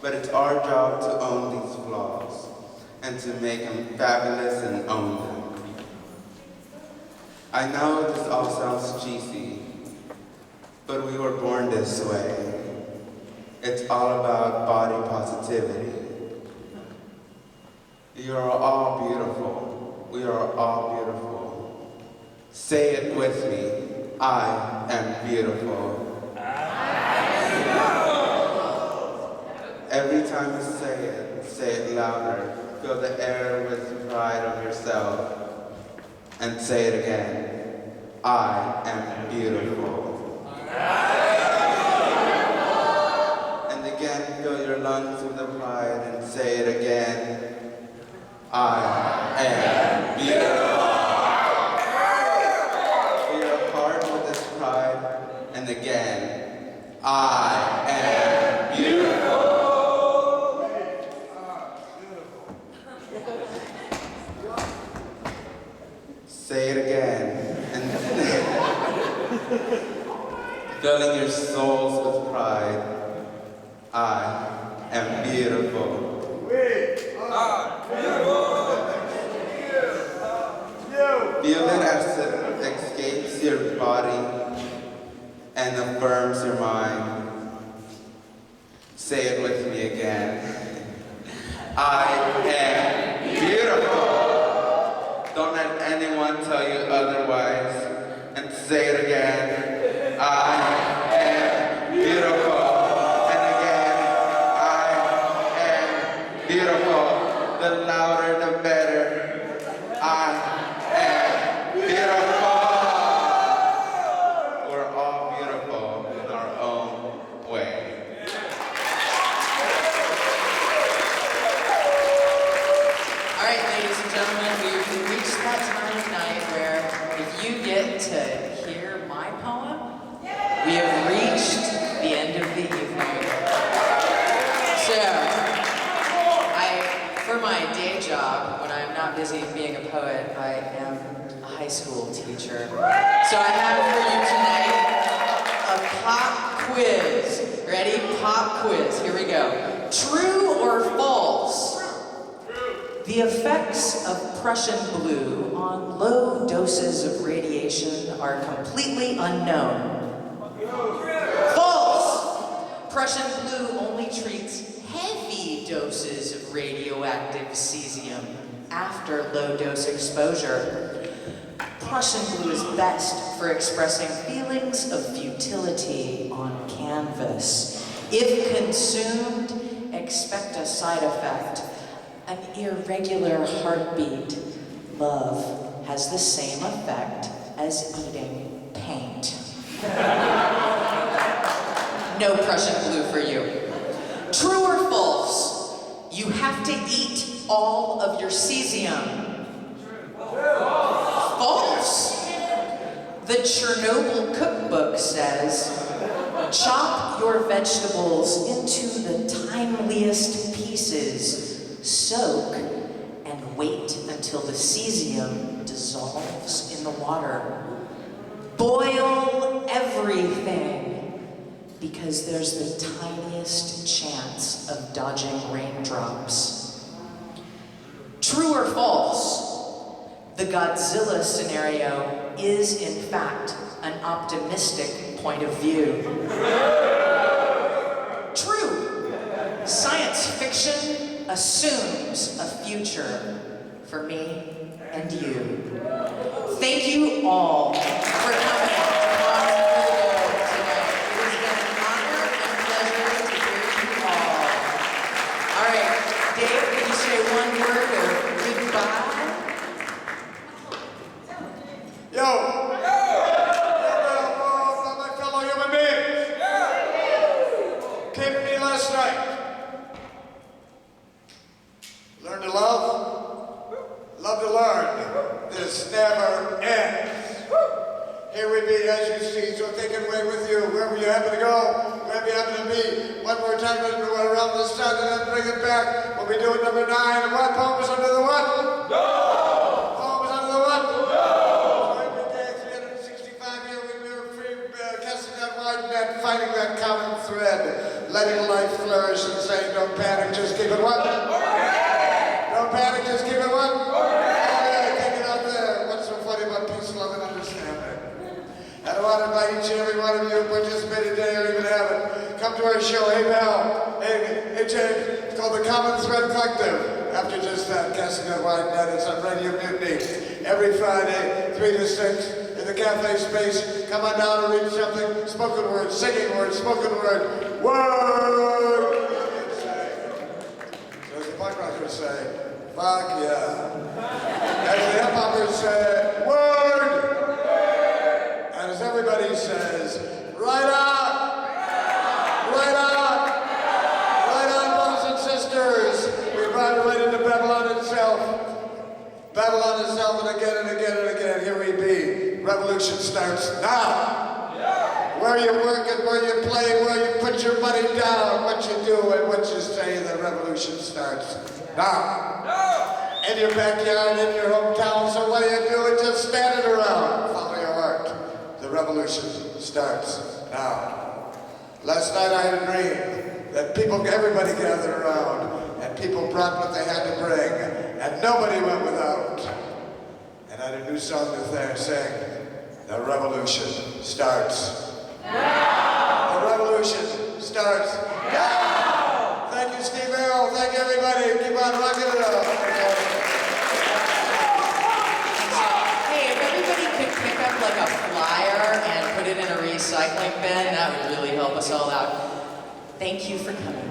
but it's our job to own these flaws and to make them fabulous and own them. I know this all sounds cheesy, but we were born this way. It's all about body positivity. You are all beautiful. We are all beautiful. Say it with me. I am beautiful. Every time you say it louder. Fill the air with pride of yourself. And say it again. I am beautiful. And again, fill your lungs with the pride and say it again. I am beautiful. Fill your heart with this pride and again. I am beautiful. Say it again, and filling your souls with pride. I am beautiful. We are beautiful. Feel it as it escapes your body and affirms your mind. Say it with me again. I am beautiful. Don't let anyone tell you otherwise. And say it again. I am beautiful. And again, I am beautiful. The louder, the better. I am beautiful. We're all beautiful in our own way. All right, ladies and gentlemen, we've reached that time of night where if you get to hear my poem, we have reached the end of the evening. So, for my day job, when I'm not busy being a poet, I am a high school teacher. So I have for you tonight a pop quiz. Ready? Pop quiz. Here we go. True or false? The effects of Prussian blue on low doses of radiation are completely unknown. False! Prussian blue only treats heavy doses of radioactive cesium after low-dose exposure. Prussian blue is best for expressing feelings of futility on canvas. If consumed, expect a side effect. An irregular heartbeat. Love has the same effect as eating paint. No Prussian blue for you. True or false? You have to eat all of your cesium. False. The Chernobyl cookbook says, chop your vegetables into the tiniest pieces. Soak and wait until the cesium dissolves in the water. Boil everything because there's the tiniest chance of dodging raindrops. True or false? The Godzilla scenario is in fact an optimistic point of view. True. Science fiction assumes a future for me and you. Thank you all for coming to Pause for the Go tonight. It has been an honor and pleasure to hear you all. All right, Dave, can you say one word or goodbye? Yo! My fellow human beings! Came to me last night. Learn to love, love to learn. This never ends. Here we be, as you see, so take it away with you, wherever you happen to go, wherever you happen to be. One more time, let's go around the sun and then bring it back. We'll be doing number 9. And what poem is under the what? No! Poem is under the what? No! So every day, 365 years, we were free, casting that wide net, finding that common thread, letting life flourish and saying, don't panic, just keep it what? Don't panic, just keep it what? Okay, take it out there. What's so funny about peace, love, and understanding? radio show. Hey, Val. Hey, Jake. It's called the Common Thread Collective. After just that, casting a wide net, it's on Radio Mutiny. Every Friday, 3 to 6, in the cafe space. Come on down and read something. Spoken word, singing word, spoken word. Word! So as the punk rockers say, fuck yeah. As the hip hoppers say, word! And as everybody says, right on! Right on! Right on, brothers and sisters! We brought it right into Babylon itself. Babylon itself, and again and again and again. Here we be. Revolution starts now. Where you work and where you play, where you put your money down, what you do and what you say, the revolution starts now. In your backyard, in your hometown, so what do? Just standing around. Follow your heart. The revolution starts now. Last night I had a dream that everybody gathered around, and people brought what they had to bring, and nobody went without. And I had a new song to sing. The revolution starts now. The revolution starts now. Thank you, Steve Earle. Thank you, everybody. Keep on rocking it up. Hey, if everybody could pick up like a flyer and put it in a recycling bin, that would really help us all out. Thank you for coming.